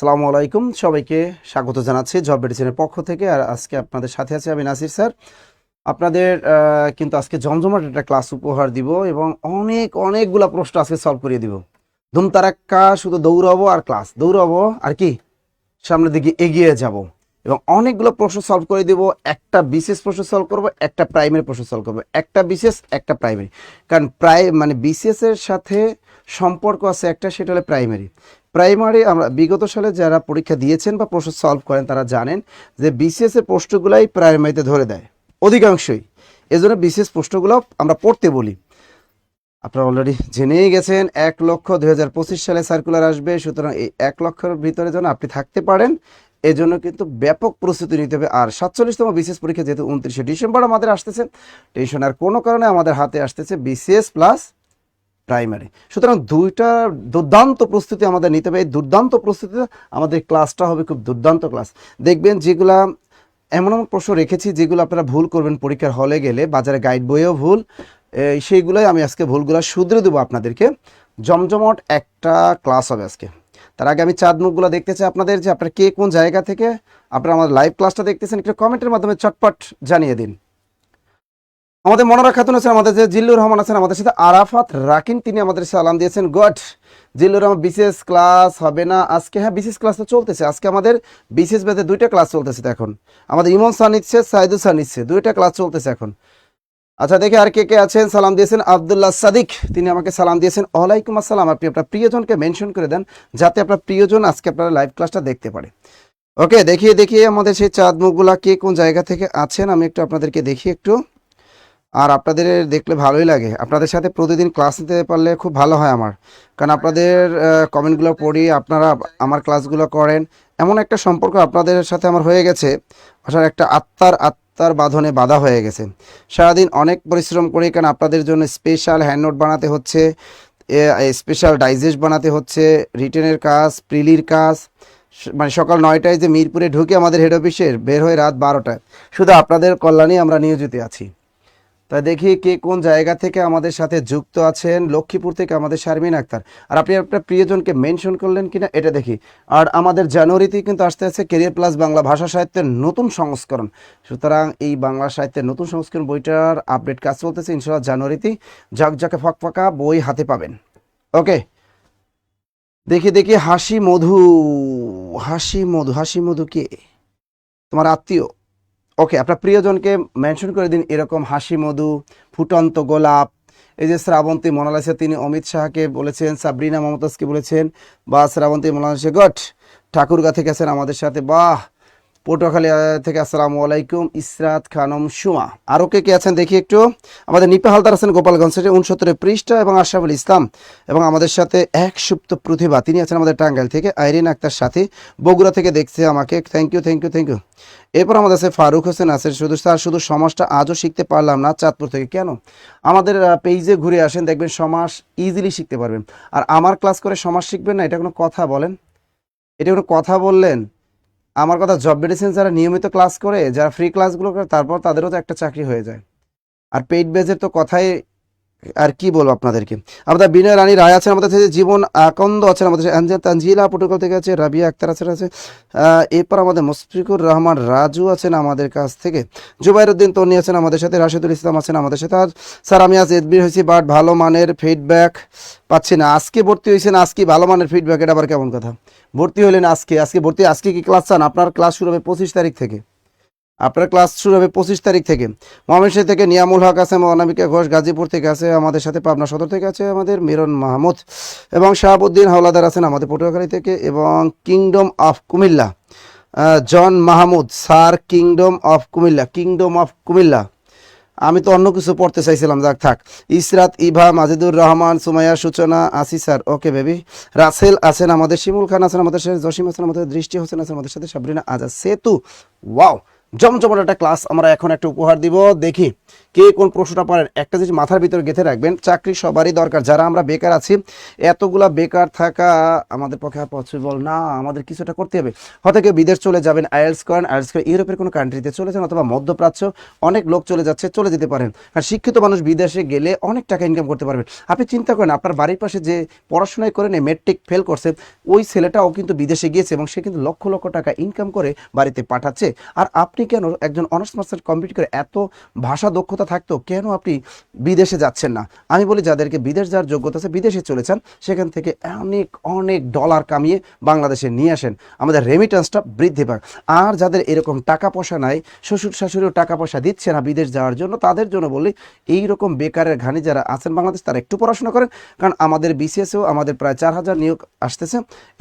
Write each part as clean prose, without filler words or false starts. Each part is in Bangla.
আসসালামু আলাইকুম, সবাইকে স্বাগত জানাচ্ছি জব মেডিসিনের পক্ষ থেকে। আর আজকে আপনাদের সাথে আছি আমি নাসির স্যার। আপনাদের কিন্তু আজকে জমজমাট একটা ক্লাস উপহার দিব এবং অনেকগুলা প্রশ্ন আজকে সলভ করিয়ে দিব। ধুমতারাক্কা শুধু দৌড়াবো আর ক্লাস দৌড়াবো আর কি সামনের দিকে এগিয়ে যাব এবং অনেকগুলো প্রশ্ন সলভ করে দিব। একটা বিশেষ প্রশ্ন সলভ করব, একটা প্রাইমারি প্রশ্ন সলভ করব, একটা বিশেষ একটা প্রাইমারি। কারণ বিসিএস এর সাথে সম্পর্ক আছে একটা, সেটা হলো প্রাইমারি। আমরা বিগত সালে যারা পরীক্ষা দিয়েছেন বা প্রশ্ন সলভ করেন তারা জানেন যে বিসিএস এর প্রশ্নগুলাই প্রাইমারিতে ধরে দেয় অধিকাংশই। এজন্য বিসিএস প্রশ্নগুলো আমরা পড়তে বলি। আপনারা অলরেডি জেনেই গেছেন 1,00,000 সালে সার্কুলার আসবে, সুতরাং এই 1,00,000 ভিতরে যেন আপনি থাকতে পারেন এজন্য কিন্তু ব্যাপক প্রস্তুতি নিতে হবে। আর 47তম বিসিএস পরীক্ষা যেহেতু 29শে ডিসেম্বর আমাদের আসতেছে, টেনশন আর কোনো কারণে আমাদের হাতে আসতেছে বিসিএস প্লাস প্রাইমারি। সুতরাং দুইটা দুর্দান্ত প্রস্তুতি আমাদের নিতে হবে। এই দুর্দান্ত প্রস্তুতিতে আমাদের ক্লাসটা হবে খুব দুর্দান্ত ক্লাস। দেখবেন যেগুলা এমন প্রশ্ন রেখেছি যেগুলো আপনারা ভুল করবেন পরীক্ষার হলে গেলে, বাজারে গাইড বইয়েও ভুল, সেইগুলোই আমি আজকে ভুলগুলো শুধরে দেবো আপনাদেরকে। জমজমট একটা ক্লাস হবে আজকে। তার আগে আমি চাঁদ মুখগুলো দেখতে চাই আপনাদের, যে আপনারা কে কোন জায়গা থেকে আপনারা আমাদের লাইভ ক্লাসটা দেখতেছেন একটু কমেন্টের মাধ্যমে চটপট জানিয়ে দিন। আমাদের মনোরা খাতুন আছেন, আমাদের যে জিল্লুর রহমান আছেন, আমাদের সাথে আরাফাত রাকিন, তিনি আমাদের সালাম দিয়েছেন। God Zillur Rahman, BCS class হবে না আজকে? হ্যাঁ, বিসিএস ক্লাস তো চলতেছে আজকে, আমাদের বিসিএস ব্যাচে দুইটা ক্লাস চলতেছে তো এখন। আমাদের ইমন স্যার নিচ্ছে, সাইদুল স্যার নিচ্ছে, দুইটা ক্লাস চলতেছে এখন। আচ্ছা, দেখে আর কে কে আছেন। সালাম দিয়েছেন আব্দুল্লাহ সাদিক, তিনি আমাকে সালাম দিয়েছেন। ওয়ালাইকুম আসসালাম। আপনি আপনার প্রিয়জনকে মেনশন করে দেন যাতে আপনার প্রিয়জন আজকে আপনারা লাইভ ক্লাসটা দেখতে পারে। ওকে, দেখিয়ে আমাদের সেই চাঁদ মুখগুলা কে কোন জায়গা থেকে আছেন আমি একটু আপনাদেরকে দেখি একটু। আর আপনাদের দেখলে ভালোই লাগে, আপনাদের সাথে প্রতিদিন ক্লাস নিতে পারলে খুব ভালো হয় আমার, কারণ আপনাদের কমেন্টগুলো পড়ি, আপনারা আমার ক্লাসগুলো করেন, এমন একটা সম্পর্ক আপনাদের সাথে আমার হয়ে গেছে, আসার একটা আত্মার বাঁধনে বাঁধা হয়ে গেছে। সারাদিন অনেক পরিশ্রম করি, কারণ আপনাদের জন্য স্পেশাল হ্যান্ডনোট বানাতে হচ্ছে, স্পেশাল ডাইজেস্ট বানাতে হচ্ছে, রিটেনের কাজ, প্রিলির কাজ, মানে সকাল 9টায় যে মিরপুরে ঢুকে আমাদের হেড অফিসের, বের হয়ে রাত 12টায়, শুধু আপনাদের কল্যাণেই আমরা নিয়োজিত আছি। তাই দেখি কে কোন জায়গা থেকে আমাদের সাথে যুক্ত আছেন। লক্ষ্মীপুর থেকে আমাদের শারমিন আক্তার। আর আপনি আপনার প্রিয়জনকে মেনশন করলেন কিনা এটা দেখি। আর আমাদের জানুয়ারিতে কিন্তু আসতে আছে ক্যারিয়ার প্লাস বাংলা ভাষা সাহিত্যের নতুন সংস্করণ। সুতরাং এই বাংলা সাহিত্যের নতুন সংস্করণ বইটার আপডেট কাজ চলতেছে, ইনশাআল্লাহ জানুয়ারিতেই ঝকঝকে ফকফকা বই হাতে পাবেন। ওকে, দেখি হাসি মধু কে? তোমার আত্মীয়? ওকে, আপনার প্রিয়জনকে মেনশন করে দিন এরকম হাসি মধু, ফুটন্ত গোলাপ। এই যে শ্রাবন্তী মোনালিসা, তিনি অমিত শাহকে বলেছেন, সাবরিনা মমতাজকে বলেছেন, বা শ্রাবন্তী মোনালিসা গট ঠাকুরগা থেকে আছেন আমাদের সাথে, বাহ পটুয়াখালী থেকে আসসালামু আলাইকুম, ইসরাত খানম সুমা। আরও কে আছেন দেখি একটু। আমাদের নিপা হালদার আছেন গোপালগঞ্জ থেকে 69 পৃষ্ঠা, এবং আশরাফুল ইসলাম, এবং আমাদের সাথে এক সুপ্ত প্রতিভা, তিনি আছেন আমাদের টাঙ্গাইল থেকে। আইরিন আক্তার সাথে বগুড়া থেকে দেখছে আমাকে, থ্যাংক ইউ। এরপর আমাদের আছে ফারুক হোসেন আছেন, শুধু সমাজটা আজও শিখতে পারলাম না, চাঁদপুর থেকে। কেন? আমাদের পেজে ঘুরে আসেন, দেখবেন সমাজ ইজিলি শিখতে পারবেন। আর আমার ক্লাস করে সমাজ শিখবেন না, এটা কোনো কথা বলেন? এটা কোনো কথা বললেন? আমার কথা, জব মেডিসিন যারা নিয়মিত ক্লাস করে, যারা ফ্রি ক্লাসগুলো করে, তারপর তাদেরও তো একটা চাকরি হয়ে যায়। আর পেইড বেজের তো কথাই আর কি বলবো আপনাদেরকে। আমাদের বিনয় রানী রায় আছেন আমাদের থেকে, জীবন আকন্দ আছেন আমাদের, তানজিলা পটুকল থেকে আছে, রাবিয়া আক্তার আছে। এরপর আমাদের মুশফিকুর রহমান রাজু আছেন আমাদের কাছ থেকে, জুবাইরউদ্দিন তন্নি আছেন আমাদের সাথে, রাশেদুল ইসলাম আছেন আমাদের সাথে। আর স্যার আমি আজ এডবি হয়েছি, বাট ভালো মানের ফিডব্যাক পাচ্ছি না। আজকে ভর্তি হয়েছেন, আজকে ভালো মানের ফিডব্যাক, এটা আবার কেমন কথা? ভর্তি হলেন আজকে কি ক্লাস চান? আপনার ক্লাস শুরু হবে 25 তারিখ থেকে। ময়মনসিংহ থেকে নিয়ামুল হক আছে, অনামিকা ঘোষ গাজীপুর থেকে আছে আমাদের সাথে, পাবনা সদর থেকে আছে আমাদের মিরন মাহমুদ, এবং শাহাবুদ্দিন হাওলাদার আছেন আমাদের পটুয়াখালী থেকে, এবং kingdom of Comilla John Mahmud sir, kingdom of Comilla. আমি তো অন্য কিছু পড়তে চাইছিলাম, যাক থাক। ইসরাত, ইভা, মাজিদুর রহমান, সুমাইয়া, সূচনা, আসি স্যার, ওকে বেবি। রাসেল আছেন আমাদের, শিমুল খান আছেন আমাদের সাথে, জসিম আছেন আমাদের, দৃষ্টি হোসেন আছেন আমাদের সাথে, সাবরিনা আজাদ সেতু, ওয়াও জমজমাট একটা ক্লাস আমরা এখন একটা উপহার দিব। দেখি কে কোন প্রশ্নটা পারেন। একটা জিনিস মাথার ভিতরে গেঁথে রাখবেন, চাকরি সবারই দরকার। যারা আমরা বেকার আছি, এতগুলা বেকার থাকা আমাদের পক্ষে আর পসিবল না, আমাদের কিছুটা করতে হবে। হয়তো কেউ বিদেশ চলে যাবেন, আইএলস করেন, আইএলস করে ইউরোপের কোনো কান্ট্রিতে চলে যান, অথবা মধ্যপ্রাচ্য অনেক লোক চলে যাচ্ছে, চলে যেতে পারেন। কারণ শিক্ষিত মানুষ বিদেশে গেলে অনেক টাকা ইনকাম করতে পারবেন। আপনি চিন্তা করেন, আপনার বাড়ির পাশে যে পড়াশোনায় করে নেই, মেট্রিক ফেল করছে, ওই ছেলেটাও কিন্তু বিদেশে গিয়েছে এবং সে কিন্তু লক্ষ লক্ষ টাকা ইনকাম করে বাড়িতে পাঠাচ্ছে। আর আপনি কেন একজন অনার্স মাস্টার কমপ্লিট করে এত ভাষা দক্ষতা থাকতো কেন আপনি বিদেশে যাচ্ছেন না? আমি বলি যাদেরকে বিদেশ যাওয়ার যোগ্যতা আছে বিদেশে চলেছেন, সেখান থেকে অনেক অনেক ডলার কামিয়ে বাংলাদেশে নিয়ে আসেন, আমাদের রেমিটেন্সটা বৃদ্ধি পাক। আর যাদের এরকম টাকা পয়সা নাই, শ্বশুর শাশুড়িও টাকা পয়সা দিচ্ছে না বিদেশ যাওয়ার জন্য, তাদের জন্য বলি এইরকম বেকারের ঘানি যারা আছেন বাংলাদেশ, তারা একটু পড়াশোনা করেন। কারণ আমাদের বিসিএসেও আমাদের প্রায় 4000 নিয়োগ আসতেছে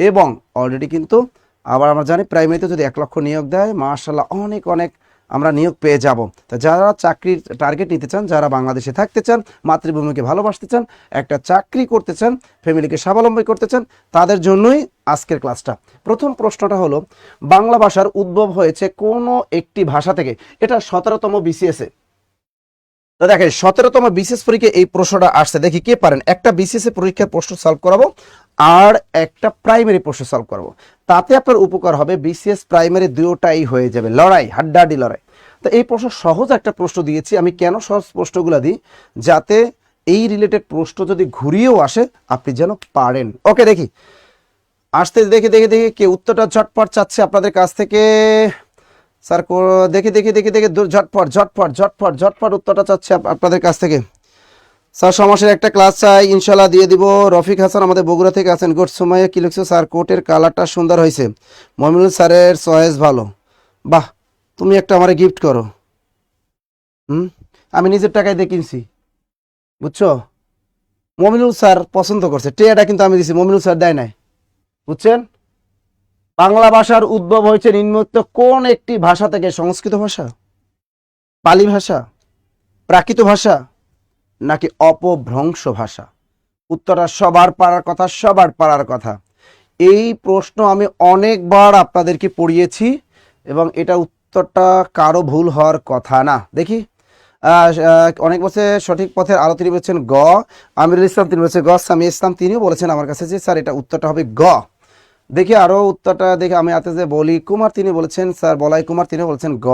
এবং অলরেডি কিন্তু আবার আমরা জানি প্রাইমারিতে যদি 1 লক্ষ নিয়োগ দেয়, মাশাআল্লাহ অনেক অনেক আমরা নিয়োগ পেয়ে যাব। তা যারা চাকরির টার্গেট নিতে চান, যারা বাংলাদেশে থাকতে চান, মাতৃভূমিকে ভালোবাসতে চান, একটা চাকরি করতে চান, ফ্যামিলিকে স্বাবলম্বী করতে চান, তাদের জন্যই আজকের ক্লাসটা। প্রথম প্রশ্নটা হলো, বাংলা ভাষার উদ্ভব হয়েছে কোনো একটি ভাষা থেকে। এটা 17তম বিসিএসে। তো দেখেন 17তম বিসিএস পরীক্ষায় এই প্রশ্নটা আসছে। দেখি কে পারেন। একটা বিসিএস পরীক্ষার প্রশ্ন সলভ করাবো আর একটা প্রাইমারি প্রশ্ন সলভ করাবো, তাতে আপনার উপকার হবে। বিসিএস প্রাইমারি দুটোটাই হয়ে যাবে, লড়াই, হাড্ডাহাড্ডি লড়াই। তো এই প্রশ্ন সহজ একটা প্রশ্ন দিয়েছি আমি। কেন সহজ প্রশ্নগুলো দিই? যাতে এই রিলেটেড প্রশ্ন যদি ঘুরিয়েও আসে আপনি যেন পারেন। ওকে, দেখি আসতে, দেখি দেখি দেখি কে উত্তরটা ঝটপট চাচ্ছে আপনাদের কাছ থেকে। স্যার দেখি দেখি দেখি দেখি ঝটপট ঝটপট ঝটপট ঝটপট উত্তরটা চাচ্ছে আপনাদের কাছ থেকে। স্যার সমস্যার একটা ক্লাস চাই, ইনশাল্লাহ দিয়ে দিব। রফিক হাসান আমাদের বগুড়া থেকে আছেন। গুড সময়ে কি লিখছো? স্যার কোটের কালারটা সুন্দর হয়েছে, মমিনুল স্যারের চয়েস ভালো। বাহ, তুমি একটা আমারে গিফট করো। আমি নিজের টাকায় দিয়ে কিনছি, বুঝছো? মমিনুল স্যার পছন্দ করছে, টেয়াটা কিন্তু আমি দিছি, মমিনুল স্যার দেয় নাই, বুঝছেন? বাংলা ভাষার উদ্ভব হয়েছে নিম্নোক্ত কোন একটি ভাষা থেকে? সংস্কৃত ভাষা, পালি ভাষা, প্রাকৃত ভাষা, নাকি অপভ্রংশ ভাষা? উত্তরটা সবার পারার কথা, সবার পারার কথা। এই প্রশ্ন আমি অনেকবার আপনাদেরকে পড়িয়েছি এবং এটা উত্তরটা কারো ভুল হওয়ার কথা না। দেখি অনেক বছর সঠিক পথের আলো তিনি বলছেন গ। আমিরুল ইসলাম তিনি বলছেন গ। সামি ইসলাম তিনিও বলেছেন আমার কাছে যে স্যার এটা উত্তরটা হবে গ। দেখি আরও উত্তরটা দেখি। আমি হাতে যে বলি কুমার তিনি বলেছেন, স্যার বলাই কুমার তিনি বলছেন গ।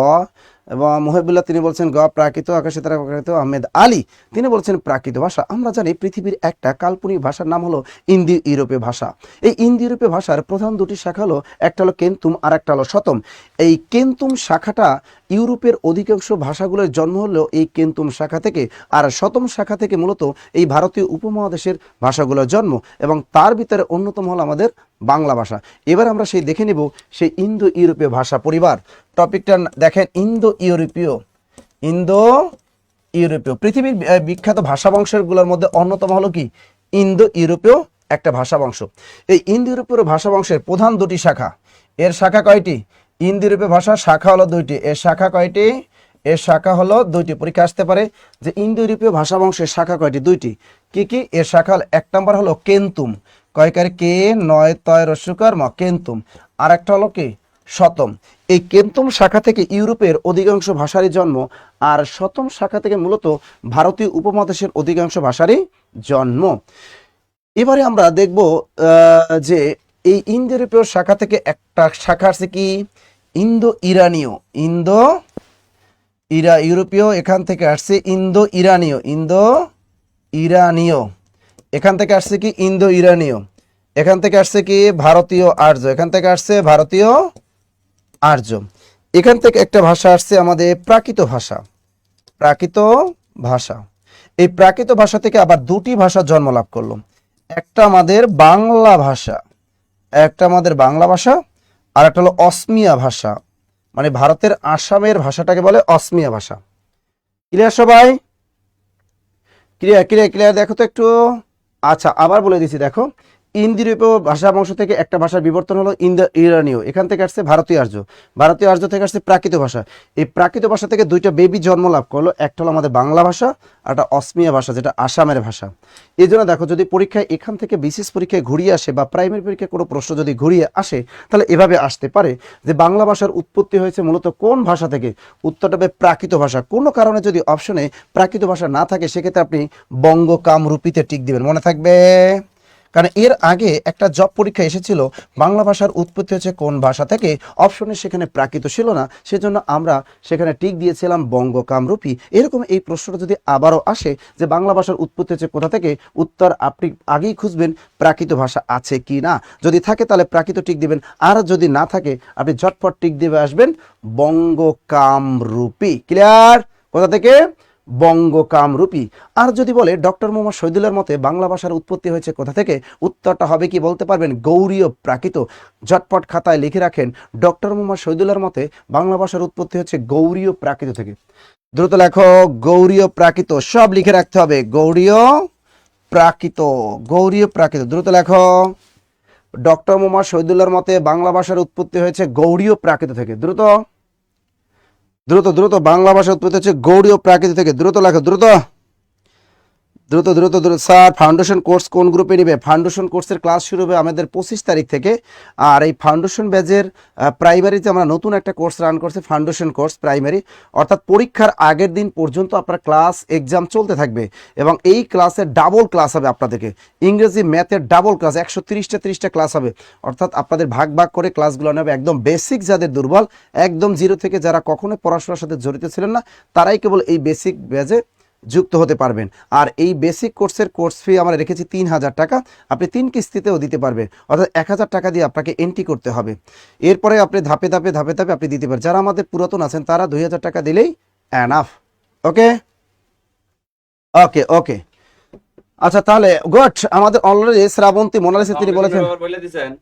এবং মুহিবুল্লাহ তিনি বলছেন গ। প্রাকৃত আকাশে তারা প্রাকৃত। আহমেদ আলী তিনি বলছেন প্রাকৃত ভাষা। আমরা জানি পৃথিবীর একটা কাল্পনিক ভাষার নাম হলো ইন্দো ইউরোপীয় ভাষা। এই ইন্দো ইউরোপীয় ভাষার প্রধান দুটি শাখা হলো, একটা হলো কেন্তুম আর একটা হলো শতম। এই কেন্তুম শাখাটা ইউরোপের অধিকাংশ ভাষাগুলোর জন্ম হলো এই কেন্তুম শাখা থেকে, আর শতম শাখা থেকে মূলত এই ভারতীয় উপমহাদেশের ভাষাগুলোর জন্ম, এবং তার ভিতরে অন্যতম হলো আমাদের বাংলা ভাষা। এবার আমরা সেই দেখে নেব সেই ইন্দো ইউরোপীয় ভাষা পরিবার। টপিকটা দেখেন, ইন্দো ইউরোপীয়। ইন্দো ইউরোপীয় পৃথিবীর বিখ্যাত ভাষা বংশগুলোর মধ্যে অন্যতম হলো কি? ইন্দো ইউরোপীয় একটা ভাষা বংশ। এই ইন্দো ইউরোপীয় ভাষা বংশের প্রধান দুটি শাখা। এর শাখা কয়টি? ইন্দো ইউরোপীয় ভাষার শাখা হলো দুইটি। এর শাখা কয়টি? এর শাখা হলো দুইটি। পরীক্ষা আসতে পারে যে ইন্দো ইউরোপীয় ভাষা বংশের শাখা কয়টি? দুইটি। কি কি এর শাখা? এক নম্বর হলো কেন্তুম, কয়কার কে নয় তয় রস্যকার ম, কেন্তুম। আর একটা হলো কি? শতম। এই কেন্তুম শাখা থেকে ইউরোপের অধিকাংশ ভাষারই জন্ম, আর শতম শাখা থেকে মূলত ভারতীয় উপমহাদেশের অধিকাংশ ভাষারই জন্ম। এবারে আমরা দেখব যে এই ইন্দো ইউরোপীয় শাখা থেকে একটা শাখা আছে কি? ইন্দো ইরানীয়। ইন্দো ইউরোপীয় এখান থেকে আসছে ইন্দো ইরানীয়। ইন্দো ইরানীয় এখান থেকে আসছে কি? ইন্দো ইরানীয়। এখান থেকে আসছে কি? ভারতীয় আর্য। এখান থেকে আসছে ভারতীয় আর্য। এখান থেকে একটা ভাষা আসছে আমাদের প্রাকৃত ভাষা। প্রাকৃত ভাষা। এই প্রাকৃত ভাষা থেকে আবার দুটি ভাষা জন্ম লাভ করলো। একটা আমাদের বাংলা ভাষা, একটা আমাদের বাংলা ভাষা, আর একটা হলো অসমিয়া ভাষা। মানে ভারতের আসামের ভাষাটাকে বলে অসমিয়া ভাষা। ক্লিয়ার সবাই? ক্লিয়ার ক্লিয়ার ক্লিয়ার, দেখো তো একটু। আচ্ছা, আবার বলে দিচ্ছি, দেখো ইন্দো-ইউরোপীয় ভাষা বংশ থেকে একটা ভাষার বিবর্তন হলো ইন্দো ইরানীয়, এখান থেকে আসছে ভারতীয় আর্য, ভারতীয় আর্য থেকে আসছে প্রাকৃত ভাষা। এই প্রাকৃত ভাষা থেকে দুইটা বেবি জন্ম লাভ করলো, একটা হলো আমাদের বাংলা ভাষা আর একটা অসমিয়া ভাষা যেটা আসামের ভাষা। এই জন্য দেখো যদি পরীক্ষায় এখান থেকে বিশেষ পরীক্ষায় ঘুরিয়ে আসে বা প্রাইমারি পরীক্ষায় কোনো প্রশ্ন যদি ঘুরিয়ে আসে তাহলে এভাবে আসতে পারে যে বাংলা ভাষার উৎপত্তি হয়েছে মূলত কোন ভাষা থেকে, উত্তরটা হবে প্রাকৃত ভাষা। কোনো কারণে যদি অপশনে প্রাকৃত ভাষা না থাকে সেক্ষেত্রে আপনি বঙ্গ কামরূপীতে টিক দিবেন, মনে থাকবে। কারণ এর আগে একটা জব পরীক্ষা এসেছিল বাংলা ভাষার উৎপত্তি হচ্ছে কোন ভাষা থেকে, অপশনে সেখানে প্রাকৃত ছিল না, সেজন্য আমরা সেখানে টিক দিয়েছিলাম বঙ্গ কামরূপী। এরকম এই প্রশ্নটা যদি আবারও আসে যে বাংলা ভাষার উৎপত্তি হচ্ছে কোথা থেকে, উত্তর আপনি আগেই খুঁজবেন প্রাকৃত ভাষা আছে কি না, যদি থাকে তাহলে প্রাকৃত টিক দিবেন, আর যদি না থাকে আপনি ঝটপট টিক দিয়ে আসবেন বঙ্গ কামরূপী। ক্লিয়ার? কোথা থেকে? বঙ্গ কামরূপী। আর যদি বলে ডক্টর মোহাম্মদ শহীদুল্লাহর মতে বাংলা ভাষার উৎপত্তি হয়েছে কোথা থেকে, উত্তরটা হবে কি বলতে পারবেন? গৌড়ীয় প্রাকৃত। ঝটপট খাতায় লিখে রাখেন ডক্টর মোহাম্মদ শহীদুল্লাহর মতে বাংলা ভাষার উৎপত্তি হচ্ছে গৌড়ীয় প্রাকৃত থেকে। দ্রুত লেখো গৌড়ীয় প্রাকৃত, সব লিখে রাখতে হবে, গৌড়ীয় প্রাকৃত, গৌড়ীয় প্রাকৃত। দ্রুত লেখো ডক্টর মোহাম্মদ শহীদুল্লাহর মতে বাংলা ভাষার উৎপত্তি হয়েছে গৌড়ীয় প্রাকৃত থেকে। দ্রুত দ্রুত দ্রুত, বাংলা ভাষা উৎপত্তি হচ্ছে গৌড়ীয় প্রাকৃত থেকে। দ্রুত লেখো, দ্রুত দ্রুত দ্রুত দ্রুত। স্যার ফাউন্ডেশন কোর্স কোন গ্রুপে নেবে? ফাউন্ডেশন কোর্সের ক্লাস শুরু হবে আমাদের 25 তারিখ থেকে। আর এই ফাউন্ডেশন ব্যাচের প্রাইমারিতে আমরা নতুন একটা কোর্স রান করছি, ফাউন্ডেশন কোর্স প্রাইমারি, অর্থাৎ পরীক্ষার আগের দিন পর্যন্ত আপনার ক্লাস এক্সাম চলতে থাকবে এবং এই ক্লাসে ডাবল ক্লাস হবে আপনাদেরকে, ইংরেজি ম্যাথের ডাবল ক্লাস, 130টা ক্লাস হবে, অর্থাৎ আপনাদের ভাগ ভাগ করে ক্লাসগুলো নেবে। একদম বেসিক যাদের দুর্বল, একদম জিরো থেকে যারা কখনো পড়াশোনার সাথে জড়িত ছিলেন না, তারাই কেবল এই বেসিক ব্যাচে যুক্ত হতে পারবেন। আর এই বেসিক কোর্সের কোর্স ফি আমরা রেখেছি 3000 টাকা, আপনি 3 কিস্তিতেও দিতে পারবেন, অর্থাৎ 1000 টাকা দিয়ে আপনাকে এন্ট্রি করতে হবে। এরপরে আপনি ধাপে ধাপে ধাপে ধাপে আপনি দিতে পারেন। যারা আমাদের পুরাতন আছেন তারা 2000 টাকা দিলেই এনাফ। ওকে ওকে ওকে, আচ্ছা তাহলে গুড। আমাদের অলরেডি শ্রাবন্তী মোনালিসা তিনি বলেছেন,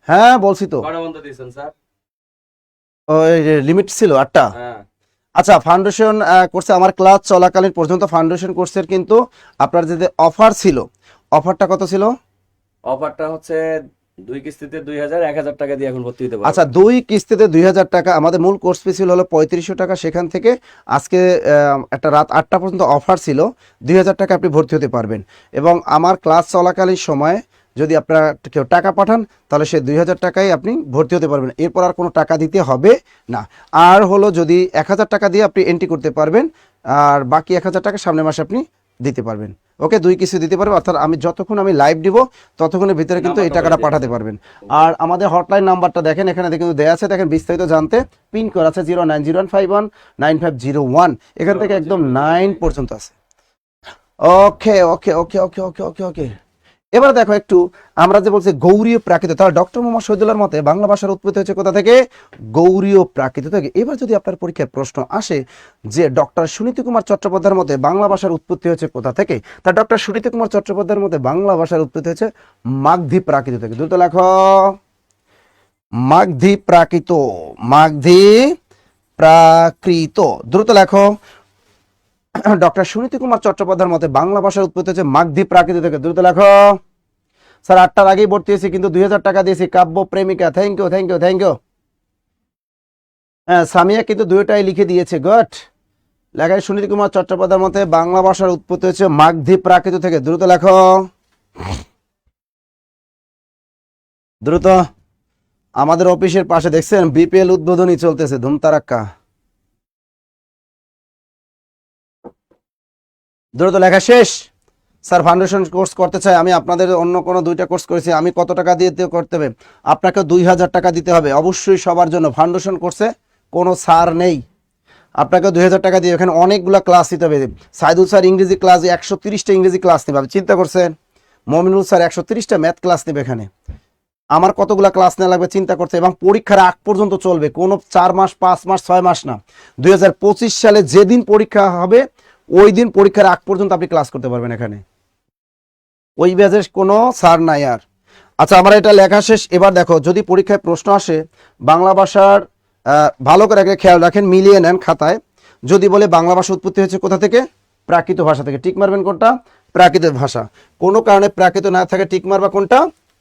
হ্যাঁ বলছি তো, ওই লিমিট ছিল 8টা। আচ্ছা ফাউন্ডেশন কোর্সে আমার ক্লাস চলাকালীন পর্যন্ত ফাউন্ডেশন কোর্সের কিন্তু আপনার যে অফার ছিল, অফারটা কত ছিল? অফারটা হচ্ছে 2 কিস্তিতে 2000, 1000 টাকা দিয়ে এখন ভর্তি হতে পারবেন। আচ্ছা 2 কিস্তিতে 2000 টাকা। আমাদের মূল কোর্স ফি ছিল হলো 3500 টাকা, সেখান থেকে আজকে একটা রাত 8টা পর্যন্ত অফার ছিল, 2000 টাকা আপনি ভর্তি হতে পারবেন। এবং আমার ক্লাস চলাকালীন সময়ে যদি আপনারা কেউ টাকা পাঠান তাহলে সে 2000 টাকায় আপনি ভর্তি হতে পারবেন, এরপর আর কোনো টাকা দিতে হবে না। আর হলো যদি 1000 টাকা দিয়ে আপনি এন্ট্রি করতে পারবেন, আর বাকি 1000 টাকা সামনের মাসে আপনি দিতে পারবেন। ওকে, 2 কিস্তি দিতে পারবেন, অর্থাৎ আমি যতক্ষণ আমি লাইভ দিব ততক্ষণের ভিতরে কিন্তু এই টাকাটা পাঠাতে পারবেন। আর আমাদের হটলাইন নাম্বারটা দেখেন, এখানে কিন্তু দেয়া আছে, দেখেন বিস্তারিত জানতে পিন করা আছে 09015195501, এখান থেকে একদম 9 পর্যন্ত আছে। ওকে ওকে ওকে ওকে ওকে ওকে ওকে। এবার দেখো একটু, আমরা যে বলছি গৌড়ীয় প্রাকৃত, তাহলে ডক্টর মোহাম্মদ শহীদুল্লাহর মতে বাংলা ভাষার উৎপত্তি হয়েছে কোথা থেকে? গৌড়ীয় প্রাকৃত থেকে। এবার যদি আপনার পরীক্ষায় প্রশ্ন আসে যে ডক্টর সুনীতি কুমার চট্টোপাধ্যায়ের মতে বাংলা ভাষার উৎপত্তি হয়েছে কোথা থেকে, তা ডক্টর সুনীতি কুমার চট্টোপাধ্যায়ের মতে বাংলা ভাষার উৎপত্তি হয়েছে মাগধী প্রাকৃত থেকে। দ্রুত লেখো মাগধী প্রাকৃত, মাগধী প্রাকৃত। দ্রুত লেখো ডক্টর সুনীতি কুমার চট্টোপাধ্যায়ের মতে বাংলা ভাষার উৎপত্তি হচ্ছে মাগধী প্রাকৃত থেকে। দ্রুত লেখো। স্যার 8টার আগেই ভর্তি হয়েছি কিন্তু 2000 টাকা দিয়েছি, কাব্য প্রেমিকা, thank you thank you thank you. হ্যাঁ সামিয়া কিন্তু দুইটাই লিখে দিয়েছে, গুড। লেখায় সুনীতি কুমার চট্টোপাধ্যায়ের মতে বাংলা ভাষার উৎপত্তি হচ্ছে মাগধী প্রাকৃত থেকে। দ্রুত লেখো, দ্রুত। আমাদের অফিসের পাশে দেখছেন বিপিএল উদ্বোধনী চলতেছে, ধুমতারাক্কা। দ্রুত লেখা শেষ। স্যার ফাউন্ডেশন কোর্স করতে চাই আমি, আপনাদের অন্য কোনো 2টা কোর্স করেছি, আমি কত টাকা দিয়ে করতে হবে? আপনাকে 2000 টাকা দিতে হবে অবশ্যই সবার জন্য। ফাউন্ডেশন কোর্সে কোনো ছাড় নেই, আপনাকে 2000 টাকা দিয়ে এখানে অনেকগুলো ক্লাস দিতে হবে। সাইদুল স্যার ইংরেজি ক্লাস 130টা ইংরেজি ক্লাস নেবে, আপনি চিন্তা করছেন? মমিনুল স্যার 130টা ম্যাথ ক্লাস নেবে এখানে, আমার কতগুলো ক্লাস নেওয়া লাগবে চিন্তা করছে। এবং পরীক্ষার আগ পর্যন্ত চলবে, কোনো 4 মাস 5 মাস 6 মাস না। 2025 সালে যেদিন পরীক্ষা হবে ওই দিন পরীক্ষার আগ পর্যন্ত আপনি ক্লাস করতে পারবেন এখানে, ওই ব্যাচের কোনো ছাড় নাই আর। আচ্ছা আমার এটা লেখা শেষ। এবার দেখো যদি পরীক্ষায় প্রশ্ন আসে বাংলা ভাষার, ভালো করে একটা খেয়াল রাখেন, মিলিয়ে নেন খাতায়। যদি বলে বাংলা ভাষা উৎপত্তি হয়েছে কোথা থেকে? প্রাকৃত ভাষা থেকে, টিক মারবেন কোনটা? প্রাকৃত ভাষা। কোনো কারণে প্রাকৃত না থাকে টিক মারবা কোনটা?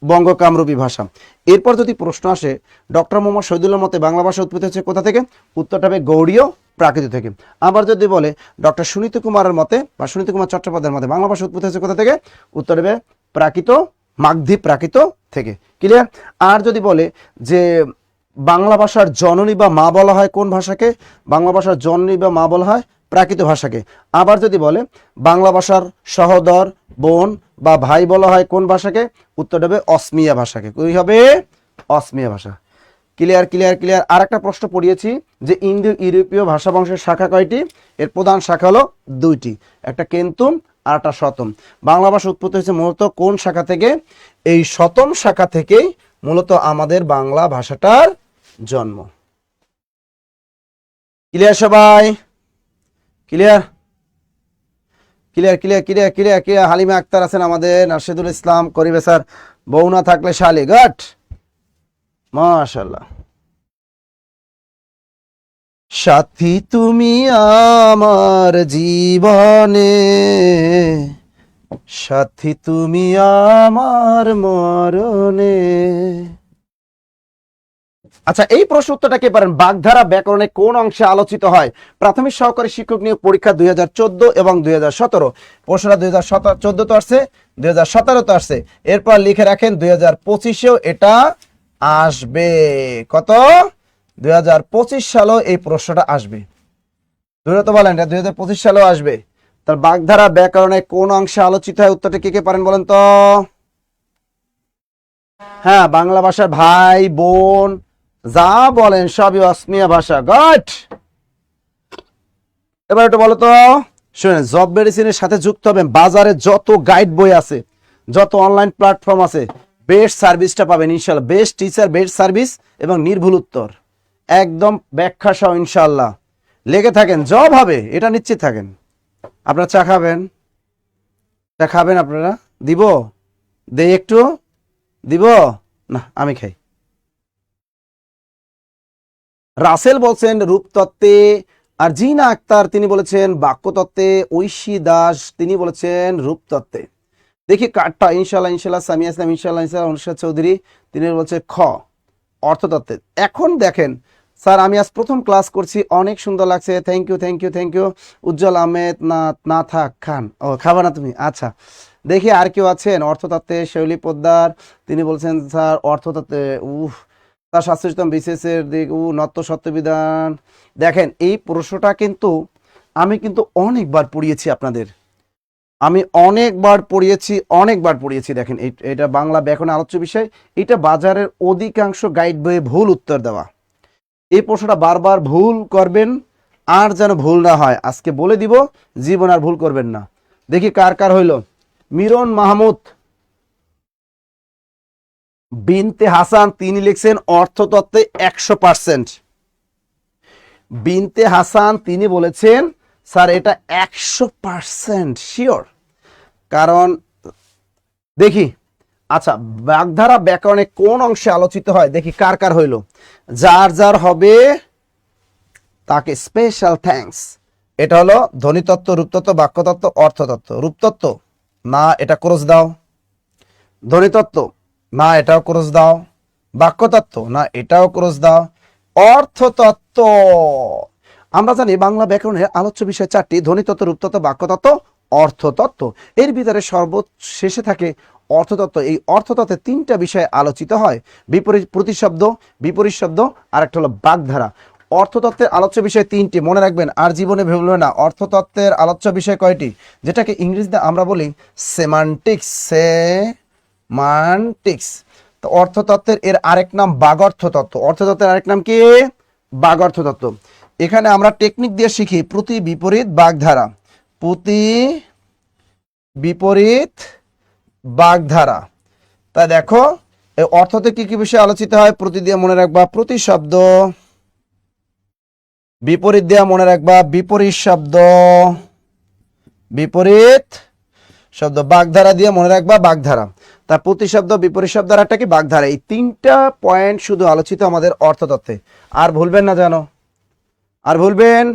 বঙ্গ কামরূপী ভাষা। এরপর যদি প্রশ্ন আসে ডক্টর মোহাম্মদ শহীদুল্লাহর মতে বাংলা ভাষা উৎপত্তি হচ্ছে কোথা থেকে, উত্তরটা হবে গৌড়ীয় প্রাকৃত থেকে। আবার যদি বলে ডক্টর সুনীত কুমারের মতে বা সুনীত কুমার চট্টোপাধ্যায়ের মতে বাংলা ভাষা উৎপত্তি হচ্ছে কোথা থেকে, উত্তর হবে প্রাকৃত, মাগধী প্রাকৃত থেকে। ক্লিয়ার? আর যদি বলে যে বাংলা ভাষার জননী বা মা বলা হয় কোন ভাষাকে, বাংলা ভাষার জননী বা মা বলা হয় প্রাকৃত ভাষাকে। আবার যদি বলে বাংলা ভাষার সহোদর, বোন বা ভাই বলা হয় কোন ভাষাকে, উত্তর হবে অসমিয়া ভাষাকে। কি হবে? অসমিয়া ভাষা। Clear clear clear. আর একটা প্রশ্ন পড়িয়েছি যে ইন্দো ইউরোপীয় ভাষা বংশের শাখা কয়টি, এর প্রধান শাখা হলো দুইটি, একটা কেন্তুম আর একটা শতম। বাংলা ভাষা উৎপত্তি হয়েছে মূলত কোন শাখা থেকে, এই শতম শাখা থেকেই মূলত আমাদের বাংলা ভাষাটার জন্ম। ক্লিয়ার সবাই? Clear clear clear clear clear clear. Halima Akter আছেন আমাদের, নার্শেদুল ইসলাম করিবে স্যার, বউ না থাকলে শালি, গট, মাশাআল্লাহ। সাথী তুমি আমার জীবনে, সাথী তুমি আমার মরণে। আচ্ছা, এই প্রশ্ন উত্তরটা কে পারেন? বাগধারা ব্যাকরণে কোন অংশে আলোচিত হয়? প্রাথমিক সহকারী শিক্ষক নিয়োগ পরীক্ষা 2014 এবং 2017। প্রশ্নটা 2014 তো আসছে, 2017 তো আসছে। এরপর লিখে রাখেন 2025-এও এটা আসবে। কত? 2025 সালেও এই প্রশ্নটা আসবে। তো বলেন, এটা 2025 সালেও আসবে। তার বাগধারা ব্যাকরণে কোন অংশে আলোচিত হয়? উত্তরটা কে কে পারেন বলেন তো? হ্যাঁ, বাংলা ভাষার ভাই বোন যা বলেন সবই অসমিয়া ভাষা। গট। এবার একটু বলো তো, শুনেন, জব মেডিসিনের সাথে যুক্ত হবেন। বাজারে যত গাইড বই আছে, যত অনলাইন প্ল্যাটফর্ম আছে, বেস্ট সার্ভিসটা পাবেন ইনশাল্লাহ। বেস্ট টিচার, বেস্ট সার্ভিস এবং নির্ভুল উত্তর, একদম ব্যাখ্যা সহ ইনশাল্লাহ। লেগে থাকেন, জব হবে এটা নিশ্চিত থাকেন। আপনারা চা খাবেন? চা খাবেন আপনারা? দিব? দেই একটু? দিব না, আমি খাই। রাসেল বলছেন রূপতত্ত্বে, আর জিনা আক্তার তিনি বলেছেন বাক্যতত্ত্বে, ঐশী দাস তিনি বলেছেন রূপতত্ত্বে। দেখি কার্ডটা, ইনশাল্লাহ ইনশাল্লাহ, সামিয়া ইসলাম ইনশাল্লাহ ইনশাল্লাহ, অনুষ্কা চৌধুরী তিনি বলছে খ অর্থতত্ত্বে। এখন দেখেন স্যার, আমি আজ প্রথম ক্লাস করছি, অনেক সুন্দর লাগছে, thank you thank you thank you. Ujjwal Ahmed, না না থাক খান, ও খাবা না তুমি, আচ্ছা। দেখি আর কেউ আছেন অর্থতত্ত্বে? শৈলী পোদ্দার তিনি বলছেন স্যার অর্থতত্ত্বে, তার শাস্ত্রীয়তম বিশেষের দিক, নত্ব সত্যবিধান। দেখেন, এই প্রশ্নটা কিন্তু আমি কিন্তু অনেকবার পড়িয়েছি আপনাদের, আমি অনেকবার পড়িয়েছি। দেখেন, এটা বাংলা ব্যাকরণ আলোচ্য বিষয়, এটা বাজারের অধিকাংশ গাইড বইয়ে ভুল উত্তর দেওয়া। এই প্রশ্নটা বারবার ভুল করবেন, আর যেন ভুল না হয় আজকে বলে দিব, জীবন আর ভুল করবেন না। দেখি কার কার হইল। মিরন মাহমুদ বিনতে হাসান তিনি লিখছেন অর্থতত্ত্বে 100%। বিনতে হাসান তিনি বলেছেন স্যার এটা 100% শিওর। কারণ দেখি, আচ্ছা, বাগধারা ব্যাকরণে কোন অংশে আলোচিত হয়? দেখি কার কার হইল। যার যার হবে তাকে স্পেশাল থ্যাঙ্কস। এটা হলো ধ্বনিতত্ত্ব, রূপতত্ত্ব, বাক্যতত্ত্ব, অর্থতত্ত্ব। রূপতত্ত্ব না, এটা ক্রস দাও। ধ্বনিতত্ত্ব না, এটাও ক্রস দাও। বাক্যতত্ত্ব না, এটাও ক্রস দাও। অর্থতত্ত্ব, আমরা জানি বাংলা ব্যাকরণের আলোচ্য বিষয় 4টি: ধ্বনিতত্ত্ব, রূপতত্ত্ব, বাক্যতত্ত্ব, অর্থতত্ত্ব। এর ভিতরে সর্বশেষে থাকে অর্থতত্ত্ব। এই অর্থতত্ত্বে 3টা বিষয় আলোচিত হয়: বিপরীত প্রতিশব্দ, বিপরীত শব্দ, আর একটা হলো বাগধারা। অর্থতত্ত্বের আলোচ্য বিষয় 3টি, মনে রাখবেন, আর জীবনে ভুলবেন না। অর্থতত্ত্বের আলোচ্য বিষয় কয়টি? যেটাকে ইংরেজিতে আমরা বলি সেমান্টিক্স। সেমান্টিক্স। তো অর্থতত্ত্বের এর আরেক নাম বাগর্থতত্ত্ব। অর্থতত্ত্বের আরেক নাম কি? বাগর্থতত্ত্ব। এখানে আমরা টেকনিক দিয়ে শিখি প্রতি বিপরীত বাগধারা, প্রতি বিপরীত বাগধারা। তাই দেখো, এই অর্থতে কি কি বিষয় আলোচিত হয়? প্রতি দিয়ে মনে রাখবা প্রতি শব্দ, বিপরীত দেওয়া মনে রাখবা বিপরীত শব্দ, বিপরীত শব্দ, বাগধারা দিয়ে মনে রাখবা বাগধারা। তার প্রতি শব্দ, বিপরীত শব্দ, আর একটা কি বাগধারা। এই 3টা পয়েন্ট শুধু আলোচিত আমাদের অর্থতত্ত্বে। আর ভুলবেন না, জানো, আর ভুলবেন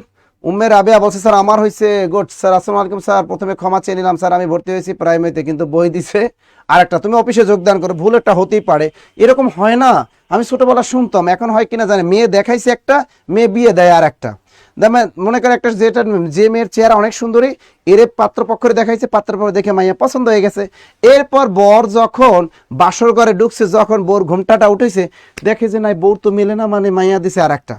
উম্মে রাবেয়া বলছে স্যার আমার হয়েছে গুড স্যার, আসসালামু আলাইকুম স্যার, প্রথমে ক্ষমা চেয়ে নিলাম স্যার, আমি ভর্তি হয়েছি প্রাইমারিতে কিন্তু বই দিছে আরেকটা, তুমি অফিসে যোগদান করো, ভুল একটা হতেই পারে, এরকম হয় না? আমি ছোটবেলা শুনতাম, এখন হয় কিনা জানি, মেয়ে দেখাইছে একটা, মেয়ে বিয়ে দেয় আর একটা। মনে করে একটা যে মেয়ের চেহারা অনেক সুন্দরী, এর পাত্রপক্ষরে দেখাইছে, পাত্রপক্ষ দেখে মাইয়া পছন্দ হয়ে গেছে, এরপর বর যখন বাসর ঘরে ঢুকছে, যখন বউর ঘুমটাটা উঠেছে, দেখে যে নাই বউর তো মেলে না, মানে মাইয়া দিছে আর একটা,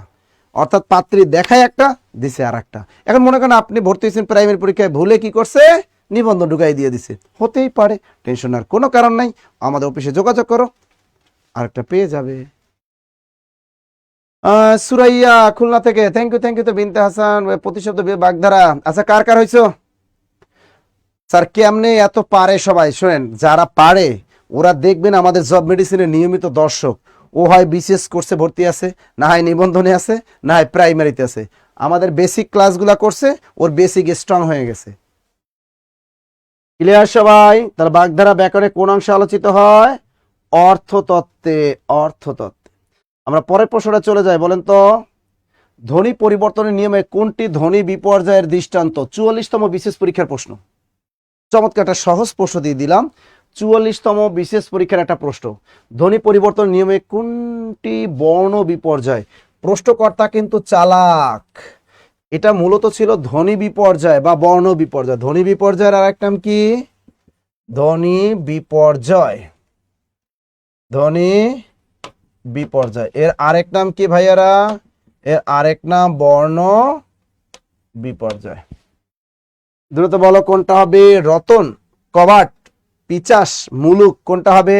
অর্থাৎ পাত্রী দেখায় একটা, দিছে আর একটা। এখন মনে করেন আপনি ভর্তি হয়েছেন প্রাইমারি পরীক্ষায়, ভুলে কি করছে, নিবন্ধন ঢুকাই দিয়ে দিছে, হতেই পারে, টেনশন আর কোনো কারণ নাই, আমাদের অফিসে যোগাযোগ করো, আরেকটা পেয়ে যাবে। সুরাইয়া খুলনা থেকে, থ্যাংক ইউ তো বিনতে হাসান, প্রতিশব্দ বাগধারা। আচ্ছা কার কার হয়েছে স্যার? কেমনে এত পারে সবাই? শোনেন, যারা পারে ওরা দেখবেন আমাদের জব মেডিসিনের নিয়মিত দর্শক, ও হয় বিসিএস কোর্সে ভর্তি আছে, না হয় নিবন্ধনে আছে, না হয় প্রাইমারিতে আছে, আমাদের বেসিক ক্লাসগুলা করছে, ওর বেসিক স্ট্রং হয়ে গেছে। ক্লিয়ার সবাই? তাহলে বাগধারা ব্যাকরণে কোন অংশে আলোচিত হয়? অর্থতত্ত্বে। অর্থতত্ত্বে। আমরা পরের প্রশ্নটা চলে যাই, বলেন তো, ধ্বনি পরিবর্তনের নিয়মে কোনটি ধ্বনি বিপর্যয়ের দৃষ্টান্ত? 44তম বিশেষ পরীক্ষার প্রশ্ন। চমৎকার একটা সহজ প্রশ্ন দিয়ে দিলাম, 44তম বিশেষ পরীক্ষার একটা প্রশ্ন, ধ্বনি পরিবর্তন নিয়মে কোনটি বর্ণ বিপর্যয়? প্রশ্নকর্তা কিন্তু চালাক, এটা মূলত ছিল ধ্বনি বিপর্যয় বা বর্ণ বিপর্যয়। ধ্বনি বিপর্যয়ের আর এক নাম কি? ধ্বনি বিপর্যয়। ধ্বনি বিপর্যয় এর আরেক নাম কি ভাইয়ারা? এর আরেক নাম বর্ণ বিপর্যয়। দ্রুত বলো কোনটা হবে? রতন, কবাট, পিচাস, মুলুক, কোনটা হবে?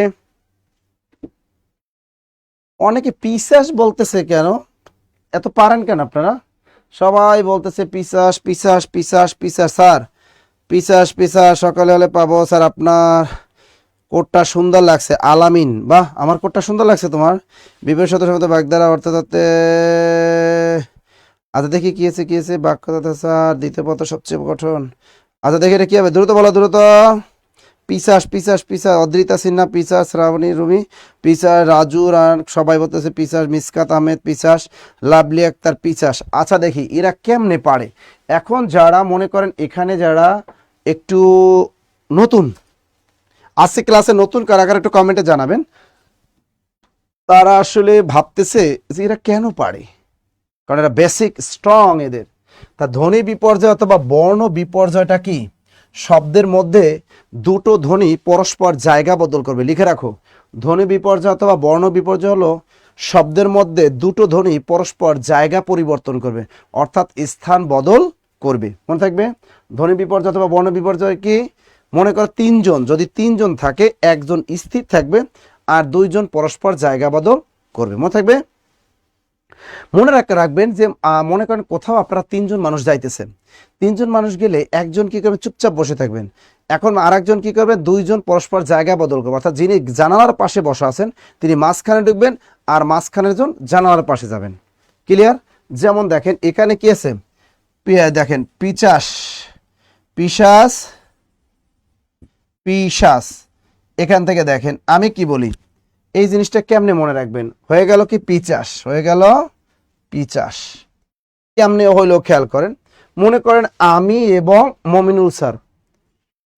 অনেকে পিচাস বলতেছে, কেন এত পারেন কেন আপনারা? সবাই বলতেছে পিচাস পিচাস পিচাস পিচাস। স্যার পিচাস পিচাস সকালে হলে পাবো স্যার। আপনার কোটটা সুন্দর লাগছে আলামিন, বাহ, আমার কোটটা সুন্দর লাগছে তোমার। বিবেক শত শব্দ বাগধারা অর্থতত্ত্বে। আচ্ছা দেখি কি আছে, কি আছে বাক্যতত্ত্ব স্যার, দ্বিতীয় পত্র সবচেয়ে কঠোর। আচ্ছা দেখি এটা কি হবে, দ্রুত বলো দ্রুত। পিসাস পিসাস পিসাস, অদ্রিতা সিনহা পিসাস, শ্রাবণী রুমি পিসাস, রাজু রান সবাই বলতেছে পিসাস, মিসকাত আহমেদ পিসাস, লাভলি আক্তার পিসাস। আচ্ছা দেখি এরা কেমনে পারে। এখন যারা মনে করেন এখানে যারা একটু নতুন আজকে ক্লাসে, নতুন কারাগার একটু কমেন্টে জানাবেন, তারা আসলে ভাবতেছে যে এরা কেন পারে, কারণ এরা বেসিক স্ট্রং এদের। তা ধ্বনি বিপর্যয় অথবা বর্ণ বিপর্যয়টা কি? শব্দের মধ্যে দুটো ধ্বনি পরস্পর জায়গা বদল করবে, লিখে রাখো। ধ্বনি বিপর্যয় অথবা বর্ণ বিপর্যয় হলো শব্দের মধ্যে দুটো ধ্বনি পরস্পর জায়গা পরিবর্তন করবে, অর্থাৎ স্থান বদল করবে, মনে থাকবে। ধ্বনি বিপর্যয় অথবা বর্ণ বিপর্যয় কি? মনে করো তিনজন, যদি তিনজন থাকে, একজন স্থির থাকবে আর দুইজন পরস্পর জায়গা বদল করবে, মনে থাকবে। মনে রাখবেন যে মনে করেন কোথাও আপনারা তিনজন মানুষ যাইতেছেন, তিনজন মানুষ গেলে একজন কি করবে, চুপচাপ বসে থাকবেন। এখন আর একজন কি করবে, দুইজন পরস্পর জায়গা বদল করবে, অর্থাৎ যিনি জানালার পাশে বসা আছেন তিনি মাঝখানে ঢুকবেন আর মাঝখানের জন জানালার পাশে যাবেন। ক্লিয়ার? যেমন দেখেন এখানে কি আছে, দেখেন পিচাস পিশাস পিশাস। এখান থেকে দেখেন আমি কি বলি, এই জিনিসটা কেমনে মনে রাখবেন? হয়ে গেল কি পিচাস, হয়ে গেল পিচাস। কেমনে হইলো খেয়াল করেন। মনে করেন আমি এবং মমিনুল স্যার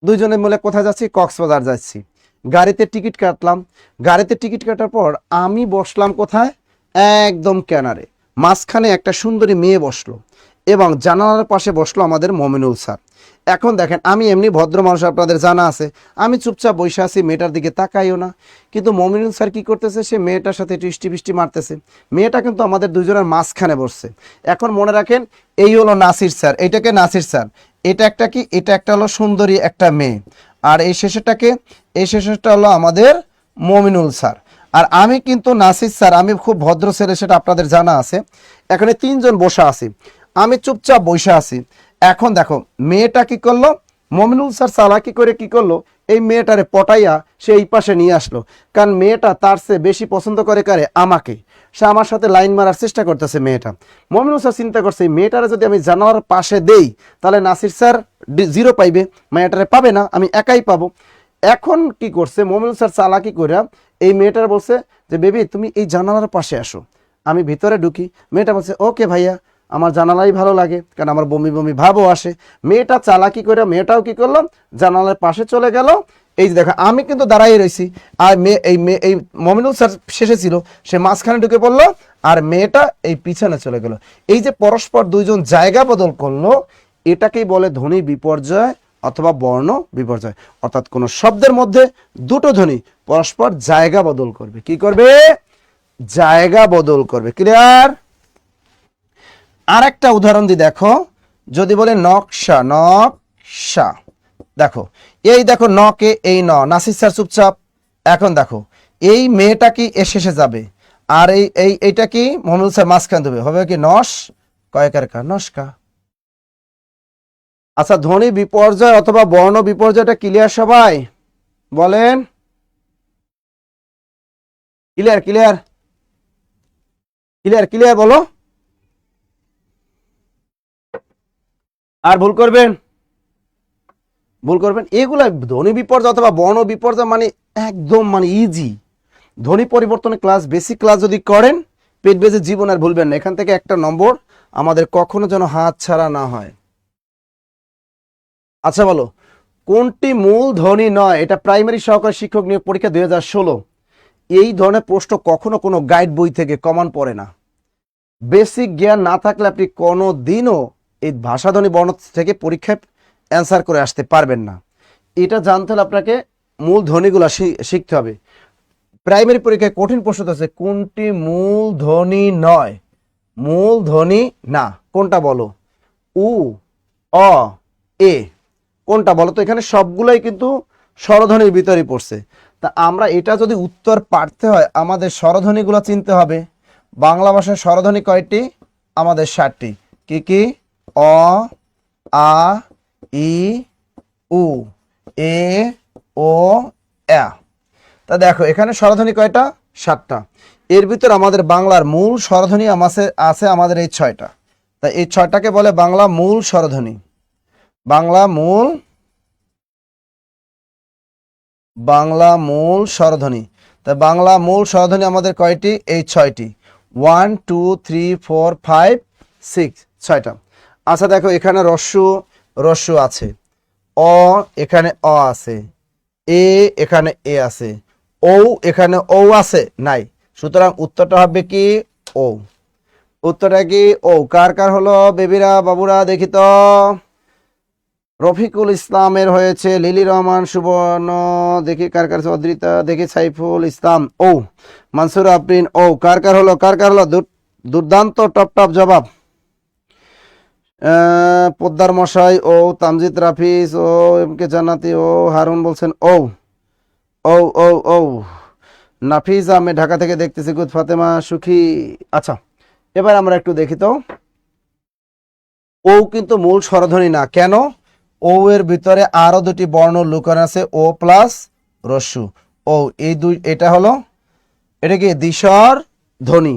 দুইজনে মিলে কোথায় যাচ্ছি, কক্সবাজার যাচ্ছি, গাড়িতে টিকিট কাটলাম। গাড়িতে টিকিট কাটার পর আমি বসলাম কোথায়, একদম কিনারে, মাঝখানে একটা সুন্দরী মেয়ে বসলো এবং জানালার পাশে বসলো আমাদের মমিনুল স্যার। এখন দেখেন আমি এমনি ভদ্র মানুষ, আপনাদের জানা আছে, আমি চুপচাপ বসে আছি, মেয়েটার দিকে তাকাইও না, কিন্তু মমিনুল স্যার কি করতেছে, সে মেয়েটার সাথে টিষ্টি পিষ্টি মারতেছে। মেয়েটা কিন্তু আমাদের দুজনের মাঝখানে বসছে। এখন মনে রাখেন এই হলো নাসির স্যার, এইটাকে নাসির স্যার, এটা একটা কি, এটা একটা হলো সুন্দরী একটা মেয়ে, আর এই শেষেরটাকে, এই শেষেরটা হলো আমাদের মমিনুল স্যার। আর আমি কিন্তু নাসির স্যার, আমি খুব ভদ্র ছেলে, সেটা আপনাদের জানা আছে। এখানে তিনজন বসে আছি, আমি চুপচাপ বসে আছি। এখন দেখো মেয়েটা কি করলো, মমিনুল স্যার চালাকি করে কি করলো, এই মেয়েটারে পটাইয়া সে এই পাশে নিয়ে আসলো, কারণ মেয়েটা তার চেয়ে বেশি পছন্দ করে কারে, আমাকে। সে আমার সাথে লাইন মারার চেষ্টা করতেছে মেয়েটা। মমিনুল স্যার চিন্তা করছে এই মেয়েটারে যদি আমি জানালার পাশে দেই তাহলে নাসির স্যার 0 পাইবে, মেয়েটারে পাবে না, আমি একাই পাবো। এখন কি করছে মমিনুল স্যার চালাকি করে এই মেয়েটার বলছে যে বেবি তুমি এই জানালার পাশে আসো, আমি ভিতরে ঢুকি। মেয়েটা বলছে ওকে ভাইয়া, আমার জানালাই ভালো লাগে, কারণ আমার বমি বমি ভাবও আসে। মেয়েটা চালাকি করে মেয়েটাও কি করলো, জানালার পাশে চলে গেল। এই যে দেখো আমি কিন্তু দাঁড়াই রয়েছি, আর এই মমিনুল স্যার শেষে ছিল, সে মাঝখানে ঢুকে পড়লো, আর মেয়েটা এই পিছনে চলে গেল। এই যে পরস্পর দুইজন জায়গা বদল করলো, এটাকেই বলে ধ্বনি বিপর্যয় অথবা বর্ণ বিপর্যয়। অর্থাৎ কোনো শব্দের মধ্যে দুটো ধ্বনি পরস্পর জায়গা বদল করবে। কি করবে? জায়গা বদল করবে। ক্লিয়ার? আরেকটা উদাহরণ দিই, দেখো যদি বলে নকশা, নকশা, দেখো এই দেখো নকে এই নাসির স্যার চুপচাপ। এখন দেখো এই মেয়েটা কি এ শেষে যাবে, আর এইটা কি মোহাম্মদ স্যার মাঝখান দেবে, হবে কি নস কয়কার কা, নস্কা। আচ্ছা, ধ্বনি বিপর্যয় অথবা বর্ণ বিপর্যয়টা ক্লিয়ার সবাই? বলেন ক্লিয়ার, ক্লিয়ার, ক্লিয়ার, ক্লিয়ার বলো। আর ভুল করবেন, ভুল করবেন এগুলা ধ্বনি বিপর্যয় অথবা বর্ণ বিপর্যয় মানে একদম মানে ইজি। ধ্বনি পরিবর্তনের ক্লাস, বেসিক ক্লাস যদি করেন, পেট বেজে জীবন আর ভুলবেন না। এখান থেকে একটা নম্বর আমাদের কখনো যেন হাত ছাড়া না হয়। আচ্ছা বলো, কোনটি মূল ধ্বনি নয়? এটা প্রাইমারি সহকারী শিক্ষক নিয়োগ পরীক্ষা 2016। এই ধরনের প্রশ্ন কখনো কোনো গাইড বই থেকে কমন পড়ে না। বেসিক জ্ঞান না থাকলে আপনি কোনো দিনও এই ভাষাধ্বনি বর্ণ থেকে পরীক্ষায় অ্যান্সার করে আসতে পারবেন না। এটা জানতে হলে আপনাকে মূল ধ্বনিগুলো শিখতে হবে। প্রাইমারি পরীক্ষায় কঠিন প্রশ্ন আছে, কোনটি মূল ধ্বনি নয়? মূল ধ্বনি না কোনটা বলো? উ, অ, এ, কোনটা বলো তো? এখানে সবগুলাই কিন্তু স্বরধ্বনির ভিতরে পড়ছে। তা আমরা এটা যদি উত্তর পারতে হয়, আমাদের স্বরধ্বনিগুলো চিনতে হবে। বাংলা ভাষায় স্বরধ্বনি কয়টি? আমাদের 7টি। কি কি? অ, আ, ই, উ, এ, ও, এ। তা দেখো এখানে স্বরধ্বনি কয়টা? 7টা। এর ভিতর আমাদের বাংলার মূল স্বরধ্বনি আছে আমাদের এই 6টা। তা এই 6টাকে বলে বাংলা মূল স্বরধ্বনি। বাংলা মূল স্বরধ্বনি। তা বাংলা মূল স্বরধ্বনি আমাদের কয়টি? এই 6টি। 1 2 3 4 5 6, 6টা। আচ্ছা দেখো এখানে রস্য আছে, অ এখানে অ আছে, এ এখানে এ আছে, ও এখানে ও আছে নাই। সুতরাং উত্তরটা হবে কি? ও। উত্তরটা কি? ও। কার কার হলো বেবিরা বাবুরা দেখি তো? রফিকুল ইসলামের হয়েছে, লিলি রহমান, সুবর্ণ, দেখি কার কার, অদ্রিতা, দেখি সাইফুল ইসলাম, ও। মানসুর আফরিন, ও। কার কার হলো? কার কার হলো? দুর্দান্ত টপ টপ জবাব। পোদ্দার মশাই, ও। তামজিদ রাফিজ, ও। এম কে জান্নাতি, ও। হারুন বলছেন ও, ও, ও, ও। নাফিজ আহমেদ ঢাকা থেকে দেখতেছি, গুড। ফাতেমা সুখী। আচ্ছা এবার আমরা একটু দেখি তো। ও কিন্তু মূল স্বরধ্বনি না। কেন? ও এর ভিতরে আরো দুটি বর্ণ লুকানো আছে, ও প্লাস রস্যু। ও এই দুই, এটা হলো, এটা কি দ্বিস্বর ধ্বনি,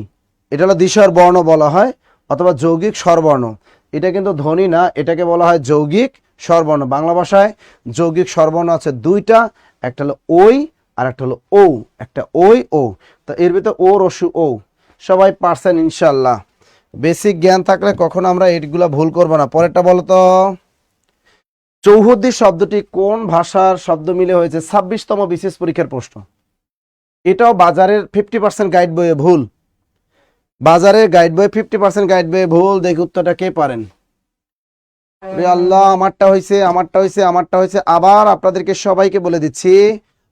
এটা হলো দ্বিস্বর বর্ণ বলা হয়, অথবা যৌগিক স্বরবর্ণ। এটা কিন্তু ধ্বনি না, এটাকে বলা হয় যৌগিক স্বরবর্ণ। বাংলা ভাষায় যৌগিক স্বরবর্ণ আছে 2টা, একটা হলো ওই আর একটা হলো ও। একটা ওই, ও। তো এর ভিতরে ও, রস্যু, ও। সবাই পারছেন ইনশাল্লাহ। বেসিক জ্ঞান থাকলে কখনো আমরা এইগুলা ভুল করবো না। পরেরটা বলো তো। চৌহদ্দি শব্দটি কোন ভাষার শব্দ মিলে হয়েছে? 26তম বিশেষ পরীক্ষার প্রশ্ন। এটাও বাজারের 50% গাইড বইয়ে ভুল। বাজারের গাইড বই 50% গাইড বইয়ে ভুল। দেখি উত্তরটা কে পারেন? আল্লাহ, আমারটা হয়েছে। আবার আপনাদেরকে সবাইকে বলে দিচ্ছি,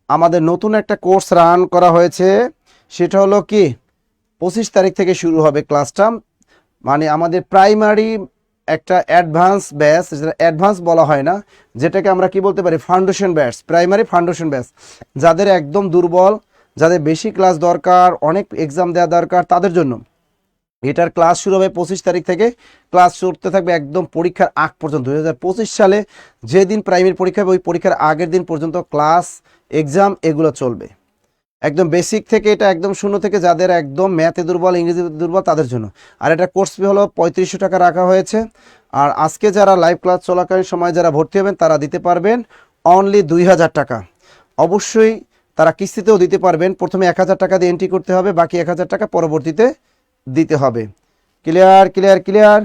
আমাদের নতুন একটা কোর্স রান করা হয়েছে। সেটা হলো কি 25 তারিখ থেকে শুরু হবে ক্লাসটা। মানে আমাদের প্রাইমারি একটা অ্যাডভান্স ব্যাচ, যেটা অ্যাডভান্স বলা হয় না, যেটাকে আমরা কি বলতে পারি, foundation batch, primary foundation batch. যাদের একদম দুর্বল, যাদের বেশি ক্লাস দরকার, অনেক এক্সাম দেওয়া দরকার, তাদের জন্য এটার ক্লাস শুরু হবে 25 তারিখ থেকে। ক্লাস চলতে থাকবে একদম পরীক্ষার আগ পর্যন্ত। 2025 সালে যেদিন প্রাইমারি পরীক্ষা হবে, ওই পরীক্ষার আগের দিন পর্যন্ত ক্লাস, এক্সাম এগুলো চলবে। একদম বেসিক থেকে, এটা একদম শূন্য থেকে, যাদের একদম ম্যাথে দুর্বল, ইংরেজিতে দুর্বল, তাদের জন্য। আর এটা কোর্স ফি হলো 3500 টাকা রাখা হয়েছে। আর আজকে যারা লাইভ ক্লাস চলাকালীন সময় যারা ভর্তি হবেন, তারা দিতে পারবেন অনলি 2000 টাকা। অবশ্যই তারা কিস্তিতেও দিতে পারবেন। প্রথমে 1000 টাকা দিয়ে এন্ট্রি করতে হবে, বাকি 1000 টাকা পরবর্তীতে দিতে হবে। Clear clear clear.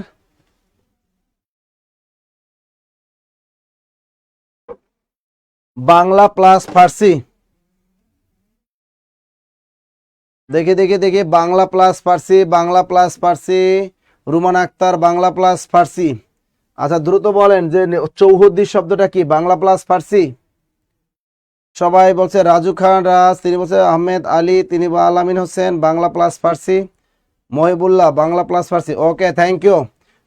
Bangla plus Farsi, দেখে দেখে দেখে Bangla plus Farsi, Bangla plus Farsi. Ruman Akter Bangla plus Farsi. আচ্ছা দ্রুত বলেন যে চৌহদ্দি শব্দটা কি, বাংলা প্লাস ফার্সি। সবাই বলছে রাজু খান রাজ, তিনি বলছে আহমেদ আলী, তিনি Alamin Hossain Bangla plus Farsi. Mohibullah Bangla plus Farsi. Okay thank you.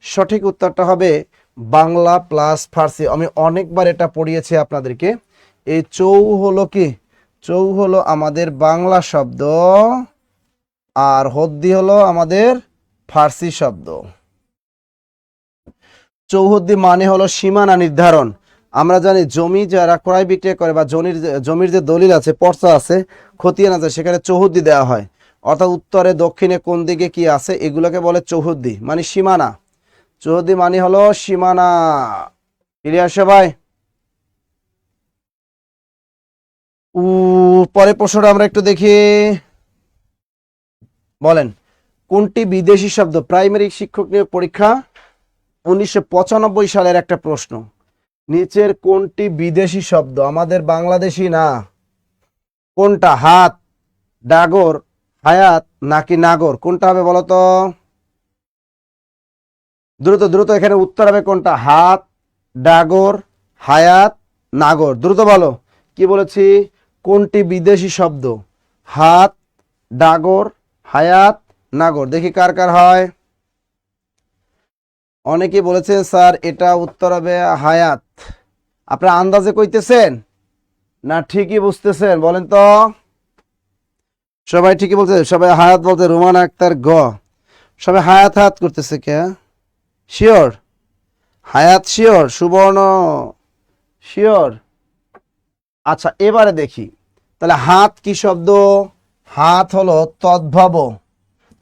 সঠিক উত্তরটা হবে বাংলা প্লাস ফার্সি। আমি অনেকবার এটা পড়িয়েছি আপনাদেরকে। এই চৌ হলো কি, চৌ হলো আমাদের বাংলা শব্দ, আর হদ্দি হলো আমাদের ফার্সি শব্দ। চৌহদ্দি মানে হলো সীমানা নির্ধারণ। আমরা জানি জমি যারা ক্রয় বিক্রয় করে বা জমির যে দলিল আছে, পর্চা আছে, খতিয়ান আছে, সেখানে চৌহদ্দি দেওয়া হয়। অর্থাৎ উত্তরে দক্ষিণে কোন দিকে কি আছে এগুলোকে বলে চৌহদ্দি, মানে সীমানা। চৌহদ্দি মানে হলো সীমানা। ক্লিয়ার সবাই? পরে প্রশ্নটা আমরা একটু দেখি। বলেন কোনটি বিদেশি শব্দ? প্রাইমারি শিক্ষক নিয়োগ পরীক্ষা 1995 সালের একটা প্রশ্ন। নিচের কোনটি বিদেশি শব্দ, আমাদের বাংলাদেশি না? কোনটা? হাত, ডাগর, হায়াত নাকি নাগর? কোনটা হবে বলো তো? দ্রুত দ্রুত, এখানে উত্তর হবে কোনটা? হাত, ডাগর, হায়াত, নাগর। দ্রুত বলো কি বলেছি? কোনটি বিদেশি শব্দ? হাত, ডাগর, হায়াত, নাগর। দেখি কার কার হয়। অনেকে বলেছেন স্যার এটা উত্তর হবে হায়াত। আপনারা আন্দাজে কইতেছেন না ঠিকই বুঝতেছেন বলেন তো? সবাই ঠিকই বলছে, সবাই হায়াত বলতে। রোমান আক্তার গ, সবাই হায়াত হায়াত করতেছে কে? শিওর? হায়াত শিওর? সুবর্ণ শিওর? আচ্ছা এবারে দেখি তাহলে হাত কি শব্দ? হাত হলো তদ্ভব,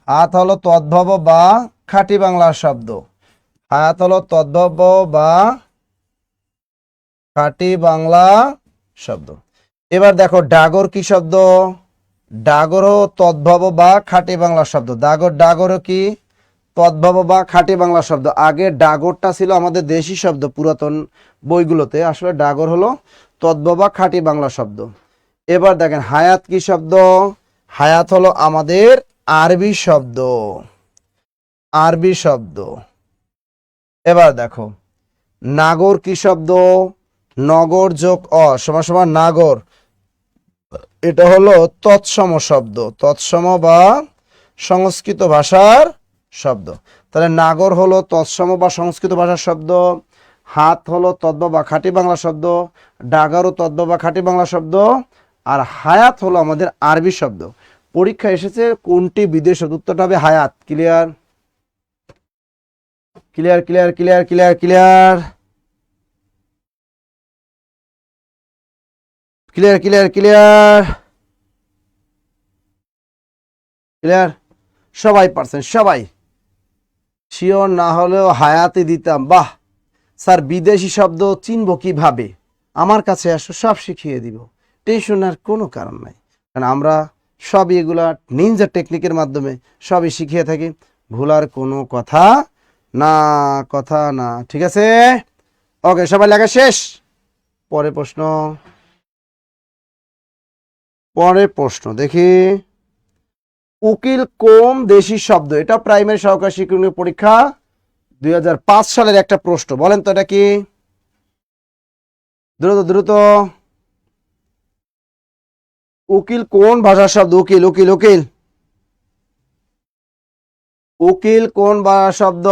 হাত হলো তদ্ভব বা খাঁটি বাংলা শব্দ। হায়াত হলো তদ্ভব বা খাঁটি বাংলা শব্দ। এবার দেখো ডাগর কি শব্দ? ডাগরও তদ্ভব বা খাঁটি বাংলা শব্দ। ডাগরও কি তদ্ভব বা খাঁটি বাংলা শব্দ। আগে ডাগরটা ছিল আমাদের দেশি শব্দ পুরাতন বইগুলোতে, আসলে ডাগর হলো তদ্ভব বা খাঁটি বাংলা শব্দ। এবার দেখেন হায়াত কি শব্দ? হায়াত হলো আমাদের আরবি শব্দ, আরবি শব্দ। এবার দেখো নাগর কি শব্দ? নগর যোগ অ সমান সমান নাগর, এটা হলো তৎসম শব্দ, তৎসম বা সংস্কৃত ভাষার শব্দ। তাহলে নাগর হলো তৎসম বা সংস্কৃত ভাষার শব্দ, হাত হলো তদ্ভব বা খাঁটি বাংলা শব্দ, ডাগারও তদ্ভব বা খাঁটি বাংলা শব্দ, আর হায়াত হলো আমাদের আরবি শব্দ। পরীক্ষা এসেছে কোনটি বিদেশ শব্দ? উত্তরটা হবে হায়াত। Clear clear clear clear clear clear clear clear clear clear. সবাই পারছেন? সবাই শিওর না হলেও হায়াতে দিতাম। বাহ স্যার, বিদেশি শব্দ চিনব কিভাবে? আমার কাছে আসো, সব শিখিয়ে দিব, টেনশনের কোনো কারণ নাই। কারণ আমরা সবই এগুলা নিনজা টেকনিকের মাধ্যমে সবই শিখিয়ে থাকি, ভুলার কোনো কথা না, কথা না। ঠিক আছে, ওকে সবাই লেখা শেষ। পরে প্রশ্ন, পরের প্রশ্ন দেখি। উকিল কোন দেশি শব্দ? এটা প্রাইমারি সহকারী শিক্ষক নিয়োগ পরীক্ষা 2005 সালের একটা প্রশ্ন। বলেন তো এটা কি? দ্রুত দ্রুত। উকিল কোন ভাষার শব্দ? উকিল উকিল উকিল উকিল কোন ভাষার শব্দ?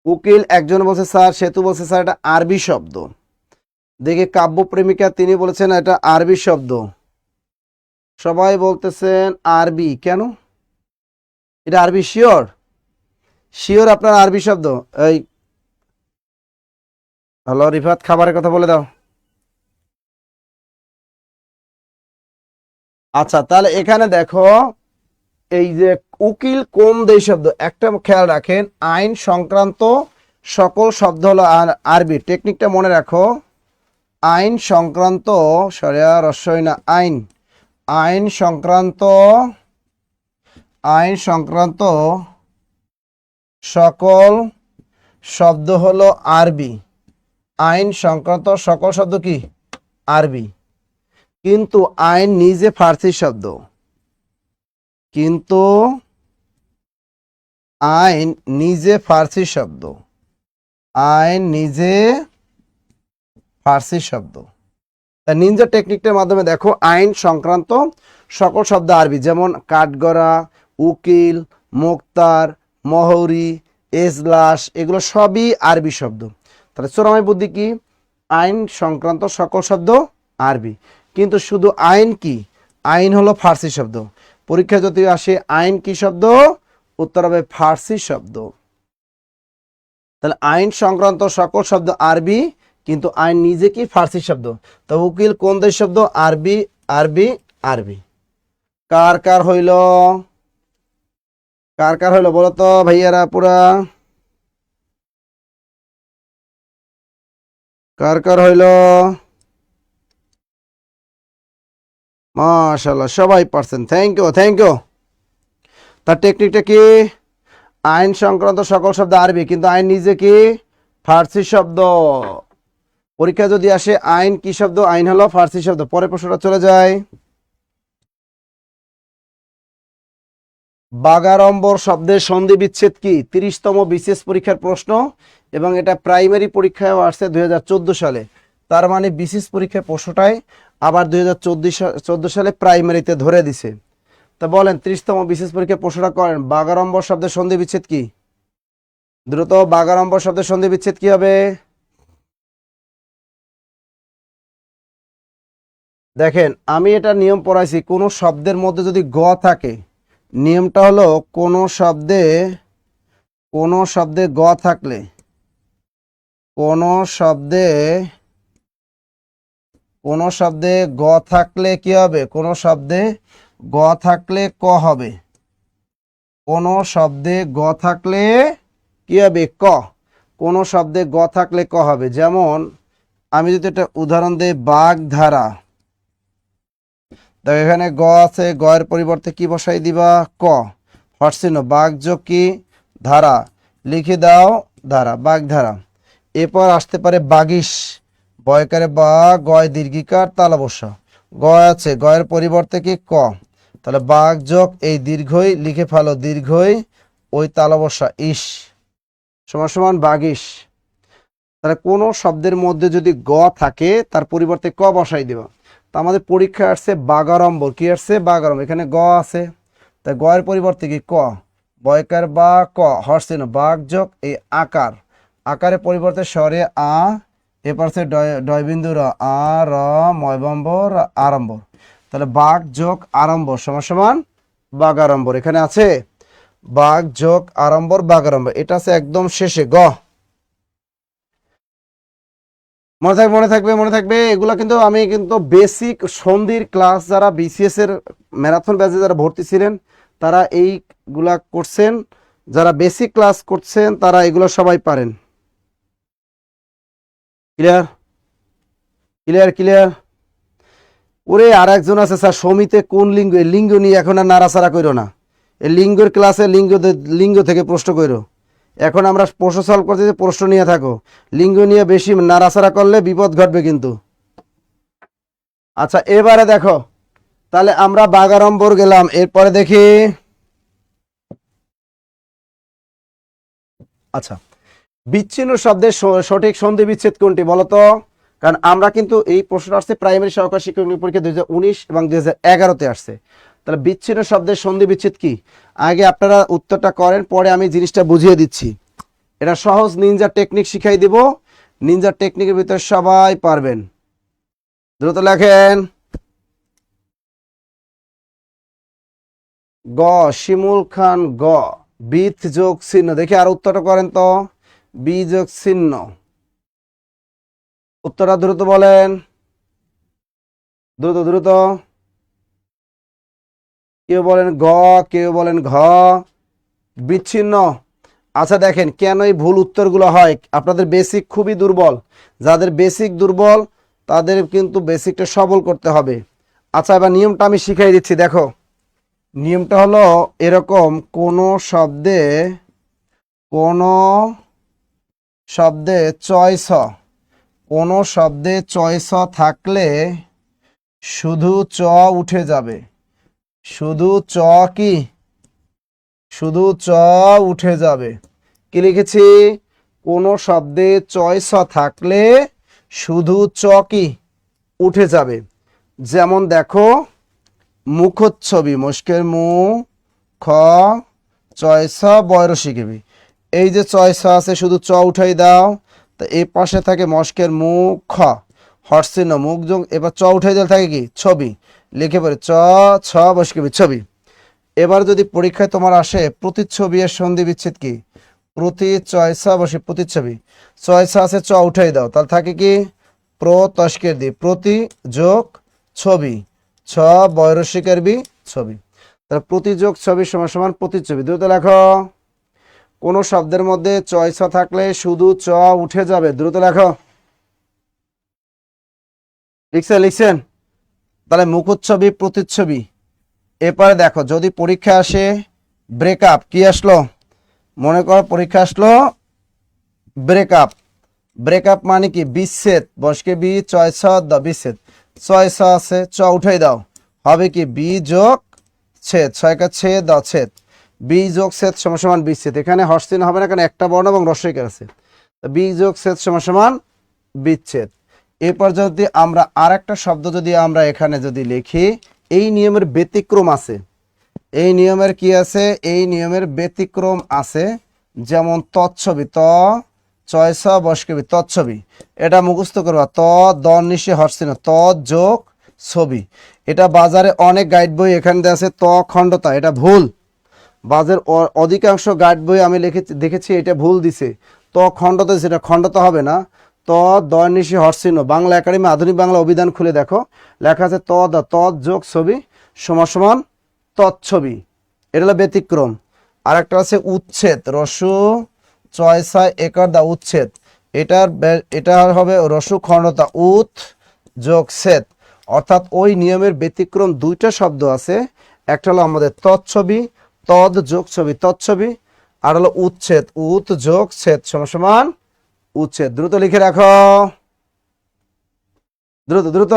উকিল একজন বলছে স্যার, সেতু বলছে স্যার এটা আরবি শব্দ। দেখে কাব্য প্রেমিকা তিনি বলেছেন এটা আরবি শব্দ। সবাই বলতেছেন আরবি। কেন? এটা আরবি? শিওর? শিওর আপনার আরবি শব্দ? এই হ্যালো রিফাত, খাবারের কথা বলে দাও। আচ্ছা তাহলে এখানে দেখো, এই যে উকিল কোন দেশ শব্দ, একটা খেয়াল রাখেন, আইন সংক্রান্ত সকল শব্দ হলো আরবি। টেকনিকটা মনে রাখো, আইন সংক্রান্ত, সরিয়া রস্বই না, আইন, আইন সংক্রান্ত, আইন সংক্রান্ত সকল শব্দ হলো আরবি, আইন সংক্রান্ত সকল শব্দ কি আরবি, কিন্তু আইন নিজে ফার্সি শব্দ, কিন্তু আইন নিজে ফার্সি শব্দ, আইন নিজে ফার্সি শব্দ। তা নিনজা টেকনিকটার মাধ্যমে দেখো আইন সংক্রান্ত সকল শব্দ আরবি, যেমন কাঠগড়া, উকিল, মোক্তার, মহরি, এজলাস, এগুলো সবই আরবি শব্দ। তাহলে চোরামাই বুদ্ধি কি? আইন সংক্রান্ত সকল শব্দ আরবি, কিন্তু শুধু আইন কি? আইন হলো ফার্সি শব্দ। পরীক্ষা যদি আসে আইন কি শব্দ, উত্তর হবে ফার্সি শব্দ। তাহলে আইন সংক্রান্ত সকল শব্দ আরবি, কিন্তু আইন নিজে কি ফার্সি শব্দ। তো উকিল কোন দেশ শব্দ? আরবি, আরবি, আরবি। কার কার হইল, কার কার হইল বলো তো ভাইয়ারা, পুরা কার কার হইল? মাশাআল্লাহ, সবাই পারছেন, থ্যাংক ইউ, থ্যাংক ইউ। তার টেকনিকটা কি? আইন সংক্রান্ত সকল শব্দ আরবি, কিন্তু আইন নিজে কি ফার্সি শব্দ। পরীক্ষা যদি আসে আইন কি শব্দ? আইন হলো ফার্সি শব্দ। পরের প্রশ্নটা চলে যায়। বাগাড়ম্বর শব্দের সন্ধি বিচ্ছেদ কি? 30তম বিসিএস পরীক্ষার প্রশ্ন, এবং এটা প্রাইমারি পরীক্ষায় আসছে 2014 সালে। তার মানে বিসিএস পরীক্ষার প্রশ্নটাই আবার 2014 সালে প্রাইমারিতে ধরে দিছে। তা বলেন 30তম বিসিএস পরীক্ষার প্রশ্নটা করেন, বাগাড়ম্বর শব্দের সন্ধি বিচ্ছেদ কি? দ্রুত, বাগাড়ম্বর শব্দের সন্ধি বিচ্ছেদ কি হবে? দেখেন আমি এটা নিয়ম পড়াইছি, কোনো শব্দের মধ্যে যদি গ থাকে, নিয়মটা হলো কোনো শব্দে গ থাকলে, কোনো শব্দে গ থাকলে কি হবে? কোনো শব্দে গ থাকলে ক হবে, কোনো শব্দে গ থাকলে কি হবে? ক। কোনো শব্দে গ থাকলে ক হবে। যেমন আমি যদি একটা উদাহরণ দিই, বাগধারা, দেখো এখানে গ আছে, গ এর পরিবর্তে কি বসাই দিবা? ক। হরচিহ্ন, বাঘ যোগ কি ধারা, লিখে দাও ধারা, বাগধারা। এরপর আসতে পারে বাগিস, বয়কারে বা, গয় দীর্ঘিকার তালা বসা, গ আছে, গ এর পরিবর্তে কি ক, তাহলে বাঘ যোগ এই দীর্ঘই, লিখে ফেলো দীর্ঘই ওই তালা বসা ইস, সমান সমান বাগিস। তাহলে কোনো শব্দের মধ্যে যদি গ থাকে তার পরিবর্তে ক বসাই দেবা। তা আমাদের পরীক্ষা আসছে বাগাড়ম্বর, কি আসছে? বাগাড়ম্বর। এখানে গ আছে, তাই গ এর পরিবর্তে কি ক, বয়কার বা, ক, হরচিহ্ন, বাঘ যোগ এই আকার, আকারের পরিবর্তে স্বরে আ, এরপর আছে ডয়বিন্দু র, আ র ময়বম্বর আড়ম্বর, তাহলে বাঘ যোগ আড়ম্বর সমান সমান বাগাড়ম্বর। এখানে আছে বাঘ যোগ আড়ম্বর বাগাড়ম্বর, এটা আছে একদম শেষে গ। মনে থাকবে, মনে থাকবে, মনে থাকবে। এগুলো কিন্তু আমি কিন্তু বেসিক সন্ধির ক্লাস, যারা বিসিএস এর ম্যারাথন ব্যাচে যারা ভর্তি ছিলেন তারা এইগুলা করছেন, যারা বেসিক ক্লাস করছেন তারা এগুলো সবাই পারেন। Clear, clear, clear. ওরে আর একজন আছে স্যার, সমিতে কোন লিঙ্গ? এই লিঙ্গ নিয়ে এখন আর নাড়াচাড়া করো না, এই লিঙ্গের ক্লাসে লিঙ্গ থেকে প্রশ্ন করো। এখন আমরা প্রশ্ন সলভ করতে, প্রশ্ন নিয়ে থাকো, লিঙ্গ নিয়ে বেশি নাড়াচাড়া করলে বিপদ ঘটবে কিন্তু। আচ্ছা এবারে দেখো, তাহলে আমরা বাগাড়ম্বর গেলাম, এরপরে দেখি। আচ্ছা, বিচ্ছিন্ন শব্দের সঠিক সন্ধি বিচ্ছেদ কোনটি বলতো? কারণ আমরা কিন্তু এই প্রশ্নটা আসছে প্রাইমারি সহকারী শিক্ষক নিয়োগ পরীক্ষা 2019 এবং 2011-তে আসছে। তাহলে বিচ্ছিন্ন শব্দের সন্ধি বিচ্ছেদ কি? আগে আপনারা উত্তরটা করেন, পরে আমি জিনিসটা বুঝিয়ে দিচ্ছি। এটা সহজ নিনজা টেকনিক শিখাই দিব, নিনজা টেকনিকের ভিতরে সবাই পারবেন। দ্রুত লেখেন। গ, শিমুল খান, গ, বিথ যোগ চিহ্ন, দেখি আর উত্তরটা করেন তো, বি যোগ চিহ্ন। উত্তরটা দ্রুত বলেন, দ্রুত দ্রুত। কেউ বলেন গ, কেউ বলেন ঘ, বিচ্ছিন্ন। আচ্ছা দেখেন কেন এই ভুল উত্তরগুলো হয়, আপনাদের বেসিক খুবই দুর্বল, যাদের বেসিক দুর্বল তাদের কিন্তু বেসিকটা সবল করতে হবে। আচ্ছা এবার নিয়মটা আমি শিখাই দিচ্ছি, দেখো নিয়মটা হলো এরকম, কোনো শব্দে চয়েস কোনো শব্দে চয়েস থাকলে শুধু চ উঠে যাবে। শুধু চ কি? শুধু চ উঠে যাবে। কি লিখেছি? কোনো শব্দে চয়েস থাকলে শুধু চ কি? উঠে যাবে। যেমন দেখো, মুখচ্ছবি, মস্কের মু, খ, চয়েস বয়রসিকেবি। এই যে চয়েস আছে শুধু চ উঠাই দাও, তো এই পাশে থাকে মস্কের মুখ, খ, হর্ষিন্ন মুখ যোগ, এবার চ উঠাই দিলে থাকে কি? ছবি। লিখে পড়ে চ, ছ, বসকেবি, ছবি। এবার যদি পরীক্ষায় তোমার আসে প্রতিচ্ছবি এর সন্ধি বিচ্ছেদ কি? প্রতি চয়সা বসে প্রতিচ্ছবি, চয়সা আছে চ উঠাই দাও, তাহলে থাকে কি? প্র তস্কের দি, প্রতি যোগ ছবি, ছ বয়রসিকের বি, ছবি। তাহলে প্রতি যোগ ছবি সমান সমান প্রতিচ্ছবি। দ্রুত লেখো। কোন শব্দের মধ্যে চয়সা থাকলে শুধু চ উঠে যাবে। দ্রুত লেখো। লিখছেন? তাহলে মুখচ্ছবি, প্রতিচ্ছবি। এরপরে দেখো, যদি পরীক্ষা আসে ব্রেকআপ, কি আসলো? মনে করো পরীক্ষা আসলো ব্রেকআপ। ব্রেকআপ মানে কি? বিচ্ছেদ, বসকে বি, চয়স দ, বিচ্ছেদ। চয়স আছে চ উঠাই দাও, হবে কি? বি যোগ ছেদ, ছয়কা ছেদ দ, ছেদ। বি যোগ ছেদ সমান সমান বিচ্ছেদ। এখানে হর্ষচিহ্ন হবে না, কারণ একটা বর্ণ এবং রস্বইকার আছে। বি যোগ ছেদ সমান সমান বিচ্ছেদ। এরপর যদি আমরা আর একটা শব্দ যদি আমরা এখানে যদি লিখি, এই নিয়মের ব্যতিক্রম আছে। এই নিয়মের কি আছে? এই নিয়মের ব্যতিক্রম আছে। যেমন তৎছবি, ত চয়স বস্কবি, তৎছবি। এটা মুখস্থ করবা, ত দ নিশে হর্ষিন, ত যোগ ছবি। এটা বাজারে অনেক গাইড বই এখানে দেওয়া আছে ত খণ্ডতা, এটা ভুল। বাজার অধিকাংশ গাইড বই আমি দেখেছি এটা ভুল দিছে। ত খণ্ডতা, সেটা খণ্ডতা হবে না। ত দ নিশে হর্ষিন, বাংলা একাডেমি আধুনিক বাংলা অভিধান খুলে দেখো, লেখা আছে ত দ, ত যোগ ছবি সমান সমান তৎছবি। এটা হলো ব্যতিক্রম। আর একটা আছে উচ্ছেদ, রসু চয়সা একর দা, উচ্ছেদ। এটা হবে রসু খণ্ডতা, উৎ যোগ ছেদ। অর্থাৎ ওই নিয়মের ব্যতিক্রম দুইটা শব্দ আছে। একটা হলো আমাদের তৎছবি, তদ যোগ ছবি, তৎছবি। আর হলো উচ্ছেদ, উৎ যোগ ছেদ সমান সমান উচ্ছেদ। দ্রুত লিখে রাখো, দ্রুত দ্রুত।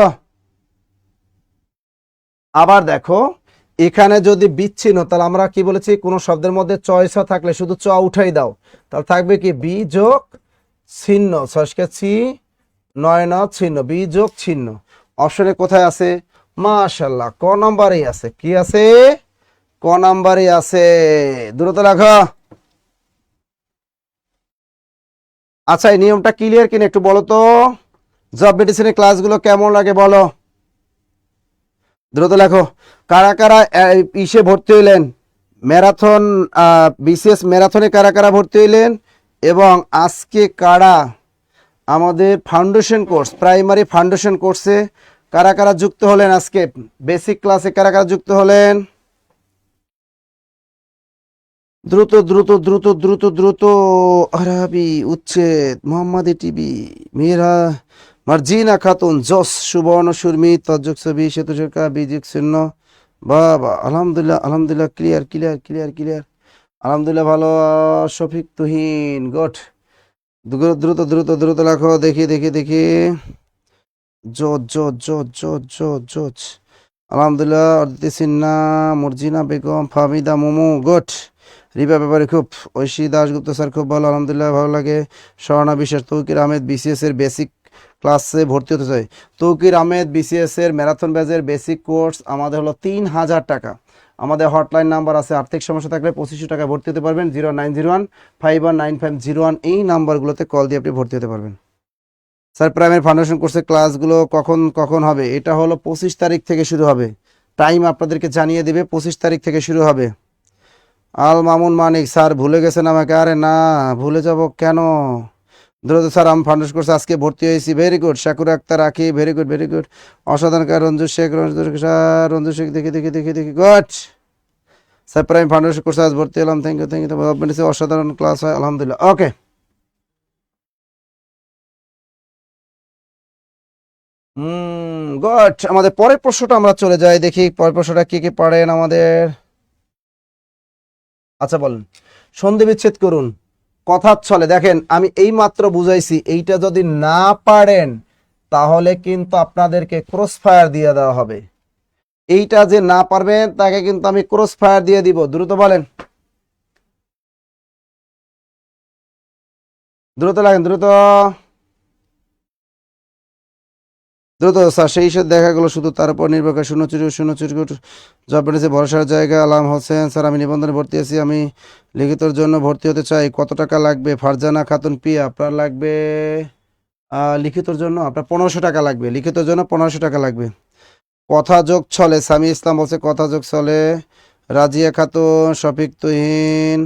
আবার দেখো, এখানে যদি বিচ্ছিন্ন, তাহলে আমরা কি বলেছি? কোন শব্দের মধ্যে চয়েস থাকলে শুধু চ উঠাই দাও, তাহলে থাকবে কি? বি যোগ ছিন্ন, ছয়কে ছি, নয় ন ছিন্ন, বি যোগ ছিন্ন। অপশনে কোথায় আছে? মাশাআল্লাহ, ক নাম্বারেই আছে। কি আছে? ক নাম্বারেই আছে। দ্রুত লেখো। আচ্ছা, এই নিয়মটা ক্লিয়ার কিনা একটু বলো তো। জব মেডিসিনের ক্লাসগুলো কেমন লাগে বলো। দ্রুত লেখো। কারা কারা ইসে ভর্তি হইলেন? ম্যারাথন, বিসিএস ম্যারাথনে কারা কারা ভর্তি হইলেন? এবং আজকে কারা আমাদের ফাউন্ডেশন কোর্স, প্রাইমারি ফাউন্ডেশন কোর্সে কারা কারা যুক্ত হলেন? আজকে বেসিক ক্লাসে কারা কারা যুক্ত হলেন? দ্রুত দ্রুত দ্রুত দ্রুত দ্রুত। আরবি, উচ্ছেদ, মোহাম্মদী টিভি, মেয়েরা, মার্জিনা খাতুন, জস, সুবর্ণ, সুরমি, তজ্জক ছবি, সেতু সরকার, বিজিক শূন্য। বাবা, আলহামদুলিল্লাহ আলহামদুলিল্লাহ, ক্লিয়ার ক্লিয়ার ক্লিয়ার ক্লিয়ার, আলহামদুলিল্লাহ ভালো। শফিক তুহিন, গুড। দ্রুত দ্রুত দ্রুত লেখো, দেখি দেখি দেখি। জোজ জোজ জোজ জোজ জোজ জোজ। আলহামদুলিল্লাহ। অদিতি সিনহা, মর্জিনা বেগম, ফাহমিদা মোমো, গুড। রিবা ব্যাপারে খুব, ঐশী দাশগুপ্ত স্যার খুব ভালো, আলহামদুলিল্লাহ ভালো লাগে। স্বর্ণা বিশ্বাস, তৌকির আহমেদ বিসিএস এর বেসিক ক্লাসে ভর্তি হতে চাই। তৌকির আহমেদ বিসিএস এর ম্যারাথন ব্যাচের বেসিক কোর্স আমাদের হলো 3000 টাকা। আমাদের হটলাইন নাম্বার আছে, আর্থিক সমস্যা থাকলে 2500 টাকা ভর্তি হতে পারবেন। 0901519501 এই নাম্বারগুলোতে কল দিয়ে আপনি ভর্তি হতে পারবেন। স্যার, প্রাইমারি ফাউন্ডেশন কোর্সের ক্লাসগুলো কখন কখন হবে? এটা হলো 25 তারিখ থেকে শুরু হবে। টাইম আপনাদেরকে জানিয়ে দেবে, 25 তারিখ থেকে শুরু হবে। আল মামুন মানিক, স্যার ভুলে গেছেন আমাকে? আরে না, ভুলে যাব কেন? দ্রুত স্যার, আমি ফাউন্ডেশন কোর্সে আজকে ভর্তি হয়েছি। Very good. শাকুর আক্তার আঁকি, ভেরি গুড ভেরি গুড। অসাধারণ। রঞ্জু শেখ, রঞ্জু শেখ, দেখি দেখি দেখি দেখি, গুড। স্যার, প্রাইমারি ফাউন্ডেশন কোর্সে আজ ভর্তি হলাম, থ্যাংক ইউ থ্যাংক ইউ। অসাধারণ ক্লাস হয়, আলহামদুলিল্লাহ। ওকে, গুড। আমাদের পরের প্রশ্নটা আমরা চলে যাই, দেখি পরের প্রশ্নটা কি কি পারেন আমাদের। আচ্ছা বলেন, সন্ধি বিচ্ছেদ করুন। কথার ছলে দেখেন আমি এই মাত্র বুঝাইছি, এইটা যদি না পারেন তাহলে কিন্তু আপনাদেরকে ক্রস ফায়ার দিয়ে দেওয়া হবে। এইটা যে না পারবেন তাকে কিন্তু আমি ক্রস ফায়ার দিয়ে দিব। দ্রুত বলেন, দ্রুত লাগেন, দ্রুত দ্রুত। স্যার সেই সাথে দেখা গেল শুধু তার উপর নির্ভর করে শূন্য চুরি জব পেয়েছে ভরসার জায়গা আলাম হোসেন। স্যার আমি নিবন্ধনে ভর্তি আছি, আমি লিখিতর জন্য ভর্তি হতে চাই, কত টাকা লাগবে? ফারজানা খাতুন পিয়া, আপনার লাগবে লিখিতর জন্য আপনার 1500 টাকা লাগবে, লিখিতর জন্য 1500 টাকা লাগবে। কথা যোগ ছলে সামি ইসলাম বলছে কথা যোগ ছলে। রাজিয়া খাতুন, শফিক তুহিন,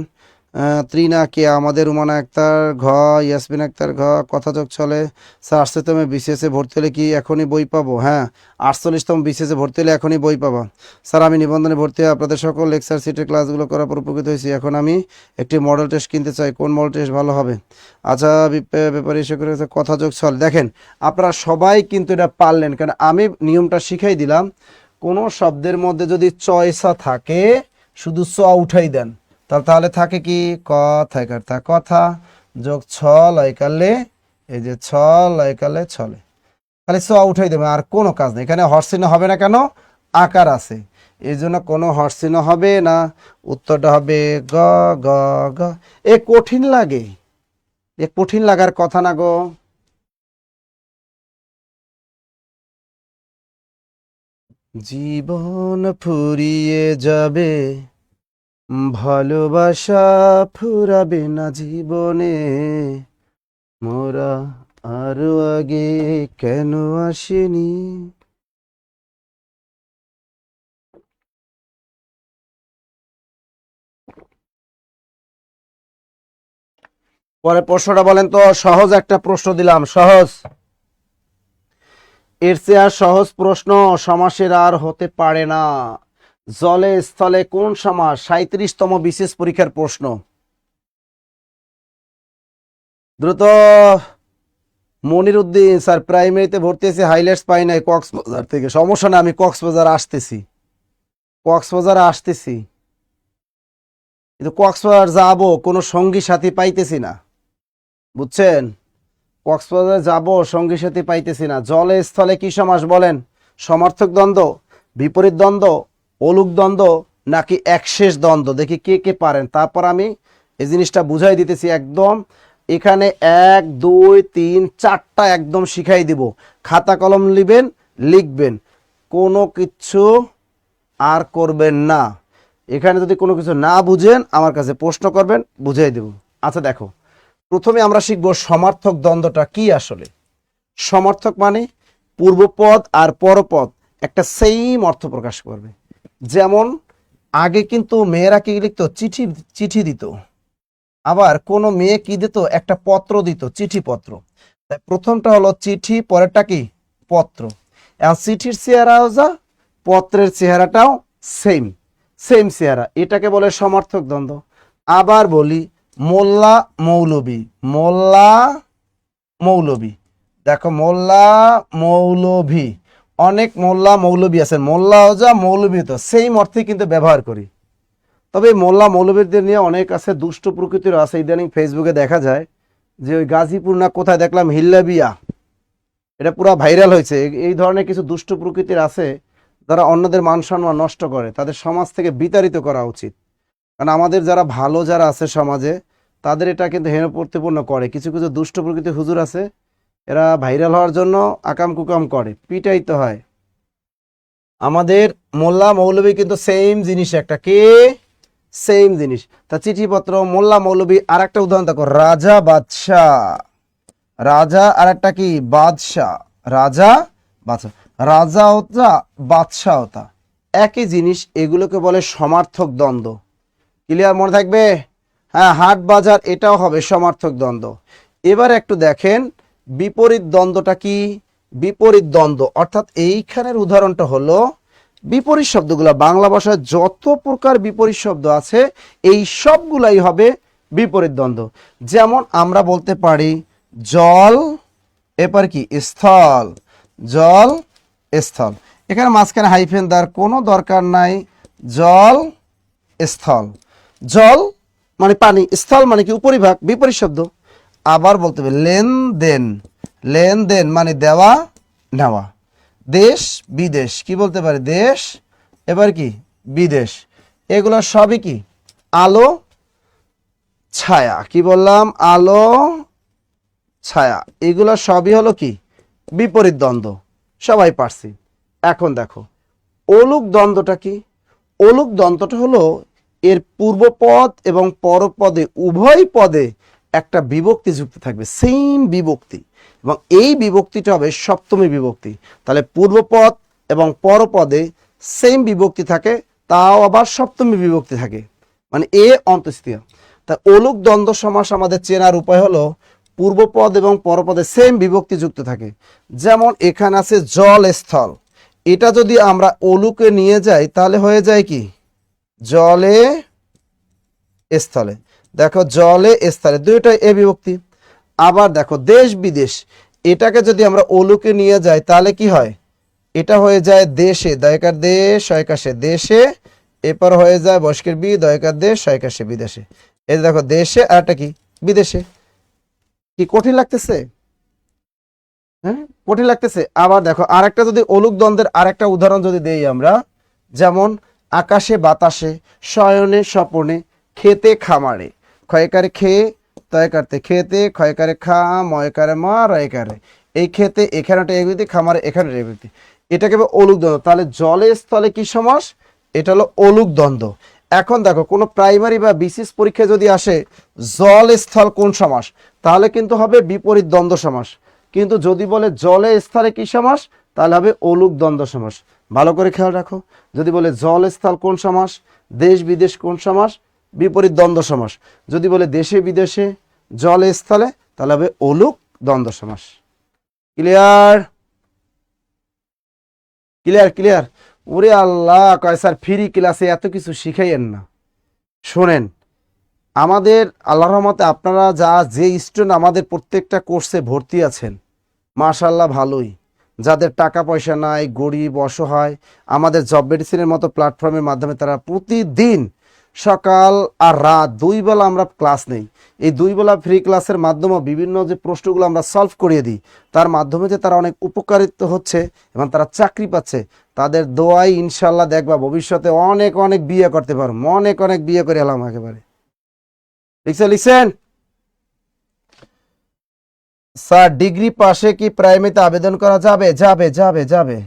ত্রিনা কে, আমাদের রুমানা আক্তার ঘ, ইয়াসমিন আক্তার ঘ, কথা যোগ ছলে। স্যার 48তম বিসিএসে ভর্তি হলে কি এখনই বই পাবো? হ্যাঁ, 48তম বিসিএসে ভর্তি হলে এখনই বই পাবো। স্যার আমি নিবন্ধনে ভর্তি হয়ে আপনাদের সকল লেকচার সিটের ক্লাসগুলো করার পর উপকৃত হয়েছি, এখন আমি একটি মডেল টেস্ট কিনতে চাই, কোন মডেল টেস্ট ভালো হবে? আচ্ছা ব্যাপারে এসে করে কথা যোগ ছল। দেখেন আপনারা সবাই কিন্তু এটা পারলেন, কারণ আমি নিয়মটা শিখাই দিলাম। কোনো শব্দের মধ্যে যদি চয়সা থাকে শুধু চ উঠাই দেন, তাহলে থাকে কি কথা, কথা যোগ ছল ঐকালে, এই যে ছল ঐকালে ছলে, খালি চ উঠাই দেবেন, আর কোনো কাজ নেই। এখানে হরচিহ্ন হবে না কেন? আকার আছে, এই জন্য কোনো হরচিহ্ন হবে না। উত্তরটা হবে গ গ গ। এ কঠিন লাগে, এ কঠিন লাগার কথা না গো। জীবন ফুরিয়ে যাবে, ভালোবাসা ফুরাবে না জীবনে, মোরা আরো আগে কেন আসেনি? পরে প্রশ্নটা বলেন তো, সহজ একটা প্রশ্ন দিলাম, সহজ। এর চেয়ে আর সহজ প্রশ্ন সমাসের আর হতে পারে না। জলে স্থলে কোন সমাস? 37তম বিশেষ পরীক্ষার প্রশ্ন। দ্রুত। মনির উদ্দিন, স্যার প্রাইমারিতে ভর্তি হয়েছে, হাইলাইটস পাই নাই কক্সবাজার থেকে। সমস্যা না, আমি কক্সবাজার আসতেছি, কক্সবাজার আসতেছি, কিন্তু কক্সবাজার যাব কোনো সঙ্গী সাথী পাইতেছি না, বুঝছেন? কক্সবাজার যাব সঙ্গী সাথী পাইতেছি না। জলে স্থলে কি সমাস বলেন? সমার্থক দ্বন্দ্ব, বিপরীত দ্বন্দ্ব, অলুক দ্বন্দ্ব, নাকি একশেষ দ্বন্দ্ব? দেখি কে কে পারেন, তারপর আমি এই জিনিসটা বুঝাই দিতেছি একদম। এখানে 1 2 3 4টা একদম শিখাই দিব। খাতা কলম নেবেন, লিখবেন, কোনো কিছু আর করবেন না। এখানে যদি কোনো কিছু না বুঝেন আমার কাছে প্রশ্ন করবেন, বুঝাই দেব। আচ্ছা দেখো, প্রথমে আমরা শিখব সমার্থক দ্বন্দ্বটা কি আসলে। সমার্থক মানে পূর্বপদ আর পরপদ একটা সেম অর্থ প্রকাশ করবে। যেমন আগে কিন্তু মেয়েরা কি লিখতো? চিঠি, চিঠি দিত। আবার কোনো মেয়ে কি দিত? একটা পত্র দিত, চিঠি পত্র। তাই প্রথমটা হলো চিঠি, পরেরটা কি? পত্র। এখন চিঠির চেহারাও যা, পত্রের চেহারাটাও সেম, সেম চেহারা, এটাকে বলে সমার্থক দ্বন্দ্ব। আবার বলি মোল্লা মৌলবী, মোল্লা মৌলবী, দেখো মোল্লা মৌলভী, অনেক মোল্লা মৌলবী আছেন, মোল্লা যা মৌলবী তো সেম অর্থে কিন্তু ব্যবহার করি। তবে মোল্লা মৌলবীদের নিয়ে অনেক আছে, দুষ্ট প্রকৃতির আছে। ইদানিং ফেসবুকে দেখা যায় যে ওই গাজীপুর না কোথায় দেখলাম হিল্লাবিয়া, এটা পুরো ভাইরাল হয়েছে। এই ধরনের কিছু দুষ্ট প্রকৃতির আছে যারা অন্যদের মান সম্মান নষ্ট করে, তাদের সমাজ থেকে বিতাড়িত করা উচিত। কারণ আমাদের যারা ভালো যারা আছে সমাজে, তাদের এটা কিন্তু হেয় প্রতিপন্ন করে। কিছু কিছু দুষ্ট প্রকৃতির হুজুর আছে, এরা ভাইরাল হওয়ার জন্য আকাম কুকাম করে, পিটাইতে হয়। আমাদের মোল্লা মৌলবী কিন্তু সেম জিনিস, একটা কে সেম জিনিস। তা চিঠিপত্র, মোল্লা মৌলবী। আর একটা উদাহরণ দেখো, রাজা বাদশাহ, রাজা আর একটা কি? বাদশাহ, রাজা বাদশাহ, রাজা ওতা বাদশাহ ওতা একই জিনিস। এগুলোকে বলে সমার্থক দ্বন্দ্ব। ক্লিয়ার, মনে থাকবে? হ্যাঁ, হাট বাজার এটাও হবে সমার্থক দ্বন্দ্ব। এবার একটু দেখেন বিপরীত দ্বন্দ্বটা কি? বিপরীত দ্বন্দ্ব অর্থাৎ এইখানের উদাহরণটা হলো বিপরীত শব্দগুলো। বাংলা ভাষায় যত প্রকার বিপরীত শব্দ আছে এই সবগুলাই হবে বিপরীত দ্বন্দ্ব। যেমন আমরা বলতে পারি জল, এরপর কি? স্থল, জল স্থল। এখানে মাঝখানে হাইফেন দেওয়ার কোনো দরকার নাই, জল স্থল, জল মানে পানি, স্থল মানে কি উপরিভাগ, বিপরীত শব্দ। আবার বলতে হবে লেনদেন, লেনদেন মানে দেওয়া নেওয়া। দেশ বিদেশ, কি বলতে পারে, দেশ এবার কি বিদেশ, এগুলো সবই কি আলো ছায়া, কি বললাম, আলো ছায়া, এগুলো সবই হলো কি বিপরীত দ্বন্দ্ব, সবাই পারছি। এখন দেখো অলুক দ্বন্দ্বটা কি। অলুক দ্বন্দ্বটা হলো এর পূর্বপদ এবং পরপদে উভয় পদে একটা বিভক্তি যুক্ত থাকবে, সেম বিভক্তি, এবং এই বিভক্তিটা হবে সপ্তমী বিভক্তি। তাহলে পূর্বপদ এবং পরপদে সেম বিভক্তি থাকে, তাও আবার সপ্তমী বিভক্তি থাকে, মানে এ অন্তঃস্থিত। তা অলুক দ্বন্দ্ব সমাস আমাদের চেনার উপায় হলো পূর্বপদ এবং পরপদে সেম বিভক্তি যুক্ত থাকে। যেমন এখানে আছে জল স্থল, এটা যদি আমরা অলুকে নিয়ে যাই তাহলে হয়ে যায় কি জলে স্থলে। দেখো জলে স্থলে দুইটাই এ বিভক্তি। আবার দেখো দেশ বিদেশ, এটাকে যদি আমরা অলুকে নিয়ে যাই তাহলে কি হয়, এটা হয়ে যায় দেশে, দয়কার দেশ শয়কাশে দেশে, এরপর হয়ে যায় বস্কের বি, দয়কার দেশ শয়কাশে বিদেশে। এই দেখো দেশে আর একটা কি বিদেশে। কি কঠিন লাগতেছে? হ্যাঁ কঠিন লাগতেছে। আবার দেখো আরেকটা যদি অলুক দ্বন্দ্বের আরেকটা উদাহরণ যদি দেই আমরা, যেমন আকাশে বাতাসে, শয়নে স্বপনে, খেতে খামারে, ক্ষয়কারে খেয়ে, তয়কারতে খেতে, ক্ষয়কারে খা, ময়কারে মা, রয়কারে, এই খেতে এখানে একটা এবিতি, খামারে এখানে এবিতি, এটাকে অলুক দ্বন্দ্ব। তাহলে জলে স্থলে কি সমাস, এটা হলো অলুক দ্বন্দ্ব। এখন দেখো কোনো প্রাইমারি বা বিসিএস পরীক্ষায় যদি আসে জল স্থল কোন সমাস, তাহলে কিন্তু হবে বিপরীত দ্বন্দ্ব সমাস। কিন্তু যদি বলে জলে স্থলে কি সমাস, তাহলে হবে অলুক দ্বন্দ্ব সমাস। ভালো করে খেয়াল রাখো, যদি বলে জল স্থল কোন সমাস, দেশ বিদেশ কোন সমাস, বিপরীত দ্বন্দ্ব সমাস। যদি বলে দেশে বিদেশে, জলে স্থলে, তাহলে হবে অলুক দ্বন্দ্ব সমাস। Clear clear clear. ওরে আল্লাহ, কয় স্যার ফ্রি ক্লাসে এত কিছু শিখাইয়েন না। শোনেন, আমাদের আল্লাহর রহমতে আপনারা যে স্টুডেন্ট আমাদের প্রত্যেকটা কোর্সে ভর্তি আছেন, মাশাআল্লাহ ভালোই। যাদের টাকা পয়সা নাই, গরিব অসহায়, আমাদের জব মেডিসিনের মতো প্ল্যাটফর্মের মাধ্যমে তারা প্রতিদিন সকাল আর রাত দুই বেলা আমরা ক্লাস নেই। এই দুই বেলা ফ্রি ক্লাসের মাধ্যমে বিভিন্ন যে প্রশ্নগুলো আমরা সলভ করিয়ে দিই, তার মাধ্যমে যে তারা অনেক উপকারিত হচ্ছে এবং তারা চাকরি পাচ্ছে, তাদের দোয়াই ইনশাল্লাহ দেখবা ভবিষ্যতে অনেক অনেক বিয়ে করতে পারো, অনেক অনেক বিয়ে করে এলাম একেবারে। লিখছেন স্যার ডিগ্রি পাশে কি প্রাইমারিতে আবেদন করা যাবে? যাবে যাবে যাবে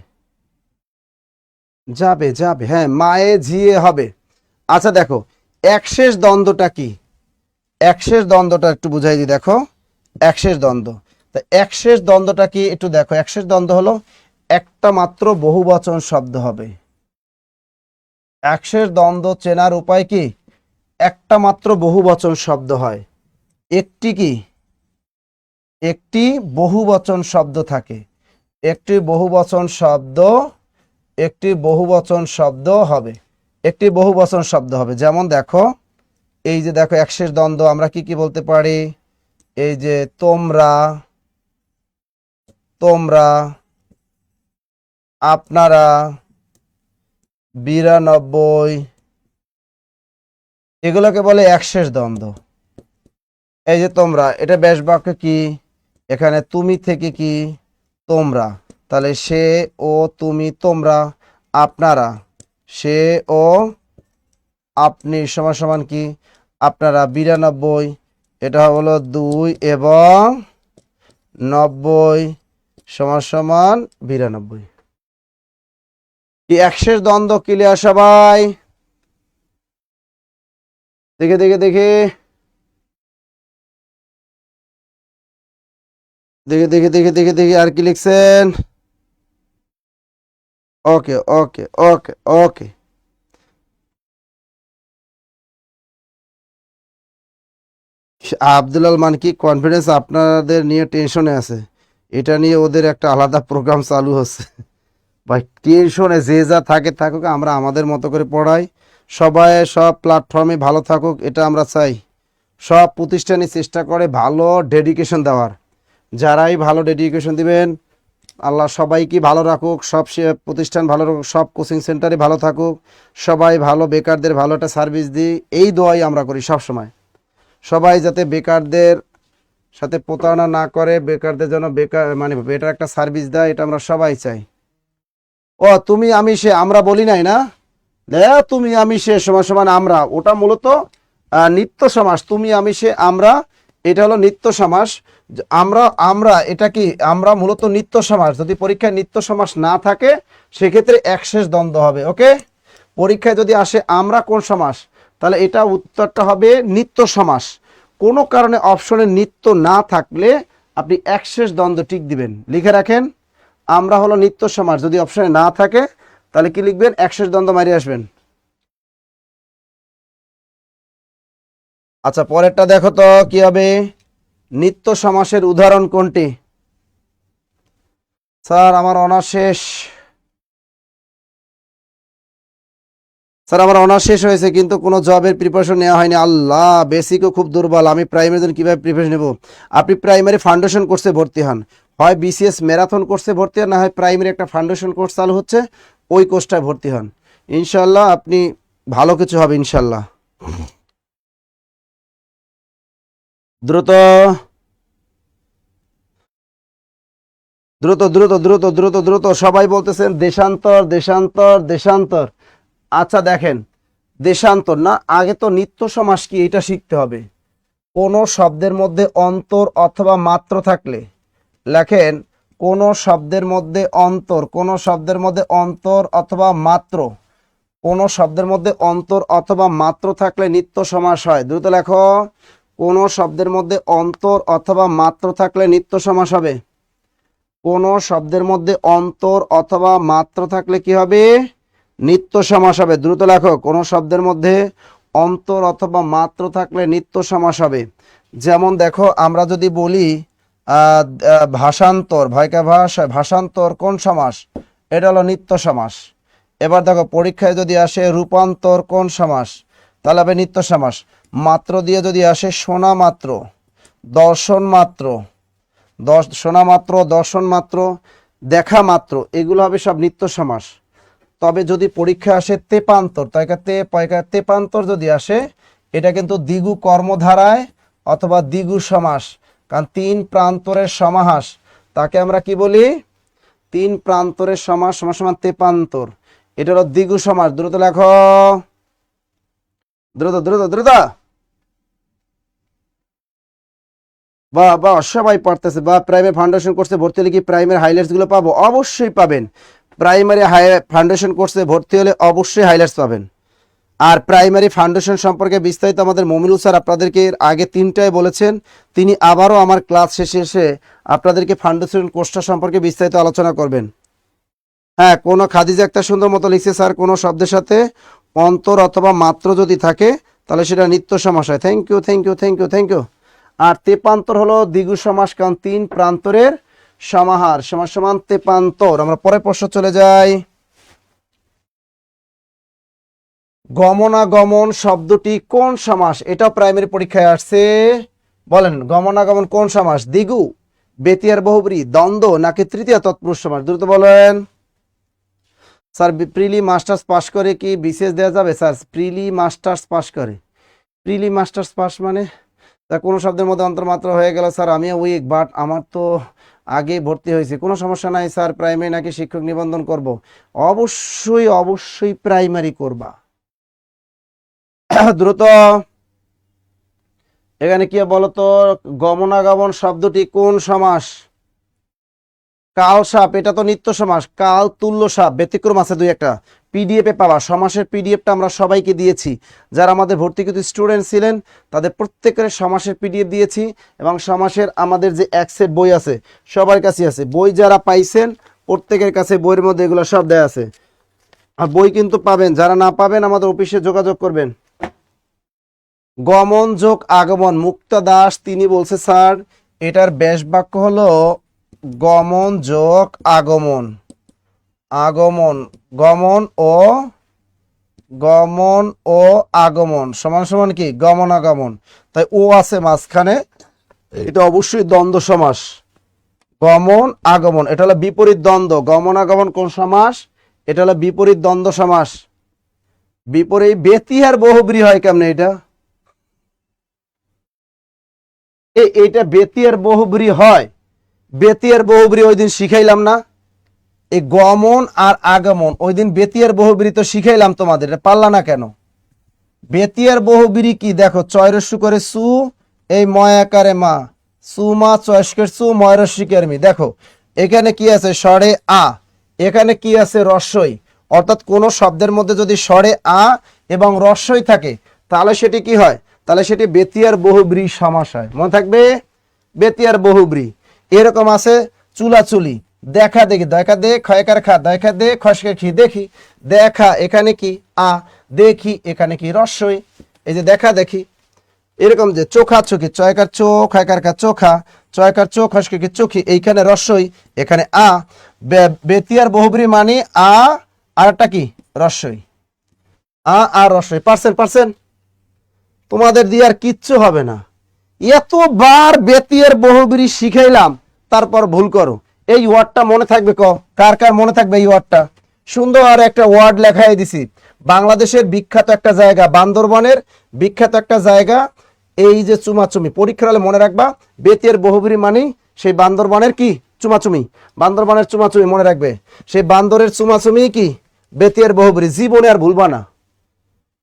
যাবে যাবে, হ্যাঁ মায়ে ঝিয়ে হবে। আচ্ছা দেখো একশেষ দ্বন্দ্বটা কি, একশেষ দ্বন্দ্বটা একটু বুঝাই দিই। দেখো একশেষ দ্বন্দ্ব, তা একশেষ দ্বন্দ্বটা কি একটু দেখো। একশেষ দ্বন্দ্ব হলো একটা মাত্র বহুবচন শব্দ হবে। একশেষ দ্বন্দ্ব চেনার উপায় কি, একটা মাত্র বহুবচন শব্দ হয়, একটি কি একটি বহুবচন শব্দ থাকে, একটি বহুবচন শব্দ, একটি বহুবচন শব্দ হবে, একটি বহুবচন শব্দ হবে। যেমন দেখো এই যে দেখো একশেষ দ্বন্দ্ব আমরা কি কি বলতে পারি, এই যে তোমরা, তোমরা, আপনারা, 92, এগুলোকে বলে একশেষ দ্বন্দ্ব। এই যে তোমরা, এটা ব্যাস বাক্য কি, এখানে তুমি থেকে কি তোমরা, তাহলে সে ও তুমি তোমরা, আপনারা সে ও আপনি সমান সমান কি আপনারা, 92 এটা হলো 2 এবং 90 সমান সমান 92। কি একশেষ দ্বন্দ্ব ক্লিয়ার সবাই? দেখে দেখে দেখে দেখে দেখে দেখে দেখে দেখে আর কি লিখছেন? ওকে ওকে ওকে ওকে। আব্দুল মান কি কনফিডেন্স আপনাদের নিয়ে টেনশনে আছে, এটা নিয়ে ওদের একটা আলাদা প্রোগ্রাম চালু হচ্ছে। ভাই টেনশনে যে যা থাকে থাকুক, আমরা আমাদের মতো করে পড়াই, সবাই সব প্ল্যাটফর্মে ভালো থাকুক এটা আমরা চাই। সব প্রতিষ্ঠানই চেষ্টা করে ভালো ডেডিকেশন দেওয়ার, যারাই ভালো ডেডিকেশন দিবেন আল্লাহ সবাইকে ভালো রাখুক, সব প্রতিষ্ঠান ভালো রাখুক, সব কোচিং সেন্টারে ভালো থাকুক, সবাই ভালো, বেকারদের ভালো একটা সার্ভিস দিই, এই দোয়াই আমরা করি সব সময়। সবাই যাতে বেকারদের সাথে প্রতারণা না করে, বেকারদের জন্য বেকার মানে বেটার একটা সার্ভিস দেয়, এটা আমরা সবাই চাই। ও তুমি আমি সে আমরা বলি নাই না, তুমি আমি সে সমান সমান আমরা, ওটা মূলত নিত্য সমাস। তুমি আমি সে আমরা, এটা হলো নিত্য সমাস। আমরা আমরা এটা কি আমরা মূলত নিত্য সমাস। যদি পরীক্ষায় নিত্য সমাস না থাকে সেক্ষেত্রে একশেষ দ্বন্দ্ব হবে। ওকে, পরীক্ষায় যদি আসে আমরা কোন সমাস, তাহলে এটা উত্তরটা হবে নিত্য সমাস। কোনো কারণে অপশনে নিত্য না থাকলে আপনি একশেষ দ্বন্দ্ব টিক দিবেন, লিখে রাখেন। আমরা হলো নিত্য সমাস, যদি অপশনে না থাকে তাহলে কি লিখবেন, একশেষ দ্বন্দ্ব মারিয়ে আসবেন। আচ্ছা পরেরটা দেখো তো কি হবে, নিত্য সমাসের উদাহরণ কোনটি? স্যার আমার অনার্স শেষ, স্যার আমার অনার্স শেষ হয়েছে কিন্তু কোনো জবের প্রিপারেশন নেওয়া হয়নি। আল্লাহ, বেসিকও খুব দুর্বল, আমি প্রাইমারি জন্য কীভাবে প্রিপারেশন নেব? আপনি প্রাইমারি ফাউন্ডেশন কোর্সে ভর্তি হন, হয় বিসিএস ম্যারাথন কোর্সে ভর্তি হন, না হয় প্রাইমারি একটা ফাউন্ডেশন কোর্স চালু হচ্ছে, ওই কোর্সটায় ভর্তি হন। ইনশাল্লাহ আপনি ভালো কিছু হবে ইনশাল্লাহ। দ্রুত দ্রুত দ্রুত দ্রুত দ্রুত দ্রুত সবাই বলতেছেন দেশান্তর দেশান্তর দেশান্তর। আচ্ছা দেখেন, দেশান্তর না, আগে তো নিত্য সমাস কি এটা শিখতে হবে। কোনো শব্দের মধ্যে অন্তর অথবা মাত্র থাকলে লেখেন, কোনো শব্দের মধ্যে অন্তর, কোনো শব্দের মধ্যে অন্তর অথবা মাত্র, কোনো শব্দের মধ্যে অন্তর অথবা মাত্র থাকলে নিত্য সমাস হয়। দ্রুত লেখো, কোনো শব্দের মধ্যে অন্তর অথবা মাত্র থাকলে নিত্য সমাস হবে। কোনো শব্দের মধ্যে অন্তর অথবা মাত্র থাকলে কি হবে, নিত্য সমাস হবে। দ্রুত লেখো, কোনো শব্দের মধ্যে অন্তর অথবা মাত্র থাকলে নিত্য সমাস হবে। যেমন দেখো, আমরা যদি বলি ভাষান্তর, ভয়কা ভাষায় ভাষান্তর কোন সমাস, এটা হলো নিত্য সমাস। এবার দেখো পরীক্ষায় যদি আসে রূপান্তর কোন সমাস, তাহলে হবে নিত্য সমাস। মাত্র দিয়ে যদি আসে শোনা মাত্র, দর্শন মাত্র, শোনা মাত্র, দর্শন মাত্র, দেখা মাত্র, এগুলো হবে সব নিত্য সমাস। তবে যদি পরীক্ষা আসে তেপান্তর, তেপান্তর যদি আসে, এটা কিন্তু দ্বিগু কর্মধারায় অথবা দ্বিগু সমাস, কারণ তিন প্রান্তরের সমাহাস, তাকে আমরা কি বলি, তিন প্রান্তরের সমাস সমান সমান তেপান্তর, এটা হলো দ্বিগু সমাস। দ্রুত লেখো, দ্রুত দ্রুত দ্রুত। বা বা সবাই পড়তেছে, বা প্রাইমারি ফাউন্ডেশন কোর্সে ভর্তি হলে কি প্রাইমারি হাইলাইটস গুলো পাবো? অবশ্যই পাবেন। প্রাইমারি ফাউন্ডেশন কোর্সে ভর্তি হলে অবশ্যই হাইলাইটস পাবেন। আর প্রাইমারি ফাউন্ডেশন সম্পর্কে বিস্তারিত আমাদের মমিনুল স্যার আপনাদেরকে আগে 3টায় বলেছেন, তিনি আবারও আমার ক্লাস শেষে এসে আপনাদেরকে ফাউন্ডেশন কোর্সটা সম্পর্কে বিস্তারিত আলোচনা করবেন। হ্যাঁ, কোনো খাদিজা একটা সুন্দর মতো লিখছে, স্যার কোনো শব্দের সাথে অন্তর অথবা মাত্র যদি থাকে তাহলে সেটা নিত্য সমাস হয়। Thank you thank you thank you thank you. আর তেপান্তর হলো দ্বিগু সমাস, কারণ তিন প্রান্তরের সমাহার সমান সমান তেপান্তর। আমরা পরের প্রশ্ন চলে যাই। গমনাগমন শব্দটি কোন সমাস? এটা প্রাইমারি পরীক্ষায় আসছে, বলেন গমনাগমন কোন সমাস? দ্বিগু, বেতিয়ার বহুব্রী, দ্বন্দ্ব নাকি তৃতীয় তৎপুরুষ সমাস? দ্রুত বলেন। স্যার প্রিলি মাস্টার্স পাস করে কি বিসিএস দেওয়া যাবে? স্যার প্রিলি মাস্টার্স পাস করে, প্রিলি মাস্টার্স পাস মানে তা কোনো শব্দের মধ্যে অন্তর্মাত্র হয়ে গেল, স্যার আমি উইক, বাট আমার তো আগে ভর্তি হয়েছে, কোনো সমস্যা নাই স্যার, প্রাইমারি নাকি শিক্ষক নিবন্ধন করব? অবশ্যই অবশ্যই প্রাইমারি করবা। দ্রুত এখানে কি বলতো, গমনাগমন শব্দটি কোন সমাস? কাল সাপ, এটা তো নিত্য সমাস। কাল তুল্য সাপ, ব্যতিক্রম আছে দুই একটা, পিডিএফে পাওয়া। সমাসের পিডিএফটা আমরা সবাইকে দিয়েছি, যারা আমাদের ভর্তিকৃত স্টুডেন্ট ছিলেন তাদের প্রত্যেকের সমাসের পিডিএফ দিয়েছি, এবং সমাসের আমাদের যে অ্যাক্সেপ্ট বই আছে সবার কাছে আছে। বই যারা পাইছেন প্রত্যেকের কাছে বইয়ের মধ্যে এগুলো সব দেওয়া আছে, আর বই কিন্তু পাবেন। যারা না পাবেন আমাদের অফিসে যোগাযোগ করবেন। গমন যোগ আগমন, মুক্তা দাস তিনি বলছে স্যার এটার ব্যাস বাক্য হলো গমন যোগ আগমন, আগমন, গমন ও আগমন সমান সমান কি গমনাগমন, তাই ও আছে মাঝখানে, এটা অবশ্যই দ্বন্দ্ব সমাস। গমন আগমন, এটা হলো বিপরীত দ্বন্দ্ব। গমন আগমন কোন সমাস? এটা হলো বিপরীত দ্বন্দ্ব সমাস। বিপরীত ব্যতি আর বহুব্রী হয় কেমনে এটা? এইটা ব্যতি আর বহুব্রী হয়। ব্যতি আর বহুব্রী ওই দিন শিখাইলাম না? এই গমন আর আগমন ওই দিন ব্যতি আর বহুব্রী তো শিখাইলাম তোমাদের, এটা পারলা না কেন? ব্যতি আর বহুব্রী কি দেখো, চয়রস্যু করে সু, এই ময় আকারে মা, সুমা চয়স্কের সু, ময়রস্যিকের মি। দেখো এখানে কি আছে? স্বরে আ। এখানে কি আছে? রস্যই। অর্থাৎ কোন শব্দের মধ্যে যদি স্বরে আ এবং রস্যই থাকে তাহলে সেটি কি হয়? তাহলে সেটি ব্যতি আর বহুব্রী সমাস হয়। মনে থাকবে, ব্যতি আর বহুব্রী। এরকম আছে চুলাচুলি, দেখা দেখি, দেখা দে ক্ষয়কার খা, দেখা দে খসকে খি, দেখি দেখা, এখানে কি আ, দেখি এখানে কি রস্যই, এই যে দেখা দেখি। এরকম যে চোখা চোখি, চয়কার চোখ, ক্ষয়কার খা চোখা, চয়কার চোখ খসকে কি চোখি, এইখানে রস্যই, এখানে আ। ব্যতি আর বহুব্রী মানে আ আর একটা কি রস্যই, আ আর রস্যই। পারছেন? তোমাদের দিয়ে আর কিচ্ছু হবে না। এতবার ব্যতি আর বহুব্রী শিখাইলাম, তারপর ভুল করো। এই ওয়ার্ডটা মনে থাকবে, কার কার মনে থাকবে এই ওয়ার্ডটা? সুন্দর আর একটা ওয়ার্ড লেখাই দিছি। বাংলাদেশের বিখ্যাত একটা জায়গা, বান্দরবনের বিখ্যাত একটা জায়গা, এই যে চুমাচুমি। পরীক্ষার হলে মনে রাখবা, ব্যতি আর বহুব্রী মানে সেই বান্দরবনের কি চুমাচুমি, বান্দরবনের চুমাচুমি মনে রাখবে। সেই বান্দরের চুমাচুমি কি ব্যতি আর বহুব্রী, জীবনে আর ভুলবা না।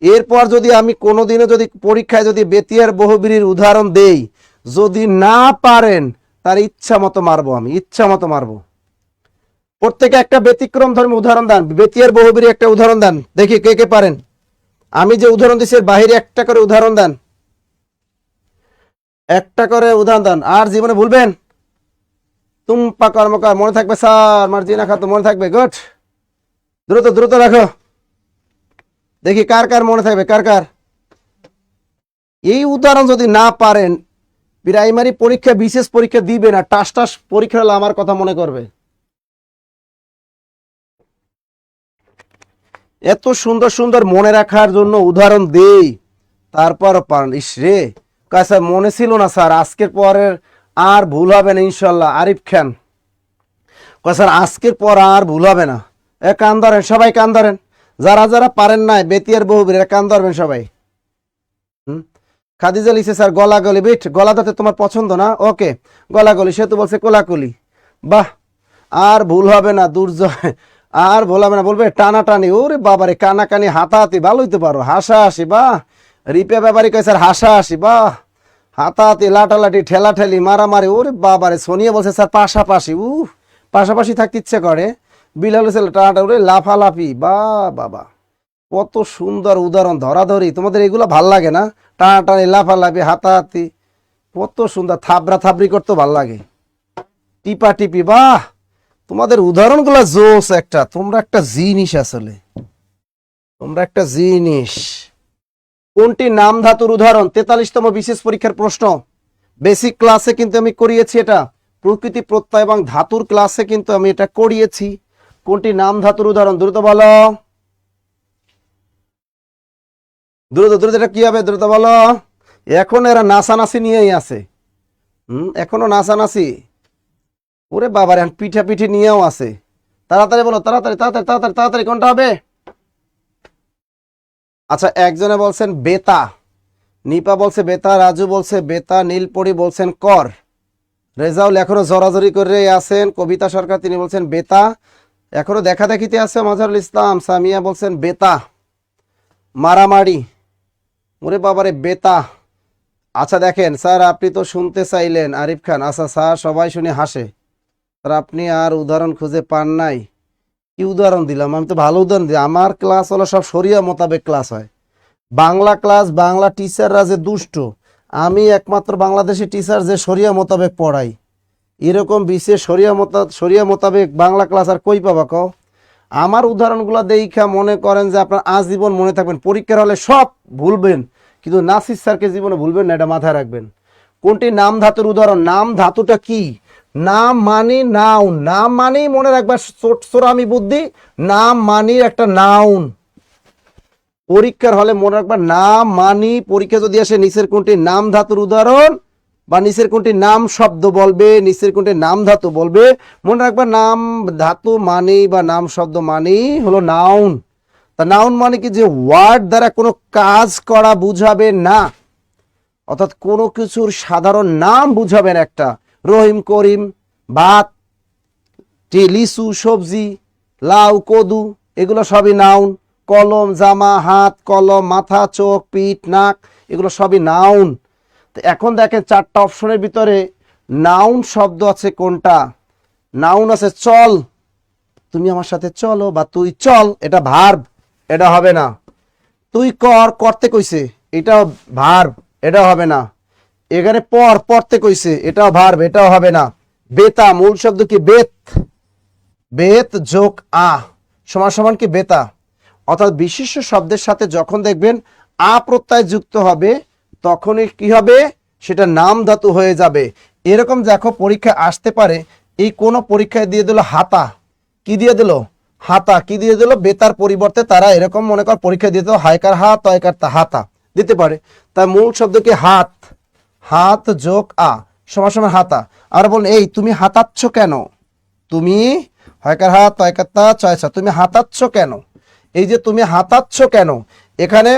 এরপর যদি আমি কোনোদিনও যদি পরীক্ষায় যদি ব্যতি আর বহুব্রীর উদাহরণ দেই, যদি না পারেন তার ইচ্ছা মতো মারবো, আমি ইচ্ছা মতো মারবো। প্রত্যেকে একটা ব্যতিক্রম ধর্মী উদাহরণ দেন, ব্যতি আর বহুব্রী একটা উদাহরণ দেন, দেখি কে কে পারেন। আমি যে উদাহরণ দিচ্ছি এর বাহিরে একটা করে উদাহরণ দেন, একটা করে উদাহরণ দেন। আর জীবনে ভুলবেন? তুমপা কর্মকার মনে থাকবে স্যার, মার্জিনা খাতো মনে থাকবে। গুড, দ্রুত দ্রুত রাখো, দেখি কার কার মনে থাকবে, কার কার। এই উদাহরণ যদি না পারেন, প্রাইমারি পরীক্ষা বিশেষ পরীক্ষা দিবে না, টাস টাস পরীক্ষা হলে আমার কথা মনে করবে। এত সুন্দর সুন্দর মনে রাখার জন্য উদাহরণ দেই, তারপর পারেন। ইস রে, স্যার মনে ছিল না স্যার, আজকের পরের আর ভুল হবে না ইনশাল্লাহ। আরিফ খান স্যার আজকের পর আর ভুল হবে না। কান ধরেন সবাই, কান ধরেন, যারা যারা পারেন নাই ব্যতি আর বহুব্রী কান ধরবেন সবাই। খাদিজা লিখছে স্যার গলাগলি, বিট গলা দাতে তোমার পছন্দ না, ওকে গলাগলি। সে তো বলছে কোলাকুলি, বাহ, আর ভুল হবে না, দুর্জয় আর ভুল হবে না। বলবে টানাটানি, ওরে বাবারে কানাকানি, হাতাহাতি, ভালোই তো পারো, হাসাহাসি, বাহ। রিপে ব্যাপারী কয় স্যার হাসাহাসি, বাহ। হাতাহাতি, লাঠালাঠি, ঠেলাঠেলি, মারামারি, ওরে বাবারে। সোনিয়া বলছে স্যার পাশাপাশি, পাশাপাশি থাকতে ইচ্ছে করে। বিলাল হোসেন টানাটা, ওরে লাফালাফি, বা বাবা কত সুন্দর উদাহরণ, ধরাধরি। তোমাদের এগুলো ভাল লাগে না? টানাটানি, লাফালাফি, হাতাহাতি, কত সুন্দর। থাবরা থাবরি করতে ভাল লাগে, টিপা টিপি, বাহ। তোমাদের উদাহরণগুলো জোস একটা, তোমরা একটা জিনিস, আসলে তোমরা একটা জিনিস। কোনটি নাম ধাতুর উদাহরণ? 43তম বিশেষ পরীক্ষার প্রশ্ন। বেসিক ক্লাসে কিন্তু আমি করিয়েছি এটা, প্রকৃতি প্রত্যয় এবং ধাতুর ক্লাসে কিন্তু আমি এটা করিয়েছি। কোনটি নাম ধাতুর উদাহরণ? দ্রুত বলো, দ্রুত দ্রুত, এটা কি হবে? দ্রুত বলো। এখন এরা নাচানাচি নিয়েই আছে, এখনো নাচানাচি, ওরে বাবার পিঠা পিঠি নিয়েও আছে। তাড়াতাড়ি বলো, তাড়াতাড়ি তাড়াতাড়ি তাড়াতাড়ি তাড়াতাড়ি, কোনটা হবে? আচ্ছা, একজনে বলছেন বেতা, নিপা বলছে বেতা, রাজু বলছে বেতা, নীলপরি বলছেন কর, রেজাউল এখনো জড়াজড়ি করে আছেন, কবিতা সরকার তিনি বলছেন বেতা, এখনো দেখা দেখিতে আছে মাজহারুল ইসলাম, সামিয়া বলছেন বেতা, মারামারি, ওরে বাবারে বেতা। আচ্ছা দেখেন স্যার, আপনি তো শুনতে চাইলেন আরিফ খান, আচ্ছা স্যার সবাই শুনে হাসে, স্যার আপনি আর উদাহরণ খুঁজে পান নাই। কি উদাহরণ দিলাম? আমি তো ভালো উদাহরণ দিই। আমার ক্লাস হলো সব শরিয়া মোতাবেক ক্লাস হয়। বাংলা ক্লাস, বাংলা টিচাররা যে দুষ্ট, আমি একমাত্র বাংলাদেশি টিচার যে শরিয়া মোতাবেক পড়াই। এরকম বিশেষ শরিয়া মোতাবেক বাংলা ক্লাস আর কই পাবা কও? আমার উদাহরণগুলো দেখা মনে করেন যে আপনার আজীবন মনে থাকবেন। পরীক্ষার হলে সব ভুলবেন, কিন্তু নাসির স্যারকে জীবনে ভুলবেন না, এটা মাথায় রাখবেন। কোনটি নাম ধাতুর উদাহরণ? নাম ধাতুটা কি? নাম মানি নাউন, নাম মানেই মনে রাখবা চোরামি বুদ্ধি, নাম মানি একটা নাউন। পরীক্ষার হলে মনে রাখবা নাম মানি, পরীক্ষা যদি আসে নিচের কোনটি নাম ধাতুর উদাহরণ, বা নিচের কোনটি নাম শব্দ বলবে, নিচের কোনটি নাম ধাতু বলবে। মনে রাখবা নাম ধাতু মানেই বা নাম শব্দ মানেই হলো নাউন। তা নাউন মানে কি, যে ওয়ার্ড দ্বারা কোনো কাজ করা বুঝাবে না, অর্থাৎ কোনো কিছুর সাধারণ নাম বুঝাবেন একটা। রহিম, করিম, ভাত, লিচু, সবজি, লাউ, কদু, এগুলো সবই নাউন। কলম, জামা, হাত, কলম, মাথা, চোখ, পিঠ, নাক, এগুলো সবই নাউন। তো এখন দেখেন চারটা অপশনের ভিতরে নাউন শব্দ আছে কোনটা? নাউন আছে চল, তুমি আমার সাথে চলো, বা তুই চল, এটা ভার্ব, এটা হবে না। তুই কর, করতে কইছে, এটাও ভার্ব, এটা হবে না। এখানে পর, পড়তে কইছে, এটাও ভার্ব, এটাও হবে না। বেতা, মূল শব্দ কি বেত, বেত যোগ আ সমান সমান কি বেতা। অর্থাৎ বিশিষ্ট শব্দের সাথে যখন দেখবেন আ প্রত্যয় যুক্ত হবে তখনই কি হবে, সেটা নাম ধাতু হয়ে যাবে। এরকম দেখো পরীক্ষায় আসতে পারে, এই কোন পরীক্ষায় দিয়ে দিল হাতা, কি দিয়ে দিল হাতা, কি দিয়ে দিল বেতার পরিবর্তে তারা এরকম মনে কর পরীক্ষায় দিতে হায়কার হা তয়কার তা হাতা দিতে পারে। তাই মূল শব্দ কি হাত, হাত যোগ আ সমান সমান হাতা। আর বলুন এই তুমি হাতাচ্ছ কেন, তুমি হয়কার হাত তয়কাত্তা চয়সা, তুমি হাতাচ্ছ কেন, এই যে তুমি হাতাচ্ছ কেন, এখানে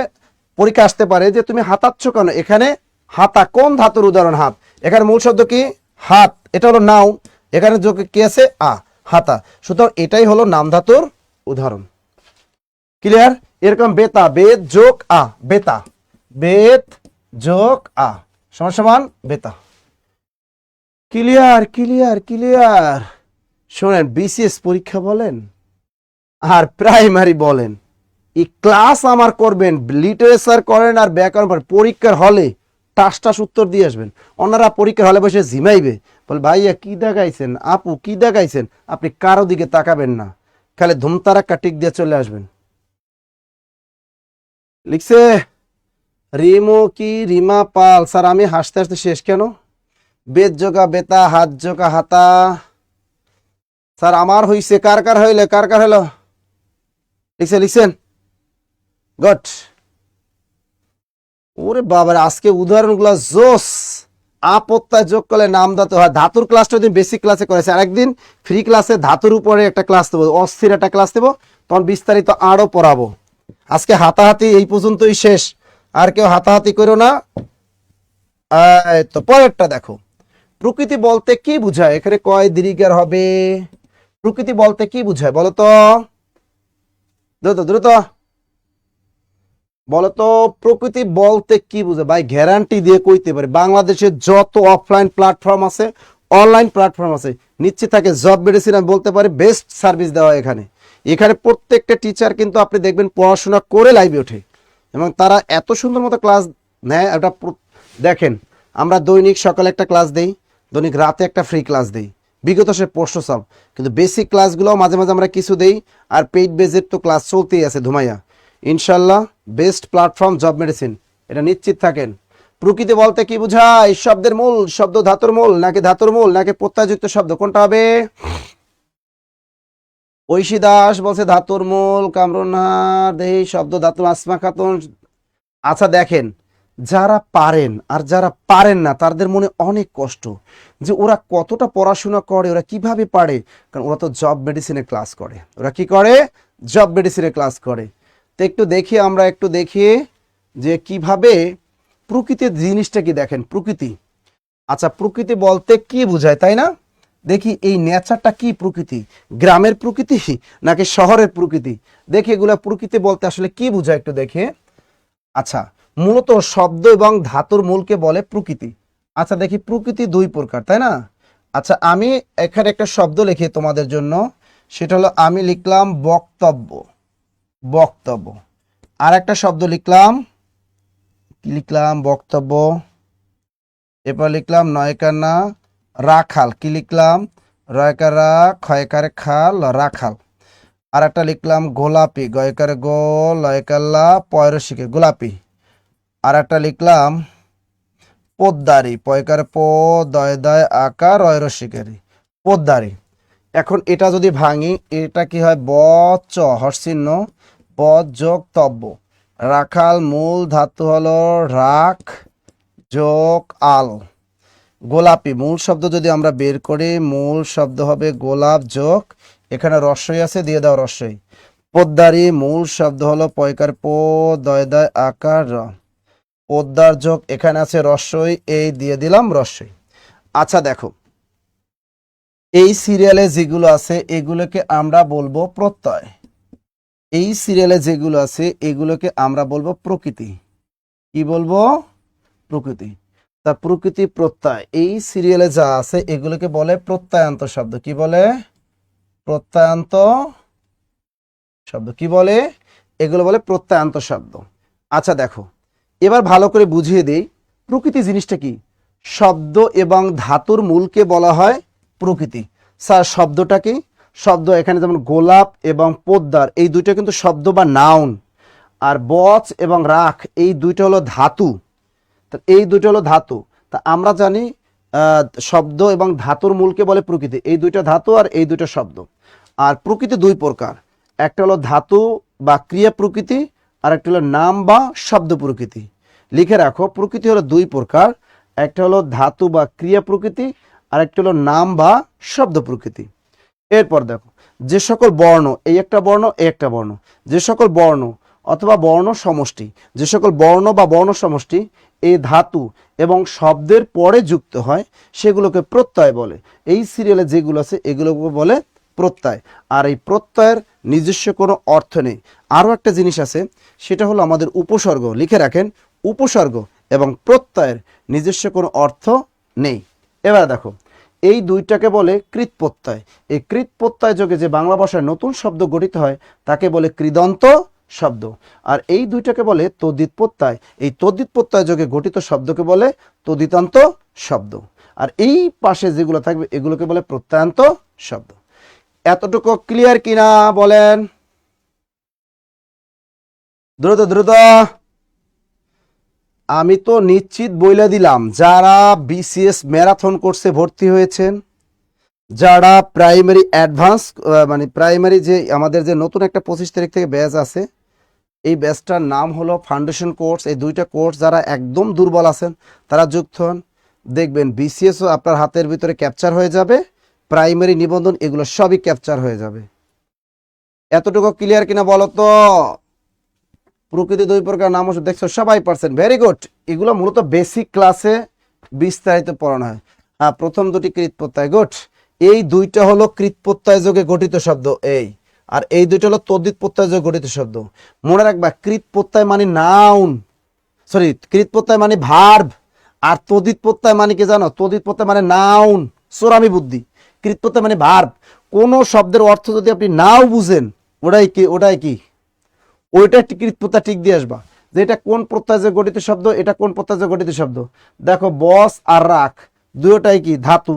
পরীক্ষা আসতে পারে যে তুমি হাতাচ্ছ কেন, এখানে হাতা কোন ধাতুর উদাহরণ? হাত। এখানে মূল শব্দ কি হাত, এটা হলো নাউন, এখানে যোগ কি আছে আ, হাতা। সুতরাং এটাই হলো নাম ধাতুর উদাহরণ। ক্লিয়ার? এরকম বেতা, বেদ যোগ আ, বেতা, বেদ যোগ আ সমান সমান বেতা। Clear clear clear. শোনেন, বিসিএস পরীক্ষা বলেন আর প্রাইমারি বলেন, এই ক্লাস আমার করবেন, লিটারেচার করেন আর ব্যাকরণ পড়েন, পরীক্ষার হলে টাস টাস উত্তর দিয়ে আসবেন। ওনারা পরীক্ষার হলে বসে ঝিমাইবে, বল ভাইয়া কি দেখাইছেন, আপু কি দেখাইছেন, আপনি কারো দিকে তাকাবেন না, খালি ধুমতারাক্কা টিক দিয়ে চলে আসবেন। লিখছে রিমো কি রিমা পাল। স্যার আমি হাসতে হাসতে শেষ কেন? বেদ যোগা বেতা, হাত যোগা হাতা। স্যার আমার হইছে, কার কার হইলে, কার কার হইল? লিখছে, লিখছেন? গট। ওরে বাবার, আজকে উদাহরণগুলো জোস। আপত্তায় যোগ করলে নাম ধাতু হয়। ধাতুর ক্লাসটা দিন বেসিক ক্লাসে করেছে, আরেকদিন ফ্রি ক্লাসে ধাতুর উপরে একটা ক্লাস দেবো, অস্থির একটা ক্লাস দেবো, তখন বিস্তারিত আরো পড়াবো। আজকে হাতাহাতি এই পর্যন্তই শেষ, আর কেউ হাতাহাতি করো না। তো পরেরটা দেখো, প্রকৃতি বলতে কি বুঝায়? এখানে কয় দীর্ঘার হবে? প্রকৃতি বলতে কি বুঝায় বলো তো, দ্রুত দ্রুত বলতো, প্রকৃতি বলতে কি বুঝে? ভাই গ্যারান্টি দিয়ে কইতে পারে, বাংলাদেশের যত অফলাইন প্ল্যাটফর্ম আছে, অনলাইন প্ল্যাটফর্ম আছে, নিশ্চিত থাকে জব মেডিসিন আমি বলতে পারি বেস্ট সার্ভিস দেওয়া হয় এখানে। এখানে প্রত্যেকটা টিচার কিন্তু আপনি দেখবেন পড়াশোনা করে লাইভে ওঠে এবং তারা এত সুন্দর মতো ক্লাস নেয়। এটা দেখেন, আমরা দৈনিক সকালে একটা ক্লাস দেই, দৈনিক রাতে একটা ফ্রি ক্লাস দেই, বিগত সে প্রশ্ন সব, কিন্তু বেসিক ক্লাসগুলো মাঝে মাঝে আমরা কিছু দেই, আর পেইড বেজের তো ক্লাস চলতেই আছে ধুমাইয়া। ইনশাল্লাহ বেস্ট প্ল্যাটফর্ম জব মেডিসিন, এটা নিশ্চিত থাকেন। প্রকৃতি বলতে কি বোঝায়? শব্দের মূল শব্দ ধাতুর মূল নাকি ধাতুর মূল নাকি প্রত্যয়যুক্ত শব্দ, কোনটা হবে? ঐশী দাস বলছে ধাতুর মূল, কামরুনহার দেহি শব্দ ধাতু, আসমা খাতুন। আচ্ছা দেখেন, যারা পারেন আর যারা পারেন না তাদের মনে অনেক কষ্ট, যে ওরা কতটা পড়াশোনা করে, ওরা কিভাবে পারে, কারণ ওরা তো জব মেডিসিনে ক্লাস করে। ওরা কি করে? জব মেডিসিনে ক্লাস করে। তো একটু দেখি, আমরা একটু দেখি যে কিভাবে প্রকৃতির জিনিসটা কি। দেখেন প্রকৃতি, আচ্ছা প্রকৃতি বলতে কি বোঝায়, তাই না? দেখি এই নেচারটা কি, প্রকৃতি গ্রামের প্রকৃতি নাকি শহরের প্রকৃতি? দেখি এগুলা প্রকৃতি বলতে আসলে কি বোঝায় একটু দেখে। আচ্ছা মূলত শব্দ এবং ধাতুর মূলকে বলে প্রকৃতি। আচ্ছা দেখি, প্রকৃতি দুই প্রকার, তাই না? আচ্ছা আমি এখানে একটা শব্দ লিখি তোমাদের জন্য, সেটা হলো, আমি লিখলাম বক্তব্য, বক্তব্য। আর একটা শব্দ লিখলাম, কি লিখলাম? বক্তব্য। এরপর লিখলাম নয়কানা রাখাল, কি লিখলাম? রয়কারা ক্ষয়কারে খাল, রাখাল। আর একটা লিখলাম গোলাপি, গয়কারে গোল লয়কাল্লা পয়রসিকে, গোলাপি। আর একটা লিখলাম পোদ্দারি, পয়কারে পো দয় দয় আকার রয়রসিকারি, পোদ্দারি। এখন এটা যদি ভাঙি, এটা কি হয়? ব চ হরচিহ্ন, ব যোগ তব্য। রাখাল মূল ধাতু হলো রাখ যোগ আল, গোলাপি মূল শব্দ যদি আমরা বের করি, মূল শব্দ হবে গোলাপ যোগ এখানে রস্বই আছে, দিয়ে দাও রস্বই। পোদ্দারি মূল শব্দ হলো পয়কার পো দয় দয় আকার র, পোদ্দার যোগ এখানে আছে রস্বই, এই দিয়ে দিলাম রস্বই। আচ্ছা দেখো, এই সিরিয়ালে যেগুলো আছে এগুলোকে আমরা বলবো প্রত্যয়, এই সিরিয়ালে যেগুলো আছে এগুলোকে আমরা বলবো প্রকৃতি। কি বলবো? প্রকৃতি। তা প্রকৃতি প্রত্যয় এই সিরিয়ালে যা আছে এগুলোকে বলে প্রত্যয়ান্ত শব্দ। কি বলে? প্রত্যয়ান্ত শব্দ। কি বলে? এগুলো বলে প্রত্যয়ান্ত শব্দ। আচ্ছা দেখো, এবার ভালো করে বুঝিয়ে দেই প্রকৃতি জিনিসটা কি। শব্দ এবং ধাতুর মূলকে বলা হয় প্রকৃতি। স্যার শব্দটা কি? শব্দ এখানে যেমন গোলাপ এবং পোদ্দার এই দুইটা কিন্তু শব্দ বা নাউন, আর বচ এবং রাখ এই দুইটা হলো ধাতু। তা এই দুইটা হলো ধাতু। তা আমরা জানি শব্দ এবং ধাতুর মূলকে বলে প্রকৃতি। এই দুইটা ধাতু আর এই দুইটা শব্দ। আর প্রকৃতি দুই প্রকার, একটা হলো ধাতু বা ক্রিয়া প্রকৃতি, আর একটা হলো নাম বা শব্দ প্রকৃতি। লিখে রাখো, প্রকৃতি হলো দুই প্রকার, একটা হলো ধাতু বা ক্রিয়া প্রকৃতি, আর একটা হলো নাম বা শব্দ প্রকৃতি। এরপর দেখো, যে সকল বর্ণ, এই একটা বর্ণ এই একটা বর্ণ, যে সকল বর্ণ অথবা বর্ণ সমষ্টি, যে সকল বর্ণ বা বর্ণ সমষ্টি এই ধাতু এবং শব্দের পরে যুক্ত হয় সেগুলোকে প্রত্যয় বলে। এই সিরিয়ালে যেগুলো আছে এগুলোকে বলে প্রত্যয়। আর এই প্রত্যয়ের নিজস্ব কোনো অর্থ নেই। আরও একটা জিনিস আছে, সেটা হলো আমাদের উপসর্গ। লিখে রাখেন, উপসর্গ এবং প্রত্যয়ের নিজস্ব কোনো অর্থ নেই। এবার দেখো, এই দুইটাকে বলে কৃৎ প্রত্যয়। এই কৃৎ প্রত্যয় যোগে যে বাংলা ভাষায় নতুন শব্দ গঠিত হয় তাকে বলে কৃদন্ত শব্দ। আর এই দুইটাকে বলে তদ্ধিত প্রত্যয়। এই তদ্ধিত প্রত্যয় যোগে গঠিত শব্দকে বলে তদ্ধিতান্ত শব্দ। আর এই পাশে যেগুলো থাকবে এগুলোকে বলে প্রত্যয়ান্ত শব্দ। এতটুকু ক্লিয়ার কিনা বলেন? দ্রুত দ্রুত। আমি তো নিশ্চিত বইলা দিলাম, যারা বিসিএস ম্যারাথন কোর্সে ভর্তি হয়েছেন, যারা প্রাইমারি অ্যাডভান্স মানে প্রাইমারি যে আমাদের যে নতুন একটা 25 তারিখ থেকে ব্যাচ আছে, এই ব্যাচটার নাম হলো ফাউন্ডেশন কোর্স। এই দুইটা কোর্স যারা একদম দুর্বল আছেন তারা যুক্ত হন, দেখবেন বিসিএসও আপনার হাতের ভিতরে ক্যাপচার হয়ে যাবে, প্রাইমারি নিবন্ধন এগুলো সবই ক্যাপচার হয়ে যাবে। এতটুকু ক্লিয়ার কিনা বলো তো? প্রকৃতি দুই প্রকার, নাম দেখছো সবাই পারছেন, ভেরি গুড। এগুলো মূলত বেসিক ক্লাসে বিস্তারিত পড়ানো হয়। হ্যাঁ, প্রথম দুটি কৃৎ প্রত্যয়, গুড। এই দুইটা হলো কৃৎ প্রত্যয় যোগে গঠিত শব্দ, এই আর এই দুইটা হলো তদ্ধিত প্রত্যয় যোগে গঠিত শব্দ। মনে রাখবা, কৃৎ প্রত্যয় মানে নাউন, সরি কৃৎ প্রত্যয় মানে ভার্ব, আর তদ্ধিত প্রত্যয় মানে কি জানো? তদ্ধিত প্রত্যয় মানে নাউন। সোরামি বুদ্ধি। কৃৎ প্রত্যয় মানে ভার্ব। কোন শব্দের অর্থ যদি আপনি নাও বুঝেন, ওটাই কি ওইটা কৃৎ প্রত্যয় ঠিক দিয়ে আসবা, যে এটা কোন প্রত্যয় যে গঠিত শব্দ, এটা কোন প্রত্যয় যে গঠিত শব্দ। দেখো, বস আর রাখ দুটোটাই কি ধাতু।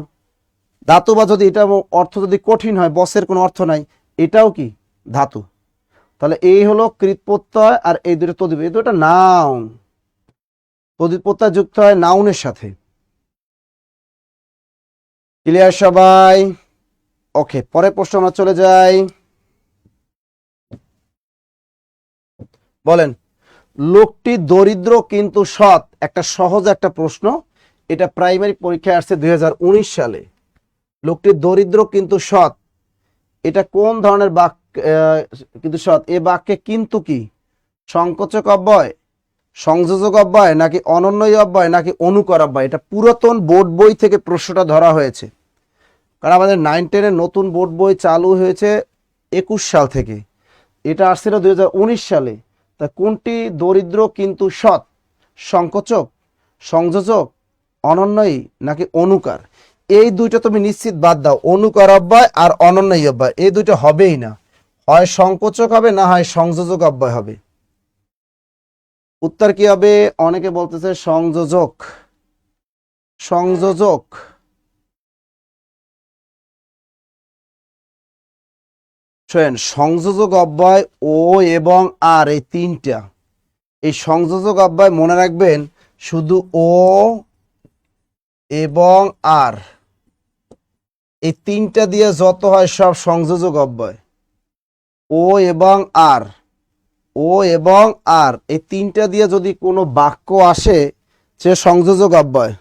ধাতু বা যদি এটা অর্থ যদি কঠিন হয়, বসের কোনো অর্থ নাই, এটাও কি ধাতু। তাহলে এই হলো কৃৎ প্রত্যয়, আর এই দুটো তদ্ধিত, এই দুটো নাউন। তদ্ধিত প্রত্যয় যুক্ত হয় নাউনের সাথে। ক্লিয়ার সবাই? ওকে, পরের প্রশ্ন আমরা চলে যাই। বলেন, লোকটি দরিদ্র কিন্তু সৎ, একটা সহজ একটা প্রশ্ন। এটা প্রাইমারি পরীক্ষায় আসছে 2019 সালে। লোকটি দরিদ্র কিন্তু সৎ, এটা কোন ধরনের বাক্য? কিন্তু সৎ, এ বাক্যে কিন্তু কি সংকোচক অব্যয়, সংযোজক অব্যয়, নাকি অনন্যই অব্যয়, নাকি অনুকর অব্যয়? এটা পুরাতন বোর্ড বই থেকে প্রশ্নটা ধরা হয়েছে, কারণ আমাদের 9-10-এর নতুন বোর্ড বই চালু হয়েছে 21 সাল থেকে, এটা আসছিল 2019 সালে। তা কোনটি দরিদ্র কিন্তু সৎ? সংকোচক, সংযোজক, অনন্যই, নাকি অনুকার? এই দুইটা তুমি নিশ্চিত বাদ দাও, অনুকার অব্যয় আর অনন্যই অব্যয় এই দুইটা হবেই না, হয় সংকোচক হবে না হয় সংযোজক অব্যয় হবে। উত্তর কি হবে? অনেকে বলতেছে সংযোজক। সংযোজক। শোনেন, সংযোজক অব্যয় ও এবং আর এই তিনটা, এই সংযোজক অব্যয় মনে রাখবেন শুধু ও এবং আর, এই তিনটা দিয়ে যত হয় সব সংযোজক অব্যয়। ও এবং আর, ও এবং আর এই তিনটা দিয়ে যদি কোনো বাক্য আসে সে সংযোজক অব্যয়।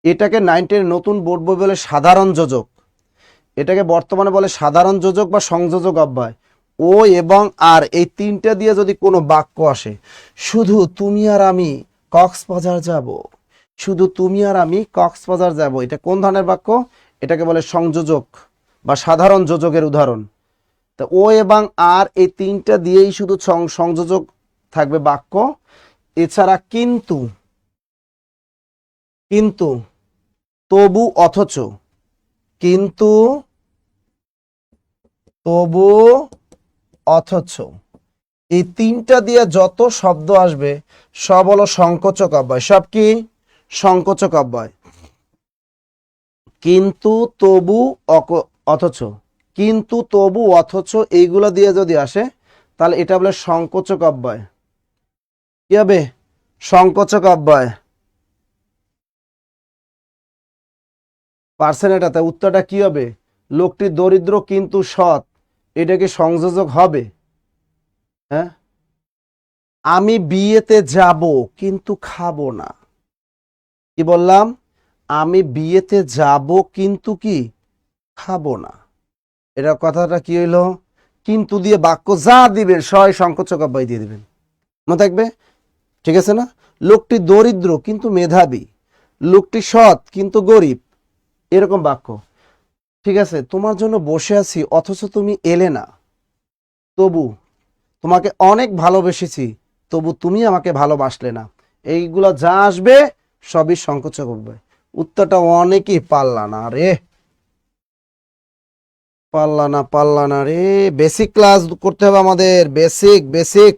এটাকে 9-10 নতুন বোর্ড বই বলে সাধারণ যোজক, এটাকে বর্তমানে বলে সাধারণ যোজক বা সংযোজক অব্যয়। ও এবং আর এই তিনটা দিয়ে যদি কোনো বাক্য আসে, শুধু তুমি আর আমি কক্সবাজার যাব, শুধু তুমি আর আমি কক্সবাজার যাব, এটা কোন ধরনের বাক্য? এটাকে বলে সংযোজক বা সাধারণ যোজকের উদাহরণ। তা ও এবং আর এই তিনটা দিয়েই শুধু সংযোজক থাকবে বাক্য। এছাড়া কিন্তু, কিন্তু, তবু, অথচ, কিন্তু, তবু, অথচ, এই তিনটা দিয়ে যত শব্দ আসবে সব হলো সংকোচক অব্যয়। সব কি? সংকোচক অব্যয়। কিন্তু, তবু, অথচ, কিন্তু, তবু, অথচ এইগুলো দিয়ে যদি আসে তাহলে এটা বলে সংকোচক অব্যয়। কি হবে? সংকোচক অব্যয়। পারছেন এটাতে? উত্তরটা কি হবে? লোকটি দরিদ্র কিন্তু সৎ, এটা কি সংযোজক হবে? হ্যাঁ। আমি বিয়েতে যাব কিন্তু খাবো না। কি বললাম? আমি বিয়েতে যাব কিন্তু কি খাবো না। এটা কথাটা কি হইলো? কিন্তু দিয়ে বাক্য যা দিবেন সবাই সংকোচক অব্যয় দিয়ে দিবেন, মনে থাকবে? ঠিক আছে না? লোকটি দরিদ্র কিন্তু মেধাবী, লোকটি সৎ কিন্তু গরিব, এরকম বাক্য। ঠিক আছে, তোমার জন্য বসে আছি অথচ তুমি এলে না, তবু তোমাকে অনেক ভালোবেসেছি তবু তুমি আমাকে ভালোবাসলে না। এইগুলো যা আসবে সবই সংকোচক অব্যয়। উত্তরটা অনেকেই পারলা না রে, পারলা না রে। বেসিক ক্লাস করতে হবে আমাদের, বেসিক বেসিক।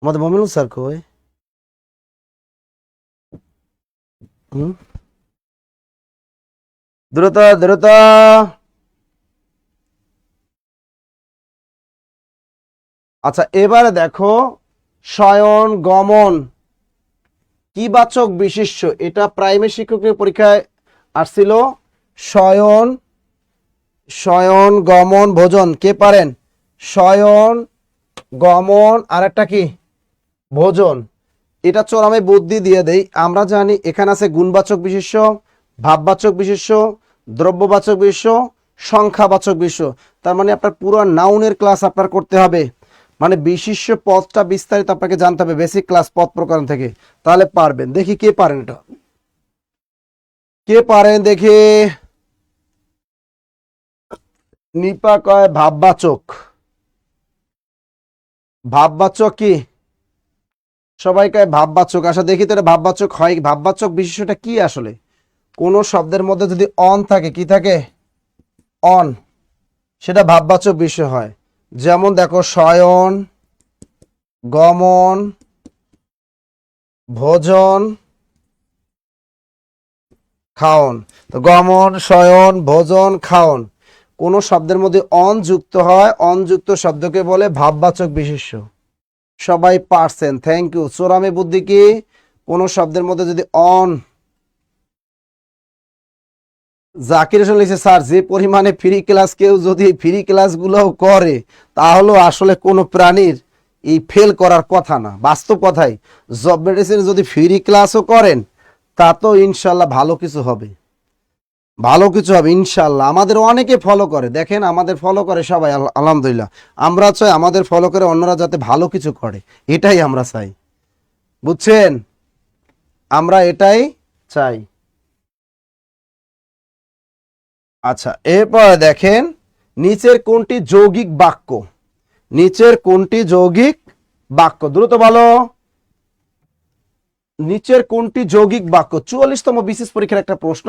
আমাদের মমিনুল স্যার কই? দ্রুত দ্রুত। আচ্ছা, এবারে দেখো শয়ন, গমন, কি বাচক বিশিষ্য, এটা প্রাইমারি শিক্ষকের পরীক্ষায় আসছিল। শয়ন, শয়ন, গমন, ভোজন, কে পারেন? শয়ন, গমন, আর একটা কি? ভোজন। এটা চল আমি বুদ্ধি দিয়ে দেই। আমরা জানি এখানে আছে গুণবাচক বিশেষ্য, ভাববাচক বিশেষ্য, দ্রব্যবাচক বিশেষ্য, সংখ্যাবাচক বিশেষ্য। তার মানে আপনার পুরো নাউনের ক্লাস আপনার করতে হবে, মানে বিশিষ্য পদটা বিস্তারিত আপনাকে জানতে হবে বেসিক ক্লাস পদ প্রকরণ থেকে, তাহলে পারবেন। দেখি কে পারেন এটা, কে পারেন দেখি। নিপা কয় ভাববাচক, ভাববাচক কি? সবাই কয় ভাববাচক। আচ্ছা দেখি তো এটা ভাববাচক হয়। ভাববাচক বিশেষ্যটা কি আসলে? কোন শব্দের মধ্যে যদি অন থাকে, কি থাকে? অন, সেটা ভাববাচক বিশেষ্য হয়। যেমন দেখো শয়ন, গমন, ভোজন, খাওন। তো গমন, শয়ন, ভোজন, খাওন, কোন শব্দের মধ্যে অন যুক্ত হয়, অন যুক্ত শব্দকে বলে ভাববাচক বিশেষ্য। সবাই পারছেন, থ্যাংক ইউ। চোরামে বুদ্ধি কি? কোন শব্দের মধ্যে যদি অন। জাকির হোসেন লিখছে স্যার যে পরিমাণে ফ্রি ক্লাস, কেউ যদি ফ্রি ক্লাসগুলোও করে তাহলে আসলে কোনো প্রাণীর এই ফেল করার কথা না, বাস্তব কথাই। জব মেডিসিন যদি ফ্রি ক্লাসও করেন তা তো ইনশাল্লাহ ভালো কিছু হবে, ভালো কিছু হবে ইনশাল্লাহ। আমাদের অনেকে ফলো করে, দেখেন আমাদের ফলো করে সবাই, আলহামদুলিল্লাহ। আমরা চাই আমাদের ফলো করে অন্যরা যাতে ভালো কিছু করে, এটাই আমরা চাই, বুঝছেন? আমরা এটাই চাই। আচ্ছা, এরপর দেখেন নিচের কোনটি যৌগিক বাক্য, নিচের কোনটি যৌগিক বাক্য, দ্রুত বলো। নিচের কোনটি যৌগিক বাক্য? 44তম বিসিএস পরীক্ষার একটা প্রশ্ন।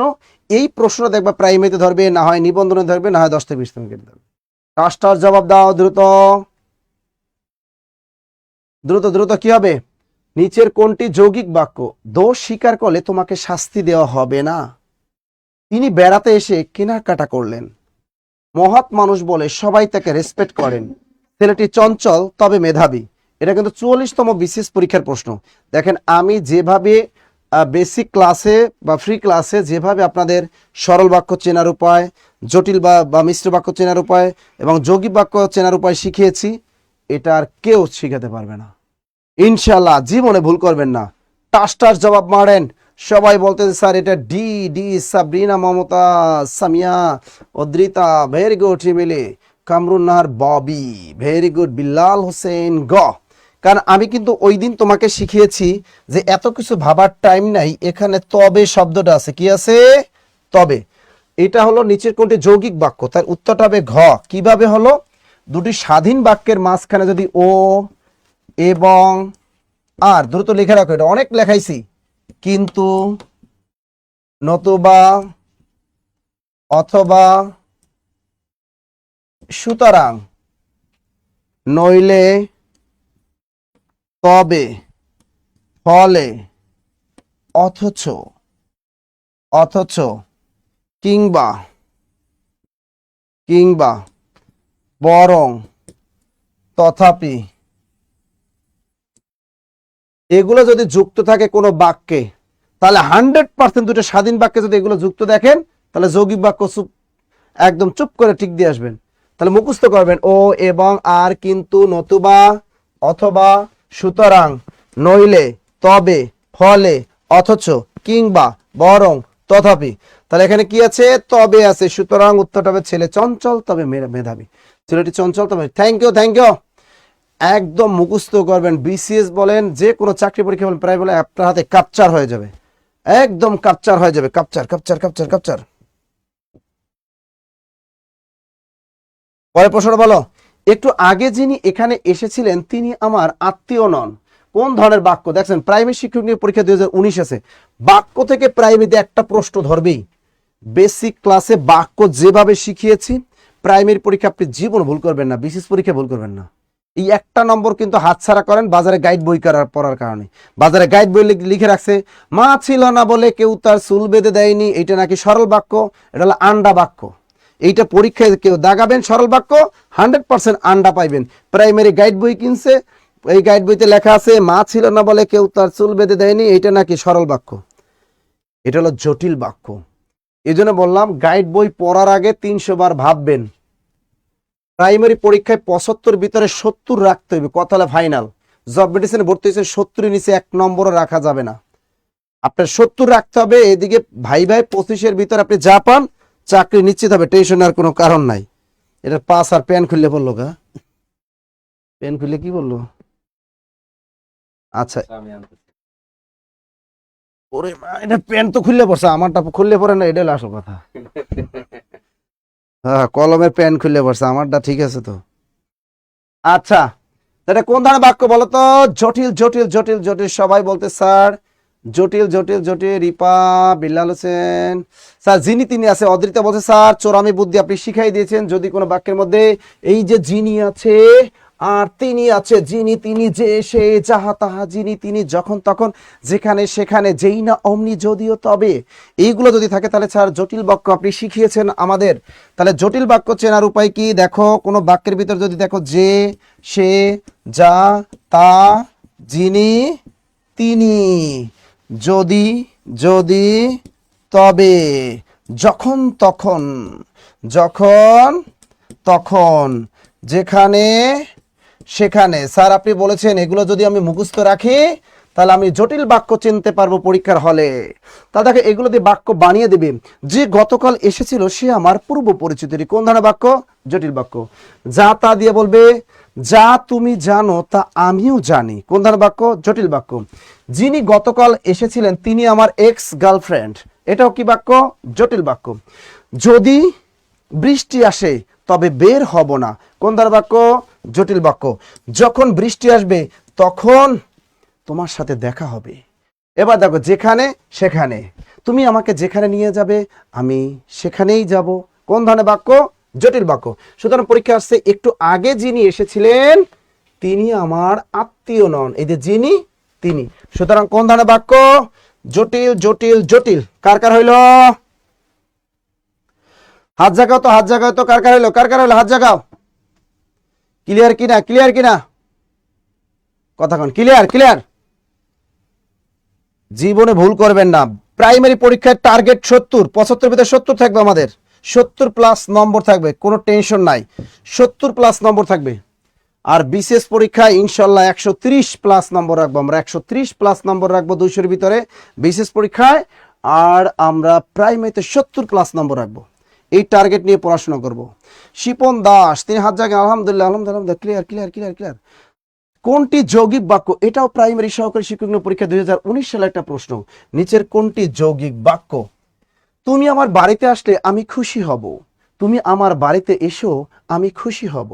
এই প্রশ্নটা দেখবা প্রাইমারিতে ধরবে, না হয় নিবন্ধনে ধরবে, না হয় 10 থেকে 20 কেটে ধরবে। কাজটার জবাব দাও দ্রুত দ্রুত দ্রুত। কি হবে? নিচের কোনটি যৌগিক বাক্য? দোষ স্বীকার করলে তোমাকে শাস্তি দেওয়া হবে না। তিনি বেড়াতে এসে কেনাকাটা করলেন। মহৎ মানুষ বলে সবাই তাকে রেসপেক্ট করেন। ছেলেটি চঞ্চল তবে মেধাবী। এটা কিন্তু 44তম বিসিএস পরীক্ষার প্রশ্ন। দেখেন আমি যেভাবে বেসিক ক্লাসে বা ফ্রি ক্লাসে যেভাবে আপনাদের সরল বাক্য চেনার উপায়, জটিল বা মিশ্র বাক্য চেনার উপায় এবং যৌগিক বাক্য চেনার উপায় শিখিয়েছি, এটা আর কেউ শিখাতে পারবে না ইনশাল্লাহ। জীবনে ভুল করবেন না। টাস টাস জবাব মারেন, সবাই বলতেছে স্যার এটা D D Sabrina, Mamata, Samia, Adrita, very good Rimili, Kamrun Nahar, Bobby, very good, Billal Hossain গ। কারণ আমি কিন্তু ওই দিন তোমাকে শিখিয়েছি যে এত কিছু ভাবার টাইম নাই, এখানে তবে শব্দটা আছে, কি আছে? তবে। এটা হলো নিচের কোনটি যৌগিক বাক্য, তার উত্তরটা হবে ঘ। কিভাবে হলো? দুটি স্বাধীন বাক্যের মাঝখানে যদি ও এবং আর, দ্রুত লিখে রাখো, এটা অনেক লেখাইছি, কিন্তু, নতুবা, অথবা, সুতরাং, নইলে, তবে, ফলে, অথচ, অথচ, কিংবা, কিংবা, বরং, তথাপি, এগুলো যদি যুক্ত থাকে কোনো বাক্যে, তাহলে 100% দুটো স্বাধীন বাক্যে যদি এগুলো যুক্ত দেখেন, তাহলে যৌগিক বাক্য একদম চুপ করে ঠিক দিয়ে আসবেন। তাহলে মুখস্থ করবেন ও এবং আর, কিন্তু, নতুবা, অথবা, সুতরাং, নইলে, তবে, ফলে, অথচ, কিংবা, বরং, তথাপি। তাহলে এখানে কি আছে? তবে আছে। সুতরাং উত্তরটা হবে ছেলে চঞ্চল তবে মেধাবী। ছেলেটি চঞ্চল তবে। Thank you, thank you. একদম মুখস্থ করবেন। বিসিএস বলেন, যে কোনো চাকরি পরীক্ষা বলেন, প্রায় বলে আপনার হাতে ক্যাপচার হয়ে যাবে, একদম ক্যাপচার হয়ে যাবে। Capture capture capture capture. পরের প্রশ্ন বলো। একটু আগে যিনি এখানে এসেছিলেন তিনি আমার আত্মীয় নন। কোন ধরনের বাক্য? দেখছেন প্রাইমারি শিক্ষক নিয়োগ পরীক্ষা 2019 আছে, বাক্য থেকে প্রাইমারিতে একটা প্রশ্ন ধরবেই। বেসিক ক্লাসে বাক্য যেভাবে শিখিয়েছি, প্রাইমারি পরীক্ষা আপনি জীবন ভুল করবেন না, বিসিএস পরীক্ষা ভুল করবেন না। এই একটা নম্বর কিন্তু হাতছাড়া করেন বাজারে গাইড বই পড়ার কারণে। বাজারে গাইড বই লিখে রাখছে মা ছিল না বলে কেউ তার চুল বেঁধে দেয়নি, এটা নাকি সরল বাক্য, এটা হলো আন্ডা বাক্য। এইটা পরীক্ষায় কেউ দাগাবেন সরল বাক্য, 100% আন্ডা পাইবেন। প্রাইমারি গাইড বই কিনছে, এই গাইড বইতে লেখা আছে মা ছিল না বলে কেউ তার চুল বেঁধে দেয়নি, এইটা নাকি সরল বাক্য। এটা হলো জটিল বাক্য। এই জন্য বললাম গাইড বই পড়ার আগে 300 বার ভাববেন। প্রাইমারি পরীক্ষায় 75 ভিতরে 70 রাখতে হবে, কথা হলো ফাইনাল। জব মেডিসিনে ভর্তি হয়েছে 70 নিচে 1 নম্বরও রাখা যাবে না, আপনার 70 রাখতে হবে। এদিকে ভাই 25-এর ভিতরে আপনি যা পান চাকরি নিশ্চিত হবে, টেনশন আর কোনো কারণ নাই। এটা পাস আর প্যান খুললে বললো গা, প্যান খুললে কি বললো? আচ্ছা, ওরে মা, এটা প্যান তো খুললে পড়ছে, আমারটা খুললে পড়ে না, এটা হলো আসল কথা। হ্যাঁ, কলমের প্যান খুললে পড়ছে, আমারটা ঠিক আছে তো। আচ্ছা, এটা কোন ধরনের বাক্য বলো তো? জটিল জটিল জটিল জটিল, সবাই বলতে স্যার জটিল জটিল জটিল। রিপা, বিল্লাল হোসেন স্যার, যিনি তিনি আছে। অদ্রিতা বলছে স্যার চোরামি বুদ্ধি আপনি শিখাই দিয়েছেন, যদি কোনো বাক্যের মধ্যে এই যে যিনি আছে আর তিনি আছে, যিনি তিনি যে সে যাহা তাহা, যিনি তিনি যখন তখন যেখানে সেখানে, যেই না অমনি যদিও তবে, এইগুলো যদি থাকে তাহলে স্যার জটিল বাক্য আপনি শিখিয়েছেন আমাদের। তাহলে জটিল বাক্য চেনার উপায় কি? দেখো কোনো বাক্যের ভিতর যদি দেখো যে সে যা তা, যিনি তিনি, যদি যদি, তবে, যখন তখন, যখন তখন, যেখানে সেখানে। স্যার আপনি বলেছেন এগুলো যদি আমি মুখস্থ রাখি তাহলে আমি জটিল বাক্য চিনতে পারবো পরীক্ষার হলে। তা দেখো এগুলো দিয়ে বাক্য বানিয়ে দেবে। যে গতকাল এসেছিল সে আমার পূর্ব পরিচিত, কোন ধরনের বাক্য? জটিল বাক্য। যা তা দিয়ে বলবে যা তুমি জানো তা আমিও জানি, কোন ধরনের বাক্য? জটিল বাক্য। যিনি গতকাল এসেছিলেন তিনি আমার এক্স গার্লফ্রেন্ড, এটাও কি বাক্য? জটিল বাক্য। যদি বৃষ্টি আসে তবে বের হব না, কোন ধরনের বাক্য? জটিল বাক্য। যখন বৃষ্টি আসবে তখন তোমার সাথে দেখা হবে। এবার দেখো যেখানে সেখানে, তুমি আমাকে যেখানে নিয়ে যাবে আমি সেখানেই যাব, কোন ধরনের বাক্য? জটিল বাক্য। সুতরাং পরীক্ষা আসছে একটু আগে যিনি এসেছিলেন তিনি আমার আত্মীয় নন, এই যে যিনি তিনি, সুতরাং কোন ধরনের বাক্য? জটিল জটিল জটিল। কার কার হইল? হাত জাগাও তো, হাত জাগাও তো, কার কার হইলো? কার কার হইলো? হাত জাগাও। ক্লিয়ার কিনা? ক্লিয়ার কিনা? কথা কন, ক্লিয়ার ক্লিয়ার? জীবনে ভুল করবেন না। প্রাইমারি পরীক্ষার টার্গেট 70, 75 ভিতরে 70 থাকবে, আমাদের 70+ নম্বর থাকবে, কোনো টেনশন নাই, 70+ নম্বর থাকবে। আর বিশেষ পরীক্ষায় ইনশাল্লাহ 130+ নম্বর রাখবো আমরা, 130+ নম্বর রাখবো 200-এর ভিতরে বিশেষ পরীক্ষায়। আর আমরা প্রাইমারিতে 70+ নম্বর রাখবো, এই টার্গেট নিয়ে পড়াশোনা করব। শিপন দাস, তিনি হাত জাগে, আলহামদুলিল্লাহ আলহামদুলিল্লাহ, ক্লিয়ার ক্লিয়ার ক্লিয়ার ক্লিয়ার। কোনটি যৌগিক বাক্য? এটাও প্রাইমারি সহকারী শিক্ষক নিয়োগ পরীক্ষা 2019 সালে একটা প্রশ্ন। নিচের কোনটি যৌগিক বাক্য? তুমি আমার বাড়িতে আসলে আমি খুশি হব। তুমি আমার বাড়িতে এসো, আমি খুশি হব।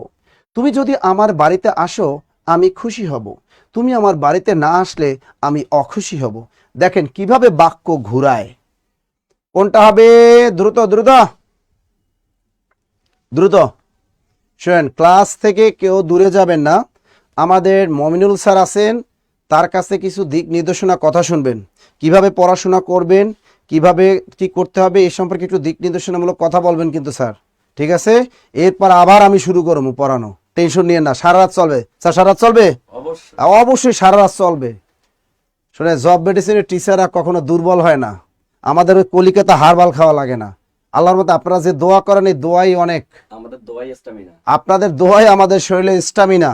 তুমি যদি আমার বাড়িতে আসো, আমি খুশি হব। তুমি আমার বাড়িতে না আসলে আমি অখুশি হব। দেখেন কিভাবে বাক্য ঘুরায়। কোনটা হবে? দ্রুত দ্রুত দ্রুত শোনেন, ক্লাস থেকে কেউ দূরে যাবেন না। আমাদের মমিনুল স্যার আছেন, তার কাছে কিছু দিক নির্দেশনা কথা শুনবেন, কিভাবে পড়াশোনা করবেন, কিভাবে কি করতে হবে এই সম্পর্কে একটু দিক নির্দেশনামূলক কথা বলবেন কিন্তু স্যার, ঠিক আছে? এরপর আবার আমি শুরু করবো পড়ানো, টেনশন নিয়ে না। সারা রাত চলবে স্যার? সারা রাত চলবে? অবশ্যই সারা রাত চলবে। শোনে, জব মেডিসিনের টিচাররা কখনো দুর্বল হয় না, আমাদের ওই কলিকাতা হারবাল খাওয়া লাগে না। আল্লাহর মতো আপনারা যে দোয়া করেন, এই দোয়াই অনেক, আমাদের দোয়াই স্টামিনা। আপনাদের দোয়াই আমাদের শরীরে স্টামিনা।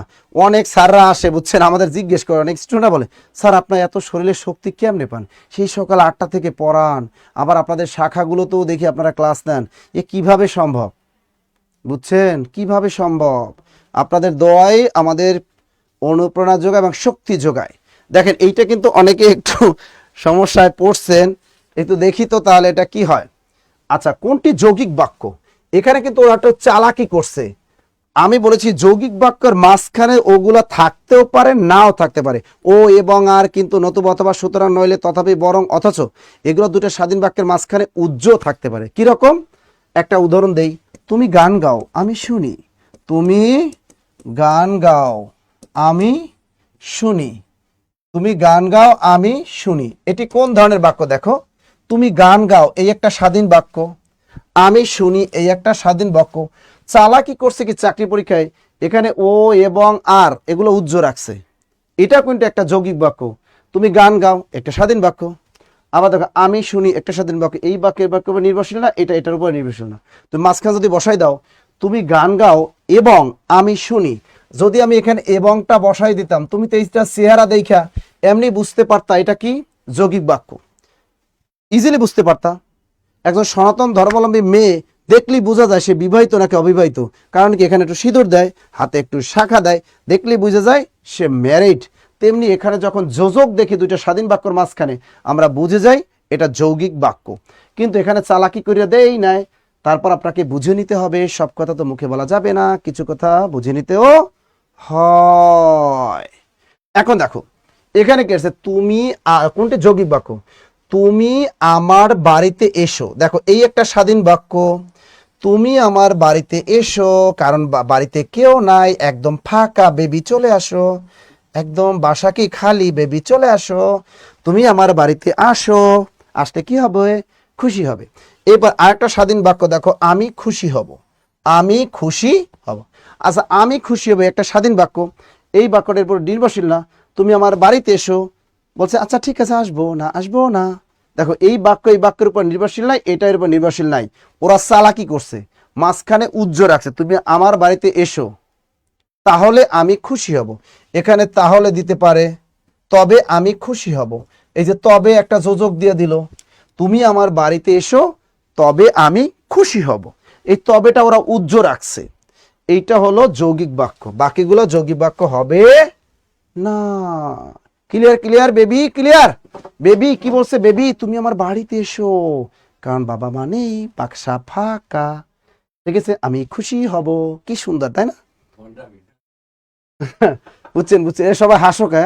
অনেক স্যাররা আসে বুঝছেন, আমাদের জিজ্ঞেস করে, অনেক স্টুডেন্টরা বলে, স্যার আপনার এত শরীরের শক্তি কেমনে পান? সেই সকাল 8টা থেকে পড়ান, আবার আপনাদের শাখাগুলোতেও দেখি আপনারা ক্লাস নেন, এ কিভাবে সম্ভব? বুঝছেন, কিভাবে সম্ভব? আপনাদের দোয়াই আমাদের অনুপ্রেরণা যোগায় এবং শক্তি যোগায়। দেখেন এইটা কিন্তু অনেকে একটু সমস্যায় পড়ছেন, একটু দেখি তো তাহলে এটা কি হয়। আচ্ছা, কোনটি যৌগিক বাক্য? এখানে কিন্তু ওরা একটা চালাকি করছে। আমি বলেছি যৌগিক বাক্যের মাঝখানে ওগুলা থাকতেও পারে, নাও থাকতে পারে। ও এবং আর, কিন্তু নতুবা অথবা, সুতরাং নইলে, তথাপি, বরং, অথচ, এগুলো দুটো স্বাধীন বাক্যের মাঝখানে উজ্জ্বল থাকতে পারে। কিরকম? একটা উদাহরণ দেই। তুমি গান গাও, আমি শুনি। তুমি গান গাও, আমি শুনি। তুমি গান গাও, আমি শুনি। এটি কোন ধরনের বাক্য? দেখো, তুমি গান গাও এই একটা স্বাধীন বাক্য, আমি শুনি এই একটা স্বাধীন বাক্য। চালাকি করছে কি চাকরি পরীক্ষায়, এখানে ও এবং আর এগুলো উজ্জ্বল রাখছে। এটা কিন্তু একটা যৌগিক বাক্য। তুমি গান গাও একটা স্বাধীন বাক্য, আবার দেখো আমি শুনি একটা স্বাধীন বাক্য। এই বাক্যের বাক্য উপর নির্ভরশীল না, এটা এটার উপর নির্ভরশীল না। তুমি মাঝখানে যদি বসাই দাও, তুমি গান গাও এবং আমি শুনি, যদি আমি এখানে এবংটা বসাই দিতাম, তুমি তো এইটা চেহারা দেখা এমনি বুঝতে পারতা এটা কি যৌগিক বাক্য, ইজিলি বুঝতে পারতা। একজন সনাতন ধর্মাবলম্বী মেয়ে দেখলেই বোঝা যায় সে বিবাহিত নাকি অবিবাহিত, কারণ কি এখানে একটু সিঁদুর দেয়, হাতে একটু শাখা দেয়, দেখলেই বোঝা যায় সে ম্যারিড। তেমনি এখানে যখন যোজক দেখি দুইটা স্বাধীন বাক্যর মাঝখানে, আমরা বুঝে যাই এটা যৌগিক বাক্য। কিন্তু এখানে চালাকি করিয়া দেই নাই। তারপর আপনাকে বুঝে নিতে হবে, সব কথা তো মুখে বলা যাবে না, কিছু কথা বুঝে নিতেও হয়। এখন দেখো এখানে কি আছে, তুমি, কোনটা যৌগিক বাক্য? তুমি আমার বাড়িতে এসো। দেখো এই একটা স্বাধীন বাক্য, তুমি আমার বাড়িতে এসো, কারণ বাড়িতে কেউ নাই, একদম ফাঁকা, বেবি চলে আসো, একদম বাসা কি খালি, বেবি চলে আসো। তুমি আমার বাড়িতে আসো, আসলে কি হবে? খুশি হবে। এবার আরেকটা স্বাধীন বাক্য দেখো, আমি খুশি হব, আমি খুশি হব। আচ্ছা, আমি খুশি হব একটা স্বাধীন বাক্য, এই বাক্যটার উপর নির্ভরশীল না। তুমি আমার বাড়িতে এসো, বলছে আচ্ছা ঠিক আছে আসবো না, আসবো না। দেখো এই বাক্য এই বাক্যের উপর নির্ভরশীল নাই, এটার উপর নির্ভরশীল নাই। ওরা চালাকি করছে, মাঝখানে উজ্জ্বল রাখছে, তুমি আমার বাড়িতে এসো তাহলে আমি খুশি হব। এখানে তাহলে দিতে পারে, তবে আমি খুশি হব। এই যে তবে একটা যোজক দিয়ে দিল, তুমি আমার বাড়িতে এসো তবে আমি খুশি হব। এই তবেটা ওরা উজ্জ্বল রাখছে, এইটা হলো যৌগিক বাক্য। বাকিগুলো যৌগিক বাক্য হবে না। Clear clear baby, clear? Baby কি বলছে? বেবি তুমি আমার বাড়িতে এসো, কারণ বাবা মানে বাক্সা ফাঁকা, ঠিক আছে, আমি খুশি হব। কি সুন্দর, তাই না? বুঝছেন বুঝছেন? এ সবাই হাসো কে?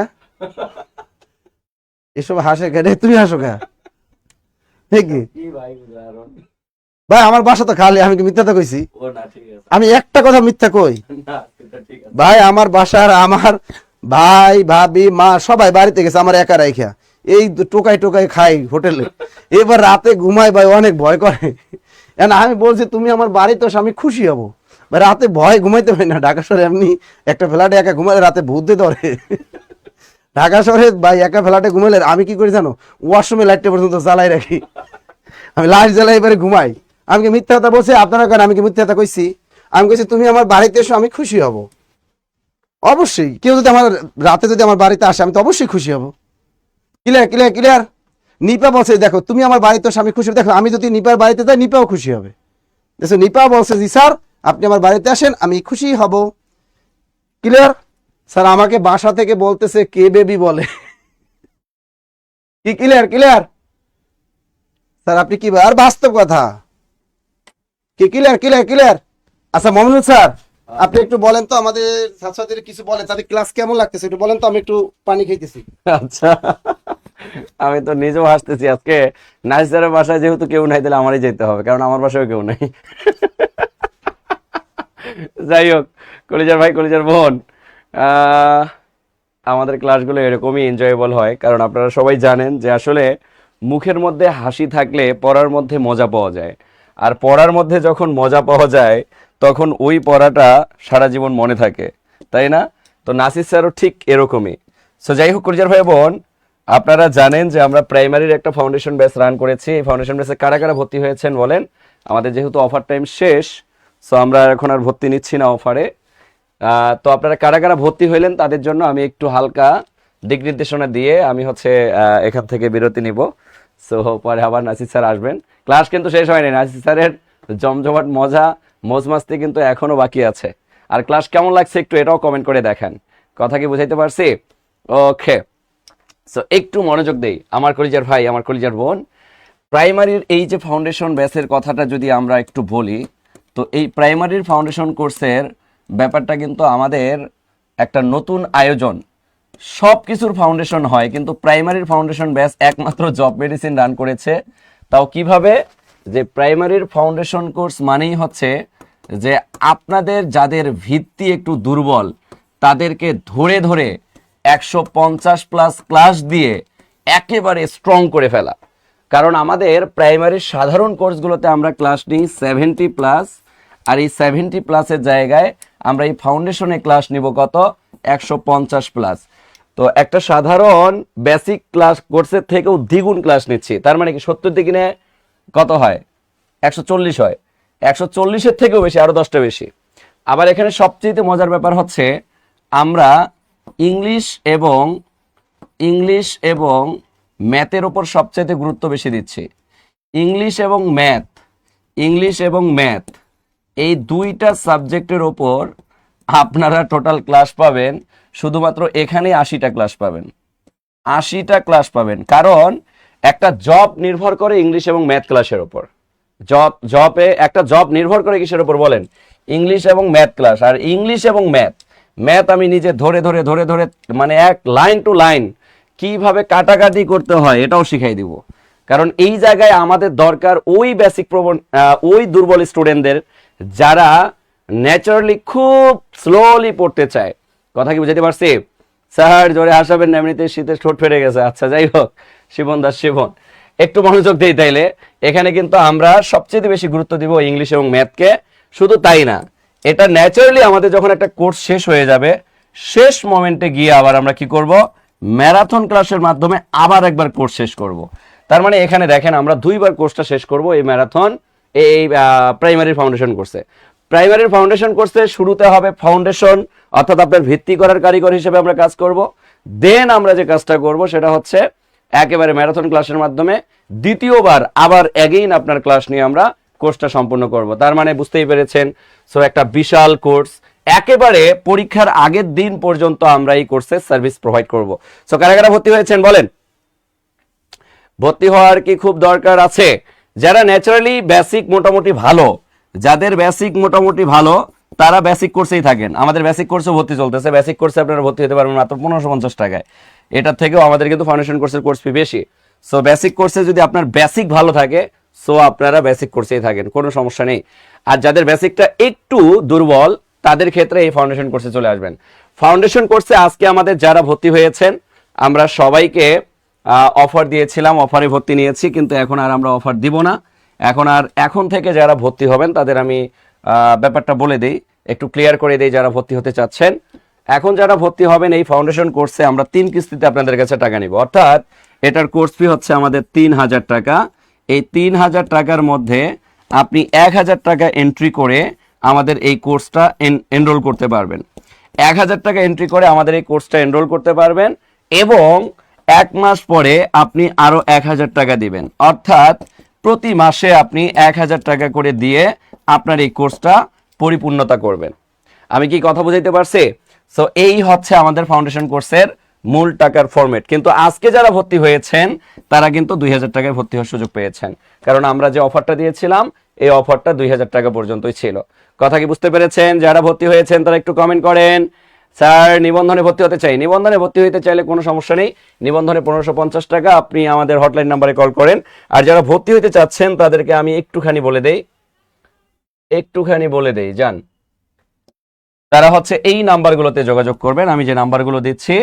এসব হাসে কে? তুমি হাসো কে? ভাই আমার বাসা তো খালি, আমি কি মিথ্যাটা কইছি? আমি একটা কথা মিথ্যা কই? ভাই আমার বাসার আমার ভাই ভাবি মা সবাই বাড়িতে গেছে, আমার একা রাইখা এই টোকাই টোকাই খাই হোটেলে, এবার রাতে ঘুমাই ভাই অনেক ভয় করে। আমি বলছি তুমি আমার বাড়িতে এসো আমি খুশি হব। ভাই রাতে ভয় ঘুমাইতে পারি না, ঢাকা শহরে এমনি একটা ফ্ল্যাটে একা ঘুমালে রাতে ভূত দিয়ে ধরে। ঢাকা শহরে ভাই একা ফ্ল্যাটে ঘুমাইলে আমি কি করি জানো, ওয়াশরুমে লাইটটা পর্যন্ত জ্বালাই রাখি, আমি লাইট জ্বালাই এবারে ঘুমাই। আমি কি মিথ্যা কথা বলছি আপনারা? কেন আমি কি মিথ্যা কথা কইছি? আমি কইছি তুমি আমার বাড়িতে এসো আমি খুশি হব। অবশ্যই কেউ যদি আমার রাতে যদি আমার বাড়িতে আসে আমি তো অবশ্যই খুশি হব। Clear clear clear. নিপা বলছে দেখো তুমি আমার বাড়িতে আসো আমি খুশি হব। দেখো আমি যদি নিপার বাড়িতে যাই নিপাও খুশি হবে। দেখো নিপা বলছে জি স্যার আপনি আমার বাড়িতে আসেন আমি খুশি হব। ক্লিয়ার। স্যার আমাকে বাসা থেকে বলতেছে কে বেবি বলে। কি ক্লিয়ার ক্লিয়ার। স্যার আপনি কি আর বাস্তব কথা কি ক্লিয়ার ক্লিয়ার ক্লিয়ার। আচ্ছা মমিনুল স্যার আপনি একটু বলেন তো আমাদের ছাত্রছাত্রীদের কিছু বলেন তাদের ক্লাস কেমন লাগতেছে একটু বলেন তো আমি একটু পানি খাইতেছি। আচ্ছা, আমি তো নিজেও হাসতেছি আজকে। নাইসারের বাসায় যেহেতু কেউ নাই, তাহলে আমারই যেতে হবে, কারণ আমার বাসায় কেউ নেই। যাই হোক, কলিজার ভাই কলিজার বোন, আহ, আমাদের ক্লাসগুলো এরকমই এনজয়েবল হয়, কারণ আপনারা সবাই জানেন যে আসলে মুখের মধ্যে হাসি থাকলে পড়ার মধ্যে মজা পাওয়া যায়। আর পড়ার মধ্যে যখন মজা পাওয়া যায় তখন ওই পড়াটা সারা জীবন মনে থাকে, তাই না? তো নাসির স্যারও ঠিক এরকমই। সো যাই হোক কলিজার ভাই বোন, আপনারা জানেন যে আমরা প্রাইমারির একটা ফাউন্ডেশন ব্যাচ রান করেছি। এই ফাউন্ডেশন ব্যাচে কারা কারা ভর্তি হয়েছেন বলেন? আমাদের যেহেতু অফার টাইম শেষ, সো আমরা এখন আর ভর্তি নিচ্ছি না অফারে। তো আপনারা কারা কারা ভর্তি হইলেন তাদের জন্য আমি একটু হালকা দিক নির্দেশনা দিয়ে আমি হচ্ছে এখান থেকে বিরতি নিব। সো পরে আবার নাসির স্যার আসবেন। ক্লাস কিন্তু শেষ হয়নি, নাসির স্যারের জমজমাট মজা মজ মাস্তি কিন্তু এখনো বাকি আছে। আর ক্লাস কেমন লাগছে একটু এটাও কমেন্ট করে দেখেন। কথা কি বুঝাইতে পারছি? ওকে, সো একটু মনোযোগ দেই আমার কলিজার ভাই আমার কলিজার বোন। প্রাইমারির এই যে ফাউন্ডেশন ব্যাচের কথাটা যদি আমরা একটু বলি, তো এই প্রাইমারির ফাউন্ডেশন কোর্সের ব্যাপারটা কিন্তু আমাদের একটা নতুন আয়োজন। সব কিছুর ফাউন্ডেশন হয়, কিন্তু প্রাইমারির ফাউন্ডেশন ব্যাচ একমাত্র জব মেডিসিন রান করেছে। তাও কিভাবে? যে প্রাইমারির ফাউন্ডেশন কোর্স মানেই হচ্ছে যে আপনাদের যাদের ভিত্তি একটু দুর্বল তাদেরকে ধরে ধরে 150+ ক্লাস দিয়ে একেবারে স্ট্রং করে ফেলা। কারণ আমাদের প্রাইমারির সাধারণ কোর্সগুলোতে আমরা ক্লাস নিই 70+, আর এই 70+-এর জায়গায় আমরা এই ফাউন্ডেশনে ক্লাস নিব কত? 150+। তো একটা সাধারণ বেসিক ক্লাস কোর্সের থেকেও দ্বিগুণ ক্লাস নিচ্ছি। তার মানে কি 70 দ্বিগুণে কত হয়? 140 হয়। 140-এর থেকেও বেশি, আরো 10টা বেশি। আবার এখানে সবচেয়ে মজার ব্যাপার হচ্ছে আমরা ইংলিশ এবং ম্যাথের ওপর সবচেয়ে গুরুত্ব বেশি দিচ্ছি। ইংলিশ এবং ম্যাথ এই দুইটা সাবজেক্টের ওপর আপনারা টোটাল ক্লাস পাবেন শুধুমাত্র এখানেই 80টা ক্লাস পাবেন। 80টা ক্লাস পাবেন, কারণ একটা জব নির্ভর করে ইংলিশ এবং ম্যাথ ক্লাসের ওপর। একটা জব নির্ভর করে কিসের ওপর বলেন? ইংলিশ এবং ম্যাথ ক্লাস। আর ইংলিশ এবং ম্যাথ আমি নিজে ধরে ধরে মানে এক লাইন টু লাইন কিভাবে কাটাকাটি করতে হয় এটাও শিখাই দিব। কারণ এই জায়গায় আমাদের দরকার ওই বেসিক ওই দুর্বল স্টুডেন্টদের যারা ন্যাচারালি খুব স্লোলি পড়তে চায়। কথা কি বুঝাতে পারছি? স্যার জোরে হাসাবেন না, এমনিতে শীতের ঠোঁট ফেটে গেছে। আচ্ছা যাই হোক, শিবন একটু মনোযোগ দিই তাইলে। এখানে কিন্তু আমরা সবচেয়ে বেশি গুরুত্ব দিব ইংলিশ এবং ম্যাথকে। শুধু তাই না, এটা ন্যাচারালি আমাদের যখন একটা কোর্স শেষ হয়ে যাবে, শেষ মোমেন্টে গিয়ে আবার আমরা কি করব? ম্যারাথন ক্লাসের মাধ্যমে আবার একবার কোর্স শেষ করব। তার মানে এখানে দেখেন আমরা 2বার কোর্সটা শেষ করব এই ম্যারাথন এই প্রাইমারি ফাউন্ডেশন কোর্সে। প্রাইমারির ফাউন্ডেশন কোর্সে শুরুতে হবে ফাউন্ডেশন, অর্থাৎ আপনার ভিত্তি করার কারিগর হিসেবে আমরা কাজ করব। দেন আমরা যে কাজটা করব সেটা হচ্ছে একেবারে ম্যারাথন ক্লাসের মাধ্যমে দ্বিতীয়বার আবার এগেইন আপনার ক্লাস নিয়ে আমরা কোর্সটা সম্পূর্ণ করব। তার মানে বুঝতেই পেরেছেন, সো একটা বিশাল কোর্স। একেবারে পরীক্ষার আগের দিন পর্যন্ত আমরা এই কোর্সের সার্ভিস প্রোভাইড করব। সো কারা কারা ভর্তি হয়েছেন বলেন? ভর্তি হওয়ার কি খুব দরকার আছে? যারা ন্যাচারালি বেসিক মোটামুটি ভালো, যাদের বেসিক মোটামুটি ভালো তারা বেসিক কোর্সেই থাকেন। আমাদের বেসিক কোর্সে ভর্তি চলতেছে। বেসিক কোর্সে আপনারা ভর্তি হতে পারবেন মাত্র 1550 টাকায়। এটার থেকেও আমাদের কিন্তু ফাউন্ডেশন কোর্সের কোর্স ফি বেশি। সো বেসিক কোর্সে যদি আপনার বেসিক ভালো থাকে, সো আপনারা বেসিক কোর্সেই থাকেন, কোনো সমস্যা নেই। আর যাদের বেসিকটা একটু দুর্বল তাদের ক্ষেত্রে এই ফাউন্ডেশন কোর্সে চলে আসবেন। ফাউন্ডেশন কোর্সে আজকে আমাদের যারা ভর্তি হয়েছেন আমরা সবাইকে অফার দিয়েছিলাম, অফারে ভর্তি নিয়েছি, কিন্তু এখন আর আমরা অফার দিব না। এখন থেকে যারা ভর্তি হবেন তাদের আমি ব্যাপারটা বলে দেই, একটু ক্লিয়ার করে দেই যারা ভর্তি হতে চাচ্ছেন। এখন যারা ভর্তি হবেন এই ফাউন্ডেশন কোর্সে আমরা 3 কিস্তিতে আপনাদের কাছে টাকা নিব। অর্থাৎ এটার কোর্স ফি হচ্ছে আমাদের 3000 টাকা। এই 3000 টাকার মধ্যে আপনি 1000 টাকা এন্ট্রি করে আমাদের এই কোর্সটা এনরোল করতে পারবেন। 1000 টাকা এন্ট্রি করে আমাদের এই কোর্সটা এনরোল করতে পারবেন এবং 1 মাস পরে আপনি আরো 1000 টাকা দিবেন, অর্থাৎ প্রতি মাসে আপনি 1000 টাকা করে দিয়ে আপনার এই কোর্সটা পরিপূর্ণতা করবেন। আমি কি কথা বুঝাইতে পারছি? সো এই হচ্ছে আমাদের ফাউন্ডেশন কোর্সের মূল টাকার ফরম্যাট। কিন্তু আজকে যারা ভর্তি হয়েছেন তারা কিন্তু 2000 টাকায় ভর্তি হওয়ার সুযোগ পেয়েছেন, কারণ আমরা যে অফারটা দিয়েছিলাম এই অফারটা 2000 টাকা পর্যন্তই ছিল। কথা কি বুঝতে পেরেছেন? যারা ভর্তি হয়েছেন তারা একটু কমেন্ট করেন, স্যার নিবন্ধনে ভর্তি হতে চাই। নিবন্ধনে ভর্তি হতে চাইলে কোনো সমস্যা নেই, নিবন্ধনে 1550 টাকা, আপনি আমাদের হটলাইন নাম্বারে কল করেন। আর যারা ভর্তি হতে চাচ্ছেন তাদেরকে আমি একটুখানি বলে দেই যান, তারা হচ্ছে এই নাম্বারগুলোতে যোগাযোগ করবেন। আমি যে নাম্বারগুলো দিচ্ছি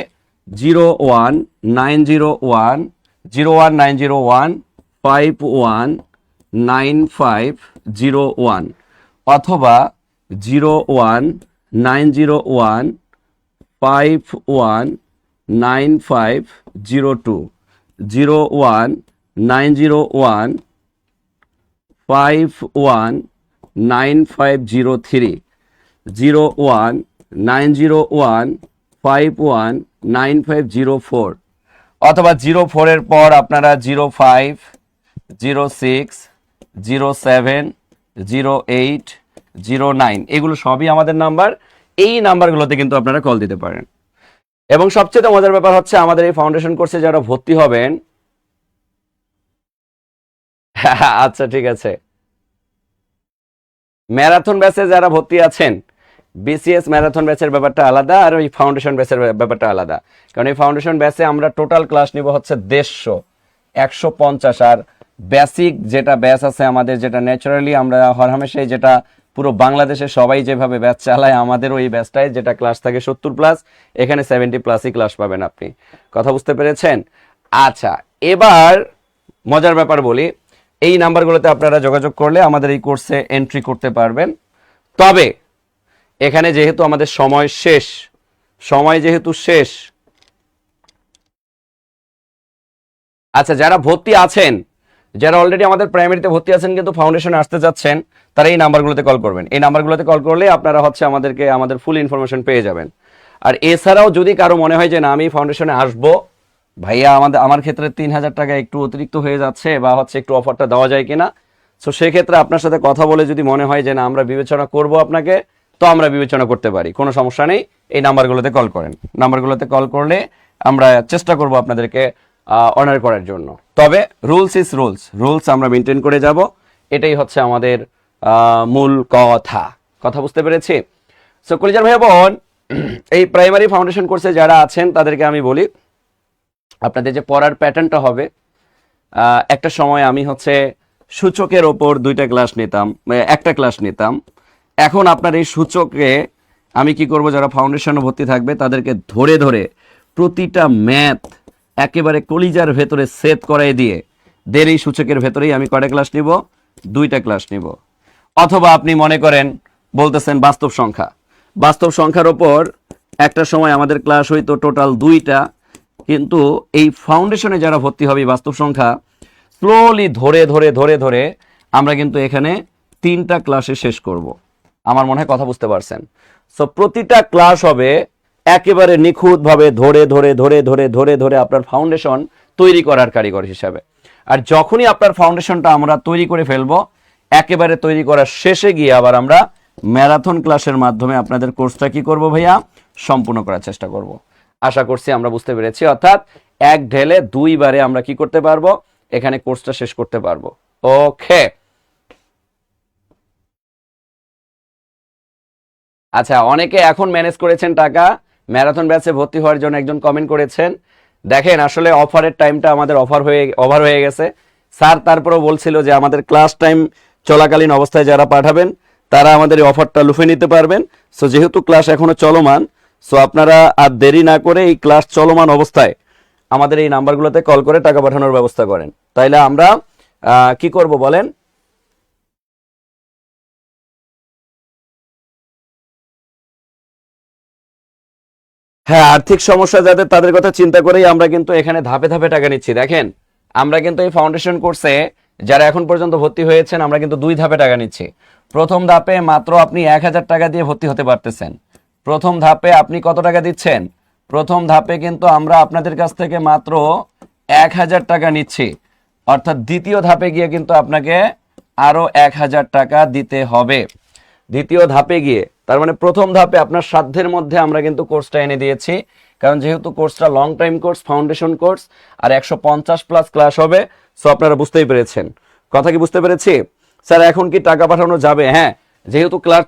01901519519501 অথবা 019015195002, 019015195003, 019015195004 অথবা 04 এর পর আপনারা 05, 06, 07, 08, 09 এগুলো সবই আমাদের নাম্বার। এই নাম্বারগুলোতে কিন্তু আপনারা কল দিতে পারেন। এবং সবচেয়ে মজার ব্যাপার হচ্ছে আমাদের এই ফাউন্ডেশন কোর্সে যারা ভর্তি হবেন, আচ্ছা ঠিক আছে, ম্যারাথন ব্যাচে যারা ভর্তি আছেন, বিসিএস ম্যারাথন ব্যাচের ব্যাপারটা আলাদা আর ওই ফাউন্ডেশন ব্যাচের ব্যাপারটা আলাদা। কারণ এই ফাউন্ডেশন ব্যাচে আমরা টোটাল ক্লাস নিব হচ্ছে 150, আর বেসিক যেটা ব্যাচ আছে আমাদের, যেটা ন্যাচারালি আমরা হরহামেশাই যেটা পুরো বাংলাদেশে সবাই যেভাবে ব্যাচ চালায়, আমাদের ওই ব্যাচটায় যেটা ক্লাস থাকে 70+, এখানে 70+ই ক্লাস পাবেন আপনি। কথা বুঝতে পেরেছেন? আচ্ছা, এবার মজার ব্যাপার বলি, এই নাম্বারগুলোতে আপনারা যোগাযোগ করলে আমাদের এই কোর্সে এন্ট্রি করতে পারবেন। তবে এখানে যেহেতু আমাদের সময় শেষ, আচ্ছা যারা ভর্তি আছেন, যারা অলরেডি আমাদের প্রাইমারিতে ভর্তি আছেন কিন্তু ফাউন্ডেশনে আসতে যাচ্ছেন, তারা এই নাম্বারগুলোতে কল করবেন। এই নাম্বারগুলোতে কল করলে আপনারা হচ্ছে আমাদের ফুল ইনফরমেশন পেয়ে যাবেন। আর এছাড়াও যদি কারো মনে হয় যে না আমি ফাউন্ডেশনে আসবো ভাইয়া, আমার ক্ষেত্রে 3000 টাকা একটু অতিরিক্ত হয়ে যাচ্ছে, বা হচ্ছে একটু অফারটা দেওয়া যায় কিনা, সো সেক্ষেত্রে আপনার সাথে কথা বলে যদি মনে হয় যে না আমরা বিবেচনা করব আপনাকে, তো আমরা বিবেচনা করতে পারি, কোনো সমস্যা নেই। এই নাম্বারগুলোতে কল করেন। নাম্বারগুলোতে কল করলে আমরা চেষ্টা করব আপনাদেরকে অনার করার জন্য। তবে রুলস ইজ রুলস আমরা মেনটেন করে যাব, এটাই হচ্ছে আমাদের মূল কথা বুঝতে পেরেছি? সো কলিজার ভাই বোন, এই প্রাইমারি ফাউন্ডেশন কোর্সে যারা আছেন তাদেরকে আমি বলি, আপনাদের যে পড়ার প্যাটার্নটা হবে, একটা সময় আমি হচ্ছে সূচকের ওপর একটা ক্লাস নিতাম। এখন আপনার এই সূচকে আমি কি করব, যারা ফাউন্ডেশনে ভর্তি থাকবে তাদেরকে ধরে ধরে প্রতিটা ম্যাথ একেবারে কলিজার ভেতরে সেট করাই দিয়ে এই সূচকের ভেতরেই আমি কয়টা ক্লাস নিব? 2টা ক্লাস নিব। অথবা আপনি মনে করেন বলতেছেন বাস্তব সংখ্যার ওপর একটা সময় আমাদের ক্লাস হইতো টোটাল 2টা, কিন্তু এই ফাউন্ডেশনে যারা ভর্তি হবে বাস্তব সংখ্যা স্লোলি ধরে আমরা কিন্তু এখানে 3টা ক্লাসে শেষ করব। আমার মনে হয় কথা বুঝতে পারছেন। সো প্রতিটা ক্লাস হবে একেবারে নিখুঁতভাবে ধরে আপনার ফাউন্ডেশন তৈরি করার কারিগর হিসাবে। আর যখনই আপনার ফাউন্ডেশনটা আমরা তৈরি করে ফেলবো, একেবারে তৈরি করার শেষে গিয়ে আবার আমরা ম্যারাথন ক্লাসের মাধ্যমে আপনাদের কোর্সটা কি করব ভাইয়া, সম্পূর্ণ করার চেষ্টা করব। আশা করছি আমরা বুঝতে পেরেছি। অর্থাৎ এক ঢেলে 2 বারে আমরা কি করতে পারবো, এখানে কোর্সটা শেষ করতে পারবো। ওকে, আচ্ছা, অনেকে এখন ম্যানেজ করেছেন টাকা, ম্যারাথন ব্যাচে ভর্তি হওয়ার জন্য একজন কমেন্ট করেছেন। দেখেন আসলে অফারের টাইমটা আমাদের ওভার হয়ে গেছে। স্যার তারপরেও বলছিল যে আমাদের ক্লাস টাইম চলাকালীন অবস্থায় যারা পাঠাবেন তারা আমাদের এই অফারটা লুফে নিতে পারবেন। সো যেহেতু ক্লাস এখনো চলমান, সো আপনারা আর দেরি না করে এই ক্লাস চলমান অবস্থায় আমাদের এই নাম্বারগুলোতে কল করে টাকা পাঠানোর ব্যবস্থা করেন। তাইলে আমরা কি করব বলেন? হ্যাঁ, আর্থিক সমস্যা যাদের, তাদের কথা চিন্তা করেই আমরা কিন্তু এখানে ধাপে ধাপে টাকা নিচ্ছি। দেখেন আমরা কিন্তু এই ফাউন্ডেশন কোর্সে যারা এখন পর্যন্ত ভর্তি হয়েছেন আমরা কিন্তু 2 ধাপে টাকা নিচ্ছি। প্রথম ধাপে মাত্র আপনি 1000 টাকা দিয়ে ভর্তি হতে পারতেছেন। প্রথম ধাপে আপনি কত টাকা দিচ্ছেন? প্রথম ধাপে কিন্তু আমরা আপনাদের কাছ থেকে মাত্র 1000 টাকা নিচ্ছি, অর্থাৎ দ্বিতীয় ধাপে গিয়ে কিন্তু আপনাকে আরো 1000 টাকা দিতে হবে দ্বিতীয় ধাপে গিয়ে। তার মানে প্রথম ধাপে আপনার সাধ্যের মধ্যে আমরা কিন্তু কোর্সটা এনে দিয়েছি, কারণ যেহেতু কোর্সটা long time course, foundation course, আর 150+ ক্লাস হবে। সো আপনারা বুঝতেই পেরেছেন, কথা কি বুঝতে পেরেছি? স্যার এখন কি টাকা পাঠানো যাবে? হ্যাঁ, যেহেতু ক্লাস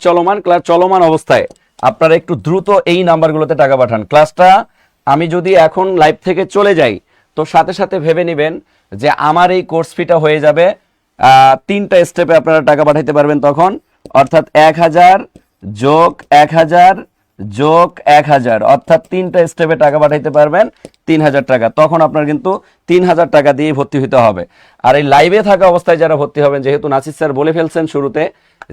চলমান অবস্থায় আপনারা একটু দ্রুত এই নাম্বারগুলোতে টাকা পাঠান। ক্লাসটা আমি যদি এখন লাইভ থেকে চলে যাই, তো সাথে সাথে ভেবে নেবেন যে আমার এই কোর্স ফিটা হয়ে যাবে 3টা স্টেপে আপনারা টাকা পাঠাইতে পারবেন তখন, অর্থাৎ 1000 যোগ 1000 যোগ 1000, অর্থাৎ 3টা স্টেপে টাকা পাঠাইতে পারবেন 3000 টাকা। তখন আপনার কিন্তু 3000 টাকা দিয়ে ভর্তি হতে হবে। আর এই লাইভে থাকা অবস্থায় যারা ভর্তি হবেন, যেহেতু নাসির স্যার বলে ফেলছেন শুরুতে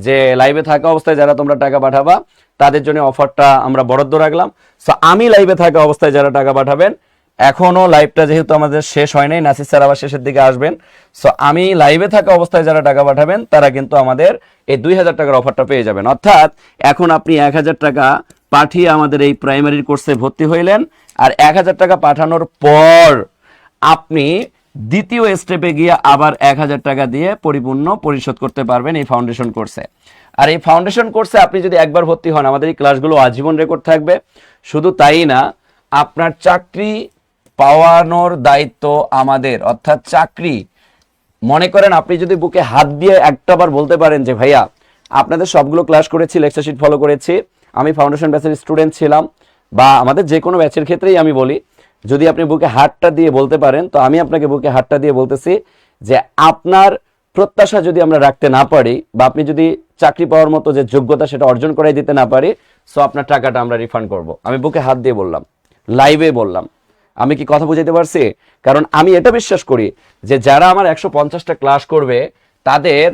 যে লাইভে থাকা অবস্থায় যারা তোমরা টাকা পাঠাবা তাদের জন্য অফারটা আমরা বরাদ্দ রাখলাম। সো আমি লাইভে থাকা অবস্থায় যারা টাকা পাঠাবেন, এখনো লাইভটা যেহেতু আমাদের শেষ হয় নাই, নাসির স্যার আবার শেষের দিকে আসবেন। সো আমি লাইভে থাকা অবস্থায় যারা টাকা পাঠাবেন তারা কিন্তু আমাদের এই 2000 টাকার অফারটা পেয়ে যাবেন। অর্থাৎ এখন আপনি 1000 টাকা পাঠিয়ে আমাদের এই প্রাইমারি কোর্সে ভর্তি হইলেন, আর 1000 টাকা পাঠানোর পর আপনি দ্বিতীয় স্টেপে গিয়ে আবার 1000 টাকা দিয়ে পরিপূর্ণ পরিশোধ করতে পারবেন এই ফাউন্ডেশন কোর্সে। আর এই ফাউন্ডেশন কোর্সে আপনি যদি একবার ভর্তি হন, আমাদের এই ক্লাসগুলো আজীবন রেকর্ড থাকবে। শুধু তাই না, আপনার চাকরি পাওয়ানোর দায়িত্ব আমাদের, অর্থাৎ চাকরি মনে করেন আপনি যদি বুকে হাত দিয়ে একটাবার বলতে পারেন যে ভাইয়া আপনাদের সবগুলো ক্লাস করেছি, লেকচার শিট ফলো করেছি, আমি ফাউন্ডেশন ব্যাচের স্টুডেন্ট ছিলাম, বা আমাদের যে কোনো ব্যাচের ক্ষেত্রেই আমি বলি, যদি আপনি বুকে হাতটা দিয়ে বলতে পারেন, তো আমি আপনাকে বুকে হাতটা দিয়ে বলতেছি যে আপনার প্রত্যাশা যদি আমরা রাখতে না পারি, বা আপনি যদি চাকরি পাওয়ার মতো যে যোগ্যতা সেটা অর্জন করাই দিতে না পারি, সো আপনার টাকাটা আমরা রিফান্ড করব। আমি বুকে হাত দিয়ে বললাম, লাইভে বললাম। আমি কি কথা বুঝাইতে পারছি? কারণ আমি এটা বিশ্বাস করি যে যারা আমার 150টা ক্লাস করবে তাদের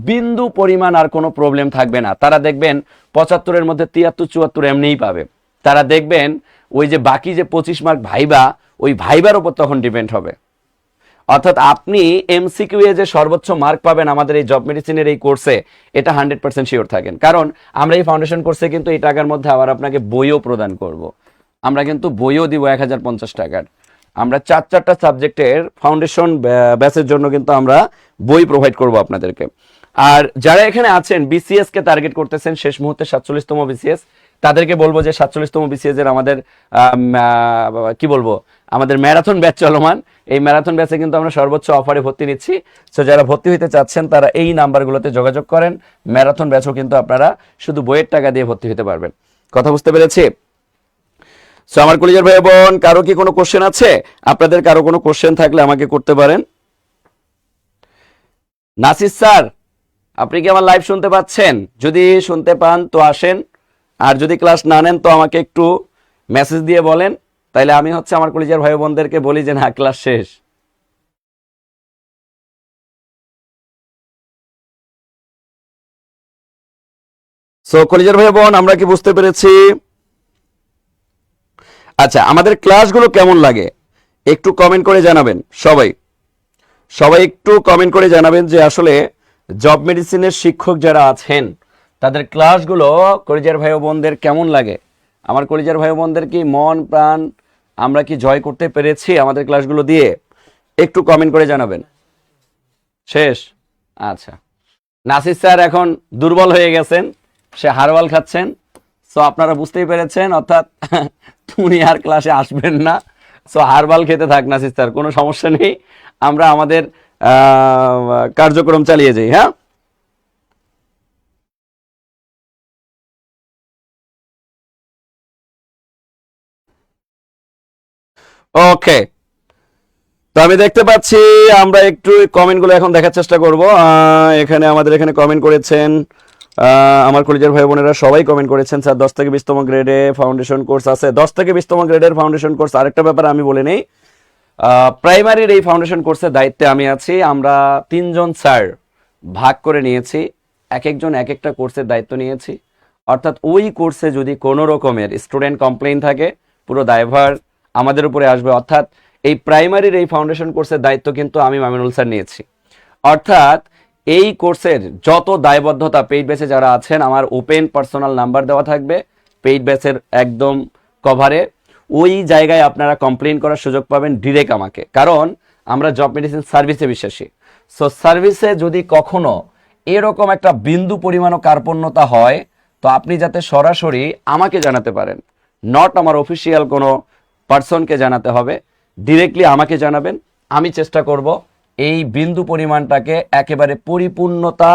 বিন্দু পরিমাণ আর কোনো প্রবলেম থাকবে না। তারা দেখবেন 75-এর মধ্যে 73-74 এমনিই পাবে। তারা দেখবেন ওই যে বাকি যে 25 মার্ক ভাইবা, ওই ভাইবার উপর তখন ডিপেন্ড হবে। অর্থাৎ আপনি এমসিকিউ এ যে সর্বোচ্চ মার্ক পাবেন আমাদের এই জব মেডিসিনের এই কোর্সে, এটা 100% শিওর থাকেন। কারণ আমরা এই ফাউন্ডেশন কোর্সে কিন্তু এই টাকার মধ্যে আবার আপনাকে বইও প্রদান করব। আমরা কিন্তু বইও দিব 1050 টাকার। আমরা 4টা সাবজেক্টের ফাউন্ডেশন ব্যাচের জন্য কিন্তু আমরা বই প্রোভাইড করব আপনাদেরকে। আর যারা এখানে আছেন বিসিএস কে টার্গেট করতেছেন, শেষ মুহূর্তে 47তম বিসিএস, তাদেরকে বলবো যে 47তম বিসিএস এর আমাদের কি বলবো, আমাদের ম্যারাথন ব্যাচ চলমান। এই ম্যারাথন ব্যাচে কিন্তু আমরা সর্বোচ্চ অফারে ভর্তি নিচ্ছি। সো যারা ভর্তি হতে চাচ্ছেন তারা এই নাম্বারগুলোতে যোগাযোগ করেন। ম্যারাথন ব্যাচও কিন্তু আপনারা শুধু বইয়ের টাকা দিয়ে ভর্তি হতে পারবেন। কথা বুঝতে পেরেছি? সো আমার কলিজার ভাই বোন, কারো কি কোনো কোশ্চেন আছে? আপনাদের কারো কোনো কোশ্চেন থাকলে আমাকে করতে পারেন। নাসির স্যার, আপনি কি আমার লাইভ শুনতে পাচ্ছেন? যদি শুনতে পান তো আসেন, আর যদি ক্লাস না নেন তো আমাকে একটু মেসেজ দিয়ে বলেন, তাইলে আমি হচ্ছে আমার কলিজার ভাই বোনদেরকে বলি যে না, ক্লাস শেষ। সো কলিজার ভাই বোন, আমরা কি বুঝতে পেরেছি? আচ্ছা, আমাদের ক্লাসগুলো কেমন লাগে একটু কমেন্ট করে জানাবেন। সবাই সবাই একটু কমেন্ট করে জানাবেন যে আসলে জব মেডিসিনের শিক্ষক যারা আছেন তাদের ক্লাসগুলো কলিজার ভাই বোনদের কেমন লাগে। আমার কলিজার ভাই বোনদের কি মন প্রাণ আমরা কি জয় করতে পেরেছি আমাদের ক্লাসগুলো দিয়ে? একটু কমেন্ট করে জানাবেন। শেষ? আচ্ছা, নাসির স্যার এখন দুর্বল হয়ে গেছেন, সে হারওয়াল খাচ্ছেন। সো আপনারা বুঝতেই পেরেছেন, অর্থাৎ উনি আর ক্লাসে আসবেন না। সো হারবাল খেতে থাক নাসির স্যার, কোনো সমস্যা নেই, আমরা আমাদের কার্যক্রম চালিয়ে যাই। হ্যাঁ, ওকে। তো আমি দেখতে পাচ্ছি, আমরা একটু কমেন্টগুলো এখন দেখার চেষ্টা করব। এখানে আমাদের এখানে কমেন্ট করেছেন আমার কলেজের ভাই বোনেরা সবাই কমেন্ট করেছেন, স্যার 10 থেকে 20তম গ্রেডে ফাউন্ডেশন কোর্স আছে। 10 থেকে 20তম গ্রেডের ফাউন্ডেশন কোর্স, আরেকটা ব্যাপার আমি বলে নেই, প্রাইমারির এই ফাউন্ডেশন কোর্সের দায়িত্বে আমি আছি। আমরা 3জন স্যার ভাগ করে নিয়েছি, এক একজন এক একটা কোর্সের দায়িত্ব নিয়েছি। অর্থাৎ ওই কোর্সে যদি কোনো রকমের স্টুডেন্ট কমপ্লেইন থাকে, পুরো দায়ভার আমাদের উপরে আসবে। অর্থাৎ এই প্রাইমারির এই ফাউন্ডেশন কোর্সের দায়িত্ব কিন্তু আমি মামিনুল স্যার নিয়েছি। অর্থাৎ এই কোর্সের যত দায়বদ্ধতা পেইড বেসে যারা আছেন, আমার ওপেন পার্সোনাল নাম্বার দেওয়া থাকবে, পেইড ব্যাচের একদম কভারে, ওই জায়গায় আপনারা কমপ্লেন করার সুযোগ পাবেন ডিরেক্ট আমাকে, কারণ আমরা জব মেডিসিন সার্ভিসে বিশ্বাসী। সো সার্ভিসে যদি কখনো এরকম একটা বিন্দু পরিমাণও কার্পণ্যতা হয়, তো আপনি যাতে সরাসরি আমাকে জানাতে পারেন, নট আমার অফিসিয়াল কোনো পার্সনকে জানাতে হবে, ডিরেক্টলি আমাকে জানাবেন। আমি চেষ্টা করব এই বিন্দু পরিমাণটাকে একেবারে পরিপূর্ণতা।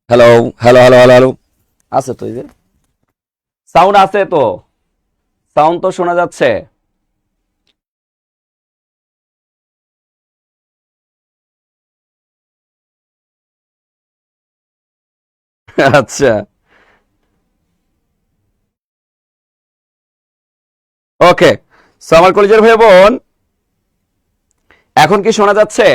Hello, hello, hello, hello, hello, আছে তো? এই যে সাউন্ড আছে তো, সাউন্ড তো শোনা যাচ্ছে। আচ্ছা, ওকে। সো আমার কলেজের ভাই বোন, এখন কি শোনা যাচ্ছে?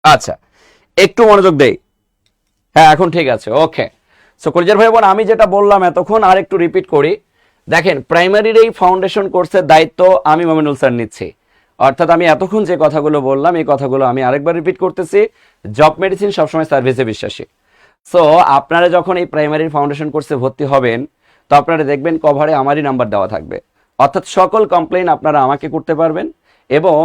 আচ্ছা, একটু মনোযোগ দেই। হ্যাঁ, এখন ঠিক আছে, ওকে। সো কলেজের ভাই বোন, আমি যেটা বললাম এতক্ষণ আর একটু রিপিট করি। দেখেন, প্রাইমারির এই ফাউন্ডেশন কোর্সের দায়িত্ব আমি মমিনুল স্যার নিচ্ছি। অর্থাৎ আমি এতক্ষণ যে কথাগুলো বললাম, এই কথাগুলো আমি আরেকবার রিপিট করতেছি। জব মেডিসিন সবসময় সার্ভিসে বিশ্বাসী। সো আপনারা যখন এই প্রাইমারির ফাউন্ডেশন কোর্সে ভর্তি হবেন, তো আপনারা দেখবেন কভারে আমারই নাম্বার দেওয়া থাকবে। অর্থাৎ সকল কমপ্লেইন আপনারা আমাকে করতে পারবেন, এবং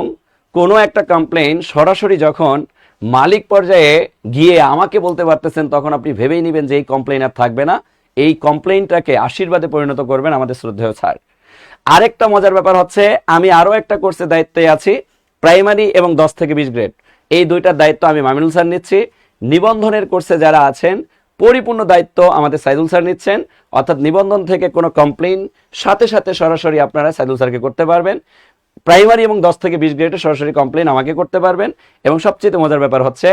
কোনো একটা কমপ্লেইন সরাসরি যখন মালিক পর্যায়ে গিয়ে আমাকে বলতে পারতেছেন, তখন আপনি ভেবেই নেবেন যে এই কমপ্লেইন আর থাকবে না। এই কমপ্লেইনটাকে আশীর্বাদে পরিণত করবেন আমাদের শ্রদ্ধেয় স্যার। আরেকটা মজার ব্যাপার হচ্ছে, আমি আরও একটা কোর্সের দায়িত্বে আছি, প্রাইমারি এবং 10 থেকে 20 গ্রেড। এই দুইটার দায়িত্ব আমি মামিনুল স্যার নিচ্ছি। নিবন্ধনের কোর্সে যারা আছেন, পরিপূর্ণ দায়িত্ব আমাদের সাইদুল স্যার নিচ্ছেন। অর্থাৎ নিবন্ধন থেকে কোনো কমপ্লেইন সাথে সাথে সরাসরি আপনারা সাইদুল স্যারকে করতে পারবেন। প্রাইমারি এবং 10 থেকে 20 গ্রেডে সরাসরি কমপ্লেইন আমাকে করতে পারবেন। এবং সবচেয়ে মজার ব্যাপার হচ্ছে,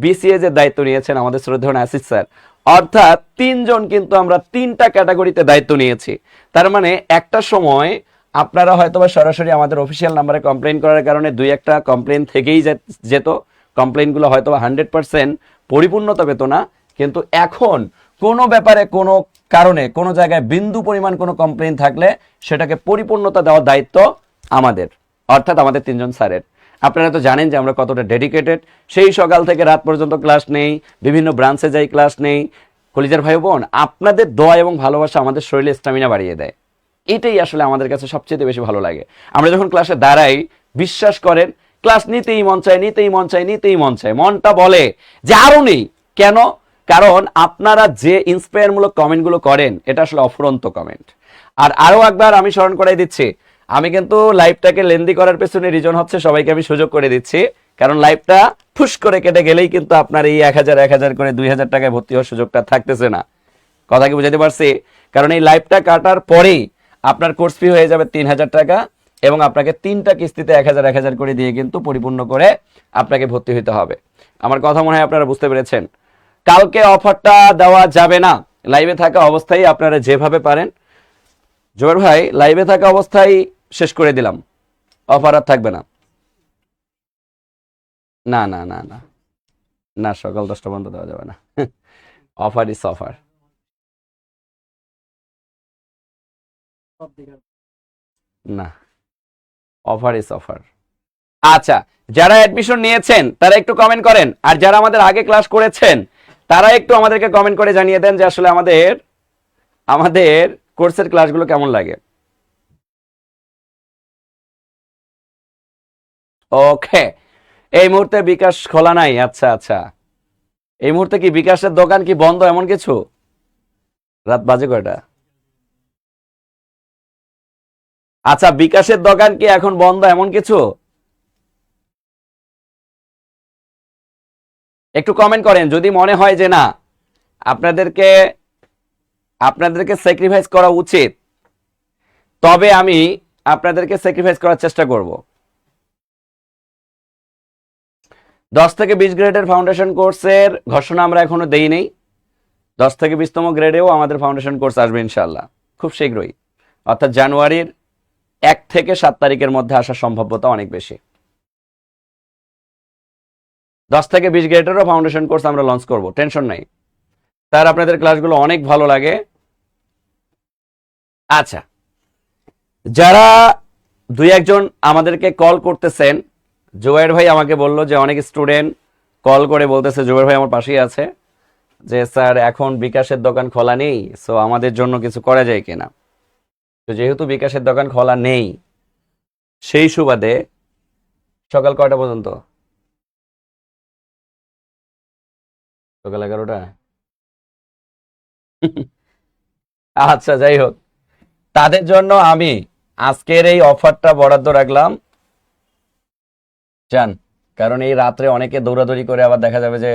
বিসিএস এর দায়িত্ব নিয়েছেন আমাদের শ্রদ্ধেয় আসিফ স্যার। অর্থাৎ তিনজন কিন্তু আমরা তিনটা ক্যাটাগরিতে দায়িত্ব নিয়েছি। তার মানে একটা সময় আপনারা হয়তোবা সরাসরি আমাদের অফিসিয়াল নাম্বারে কমপ্লেইন করার কারণে দুই একটা কমপ্লেইন থেকেই যেত। কমপ্লেইনগুলো হয়তোবা 100% পরিপূর্ণতা পেত না। কিন্তু এখন কোনো ব্যাপারে, কোনো কারণে, কোনো জায়গায় বিন্দু পরিমাণ কোনো কমপ্লেইন থাকলে সেটাকে পরিপূর্ণতা দেওয়ার দায়িত্ব আমাদের, অর্থাৎ আমাদের তিনজন স্যারের। আপনারা তো জানেন যে আমরা কতটা ডেডিকেটেড। সেই সকাল থেকে রাত পর্যন্ত ক্লাস নেই, বিভিন্ন ব্রাঞ্চে যাই, ক্লাস নেই। কলিজার ভাই বোন, আপনাদের দোয়া এবং ভালোবাসা আমাদের শরীরে স্ট্যামিনা বাড়িয়ে দেয়। এটাই আসলে আমাদের কাছে সবচেয়ে বেশি ভালো লাগে। আমরা যখন ক্লাসে দাঁড়াই, বিশ্বাস করেন, ক্লাস নিতেই মন চায়, নিতেই মন চায়, নিতেই মন চায়। মনটা বলে যে আরও নেই। কেন? কারণ আপনারা যে ইন্সপায়ারমূলক কমেন্টগুলো করেন, এটা আসলে অফুরন্ত কমেন্ট। আর আরও একবার আমি স্মরণ করাই দিচ্ছি, আমি কিন্তু লাইভটাকে লেন্দি করার পেছনে রিজন হচ্ছে, সবাইকে আমি সুযোগ করে দিচ্ছি। কারণ লাইভটা ফুস করে কেটে গেলেই কিন্তু আপনার এই 1000 করে 2000 টাকায় ভর্তি হওয়ার সুযোগটা থাকতেছে না। কথা কি বুঝাতে পারছি? কারণ এই লাইভটা কাটার পরেই আপনার কোর্স ফি হয়ে যাবে 3000 টাকা, এবং আপনাকে 3টা কিস্তিতে 1000 করে দিয়ে কিন্তু পরিপূর্ণ করে আপনাকে ভর্তি হতে হবে। আমার কথা মনে হয় আপনারা বুঝতে পেরেছেন। কালকে অফারটা দেওয়া যাবে না। লাইভে থাকা অবস্থায় আপনারা যেভাবে পারেন, জোয়ার ভাই, লাইভে থাকা অবস্থায় শেষ করে দিলাম, অফার আর থাকবে না। না, না, না, না, না, সকাল 10টা পর্যন্ত দেওয়া যাবে না। অফার ইস অফার। না, অফার ইজ অফার। আচ্ছা, যারা অ্যাডমিশন নিয়েছেন তারা একটু কমেন্ট করেন, আর যারা আমাদের আগে ক্লাস করেছেন তারা একটু আমাদেরকে কমেন্ট করে জানিয়ে দেন যে আসলে আমাদের আমাদের কোর্সের ক্লাসগুলো কেমন লাগে। ওকে, এই মুহূর্তে বিকাশ খোলা নাই। আচ্ছা আচ্ছা, এই মুহূর্তে কি বিকাশের দোকান কি বন্ধ এমন কিছু? রাত বাজে কয়টা? আচ্ছা, বিকাশের দোকান কি এখন বন্ধ এমন কিছু? একটু কমেন্ট করেন যদি মনে হয় যে না আপনাদেরকে আপনাদেরকে স্যাক্রিফাইস করা উচিত, তবে আমি আপনাদেরকে স্যাক্রিফাইস করার চেষ্টা করব। 10 থেকে 20 গ্রেডের ফাউন্ডেশন কোর্সের ঘোষণা আমরা এখনো দেইনি। 10 থেকে 20তম গ্রেডেও আমাদের ফাউন্ডেশন কোর্স আসবে ইনশাআল্লাহ খুব শীঘ্রই, অর্থাৎ জানুয়ারির 1 থেকে 7 তারিখের মধ্যে আসার সম্ভাব্যতা অনেক বেশি। 10 থেকে 20 গ্রেডেরও ফাউন্ডেশন কোর্স আমরা লঞ্চ করব, টেনশন নাই। তার আপনাদের ক্লাসগুলো অনেক ভালো লাগে। আচ্ছা, যারা দুই একজন আমাদেরকে কল করতেছেন, জুবাইর ভাই আমাকে বলল যে অনেক স্টুডেন্ট কল করে বলতেছে, জুবাইর ভাই আমার পাশেই আছে, যে স্যার এখন বিকাশের দোকান খোলা নেই, সো আমাদের জন্য কিছু করা যায় কিনা। তো যেহেতু বিকাশের দোকান খোলা নেই, সেই সুবাদে সকাল কয়টা পর্যন্ত? সকাল 11টা। আচ্ছা, যাই হোক, তাদের জন্য আমি আজকের এই অফারটা বরাদ্দ রাখলাম জান, কারণ এই রাত্রে অনেকে দৌড়াদৌড়ি করে আবার দেখা যাবে যে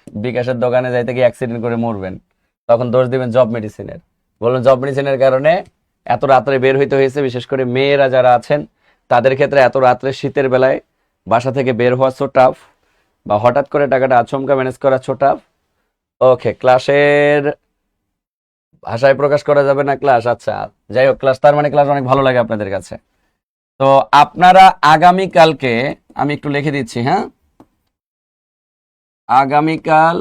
বিকাশের দোকানে যাইতে গিয়ে অ্যাক্সিডেন্ট করে মরবেন, তখন দোষ দিবেন জব মেডিসিনের। বলুন জব মেডিসিনের কারণে এত রাত্রে বের হইতে হয়েছে, বিশেষ করে মেয়েরা যারা আছেন তাদের ক্ষেত্রে এত রাত্রে শীতের বেলায় বাসা থেকে বের হওয়া ছো টাফ, বা হঠাৎ করে টাকাটা আচমকা ম্যানেজ করা ছো টাফ। ওকে, ক্লাসের ভাষায় প্রকাশ করা যাবে না ক্লাস। আচ্ছা, যাই হোক, ক্লাস তার মানে ক্লাস অনেক ভালো লাগে আপনাদের কাছে। তো আপনারা আগামীকালকে, আমি একটু লিখে দিচ্ছি, হ্যাঁ, আগামীকাল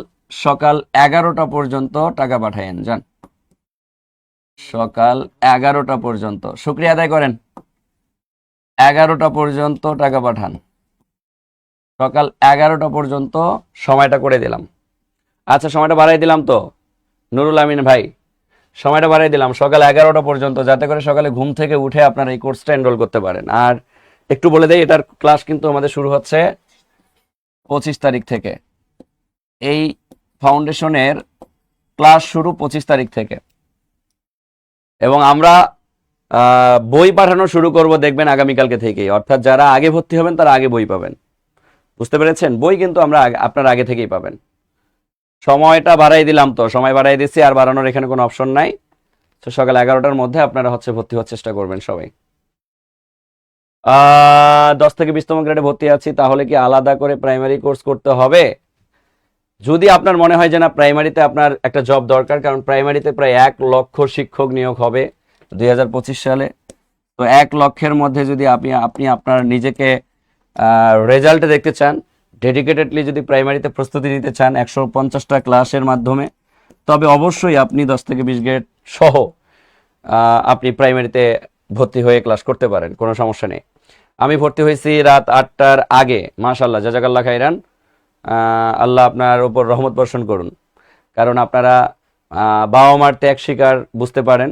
সকাল 11টা পর্যন্ত টাকা পাঠায়েন যান, সকাল 11টা পর্যন্ত। শুকরিয়া আদায় করেন, 11টা পর্যন্ত টাকা পাঠান, সকাল 11টা পর্যন্ত সময়টা করে দিলাম। আচ্ছা, সময়টা বাড়াই দিলাম তো নুরুল আমিন ভাই, সময়টা বাড়াই দিলাম সকাল 11টা পর্যন্ত, যাতে করে সকালে ঘুম থেকে উঠে আপনারা এই কোর্সটা এনরোল করতে পারেন। আর একটু বলে দেই, এটার ক্লাস কিন্তু আমাদের শুরু হচ্ছে 25 তারিখ থেকে। এই ফাউন্ডেশনের ক্লাস শুরু 25 তারিখ থেকে, এবং আমরা বই পাঠানো শুরু করব দেখবেন আগামীকালকে থেকেই, অর্থাৎ যারা আগে ভর্তি হবেন তারা আগে বই পাবেন। বুঝতে পেরেছেন? বই কিন্তু আমরা আপনারা আগে থেকেই পাবেন। সময়টা বাড়াই দিলাম তো, সময় বাড়াই দিচ্ছি, আর বাড়ানোর এখানে কোনো অপশন নাই। তো সকাল 11টার মধ্যে আপনারা ভর্তি হওয়ার চেষ্টা করবেন সবাই। 10 থেকে 20তম গ্রেডে ভর্তি আছি, তাহলে কি আলাদা করে প্রাইমারি কোর্স করতে হবে? যদি আপনার মনে হয় যে না প্রাইমারিতে আপনার একটা জব দরকার, কারণ প্রাইমারিতে প্রায় 1 লক্ষ শিক্ষক নিয়োগ হবে 2025 সালে। তো 1 লক্ষের মধ্যে যদি আপনি আপনার নিজেকে রেজাল্টে দেখতে চান, ডেডিকেটেডলি যদি প্রাইমারিতে প্রস্তুতি নিতে চান 150টা ক্লাসের মাধ্যমে, তবে অবশ্যই আপনি 10 থেকে 20 গ্রেড সহ আপনি প্রাইমারিতে ভর্তি হয়ে ক্লাস করতে পারেন, কোনো সমস্যা নেই। আমি ভর্তি হয়েছি রাত 8টার আগে, মাশাআল্লাহ, জাযাকাল্লাহ খাইরান। আল্লাহ আপনার উপর রহমত বর্ষণ করুন, কারণ আপনারা বাবা মার ত্যাগ স্বীকার বুঝতে পারেন,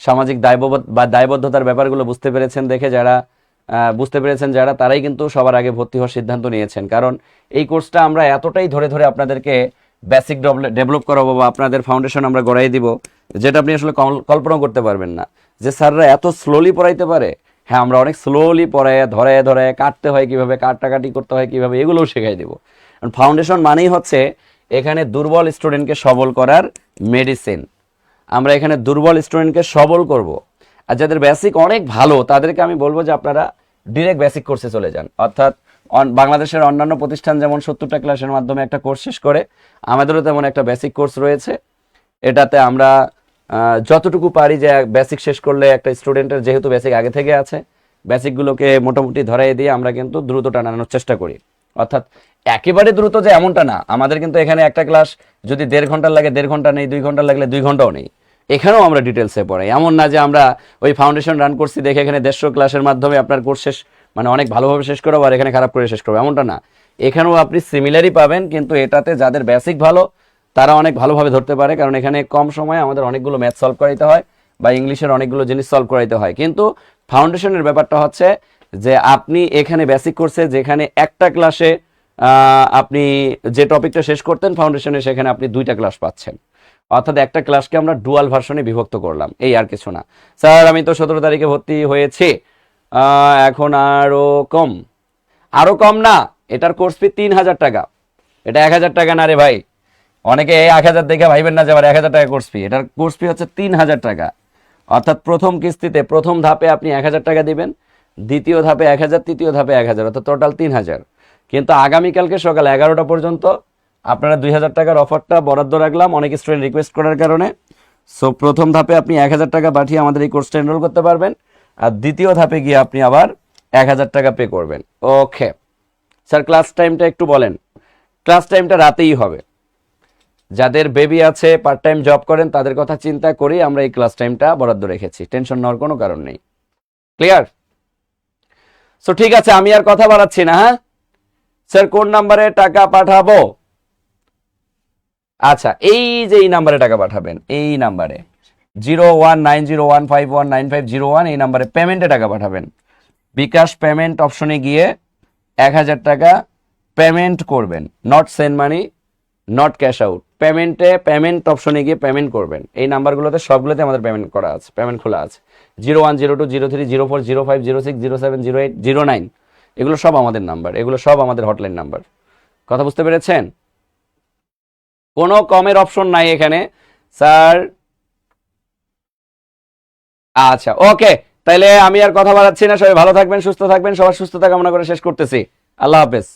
সামাজিক দায়বদ্ধতার ব্যাপারগুলো বুঝতে পেরেছেন, দেখে যারা বুঝতে পেরেছেন যারা, তারাই কিন্তু সবার আগে ভর্তি হওয়ার সিদ্ধান্ত নিয়েছেন। কারণ এই কোর্সটা আমরা এতটাই ধরে ধরে আপনাদেরকে বেসিক ডেভেলপ করাবো, বা আপনাদের ফাউন্ডেশন আমরা গড়াই দিব, যেটা আপনি আসলে কল্পনা করতে পারবেন না যে স্যাররা এত স্লোলি পড়াইতে পারে। হ্যাঁ, আমরা অনেক স্লোলি পড়ায় ধরায় ধরায় কাটতে হয় কিভাবে, কাটাকাটি করতে হয় কিভাবে, এগুলোও শেখাই দেবো। কারণ ফাউন্ডেশন মানেই হচ্ছে এখানে দুর্বল স্টুডেন্টকে সবল করার মেডিসিন। আমরা এখানে দুর্বল স্টুডেন্টকে সবল করব, আর যাদের বেসিক অনেক ভালো তাদেরকে আমি বলবো যে আপনারা ডিরেক্ট বেসিক কোর্সে চলে যান। অর্থাৎ বাংলাদেশের অন্যান্য প্রতিষ্ঠান যেমন 70টা ক্লাসের মাধ্যমে একটা কোর্স শেষ করে, আমাদেরও তেমন একটা বেসিক কোর্স রয়েছে। এটাতে আমরা যতটুকু পারি যে বেসিক শেষ করলে একটা স্টুডেন্টের, যেহেতু বেসিক আগে থেকে আছে, বেসিকগুলোকে মোটামুটি ধরাই দিয়ে আমরা কিন্তু দ্রুত টানানোর চেষ্টা করি। অর্থাৎ একেবারে দ্রুত যে এমনটা না, আমাদের কিন্তু এখানে একটা ক্লাস যদি 1.5 ঘন্টা লাগে 1.5 ঘন্টা নেই, 2 ঘন্টা লাগলে 2 ঘন্টাও নেই। এখানেও আমরা ডিটেলসে পড়াই। এমন না যে আমরা ওই ফাউন্ডেশন রান করছি দেখে এখানে 150 ক্লাসের মাধ্যমে আপনার কোর্স শেষ, মানে অনেক ভালোভাবে শেষ করবো আর এখানে খারাপ করে শেষ করবো, এমনটা না। এখানেও আপনি সিমিলারই পাবেন, কিন্তু এটাতে যাদের বেসিক ভালো তারা অনেক ভালোভাবে ধরতে পারে, কারণ এখানে কম সময়ে আমাদের অনেকগুলো ম্যাথ সলভ করাইতে হয় বা ইংলিশের অনেকগুলো জিনিস সলভ করাইতে হয়। কিন্তু ফাউন্ডেশনের ব্যাপারটা হচ্ছে যে আপনি এখানে বেসিক কোর্সে যেখানে একটা ক্লাসে আপনি যে টপিকটা শেষ করতেন ফাউন্ডেশনে, সেখানে আপনি 2টা ক্লাস পাচ্ছেন। অর্থাৎ একটা ক্লাসকে আমরা ডুয়াল ভার্সনে বিভক্ত করলাম, এই আর কিছু না। স্যার আমি তো 17 তারিখে ভর্তি হয়েছি, এখন আরো কম না, এটার কোর্স ফি 3000 টাকা। এটা 1000 টাকা না রে ভাই, অনেকে 1000 দেখে ভাইবেন না যে আবার 1000 টাকা কোর্স ফি। এটার কোর্স ফি হচ্ছে 3000 টাকা। অর্থাৎ প্রথম কিস্তিতে প্রথম ধাপে আপনি 1000 টাকা দিবেন, দ্বিতীয় ধাপে 1000, তৃতীয় ধাপে 1000, অর্থাৎ টোটাল 3000। কিন্তু আগামীকালকে সকাল 11টা পর্যন্ত আপনারা 2000 টাকার অফারটা বরাদ্দ রাখলাম অনেক স্টুডেন্ট রিকোয়েস্ট করার কারণে। সো প্রথম ধাপে আপনি 1000 টাকা পাঠিয়ে আমাদের এই কোর্সটা এনরোল করতে পারবেন, আর দ্বিতীয় ধাপে গিয়ে আপনি আবার 1000 টাকা পে করবেন। ওকে স্যার, ক্লাস টাইমটা একটু বলেন। ক্লাস টাইমটা রাতেই হবে। যাদের বেবি আছে, পার্ট টাইম জব করেন, তাদের কথা চিন্তা করেই আমরা এই ক্লাস টাইমটা বরাদ্দ রেখেছি, টেনশন নেওয়ার কোনো কারণ নেই। ক্লিয়ার? সো ঠিক আছে, আমি আর কথা বাড়াচ্ছি না। হ্যাঁ স্যার, কোন নাম্বারে টাকা পাঠাবো? আচ্ছা, এই যে এই নাম্বারে টাকা পাঠাবেন, এই নাম্বারে 0190151950 এই নাম্বারে পেমেন্টে টাকা পাঠাবেন। বিকাশ পেমেন্ট অপশনে গিয়ে 1000 টাকা পেমেন্ট করবেন, not send money, not cash out. Payment অপশনে গিয়ে পেমেন্ট করবেন। এই নাম্বারগুলোতে সবগুলোতে আমাদের পেমেন্ট করা আছে, পেমেন্ট খোলা আছে। 010203040506070809 এগুলো সব আমাদের নাম্বার, এগুলো সব আমাদের হটলাইন নাম্বার। কথা বুঝতে পেরেছেন? কোনো কমের অপশন নাই এখানে স্যার। আচ্ছা ওকে, তাইলে আমি আর কথা বাড়াচ্ছি না। সবাই ভালো থাকবেন, সুস্থ থাকবেন, সবার সুস্থতা কামনা করে শেষ করতেছি। আল্লাহ হাফেজ।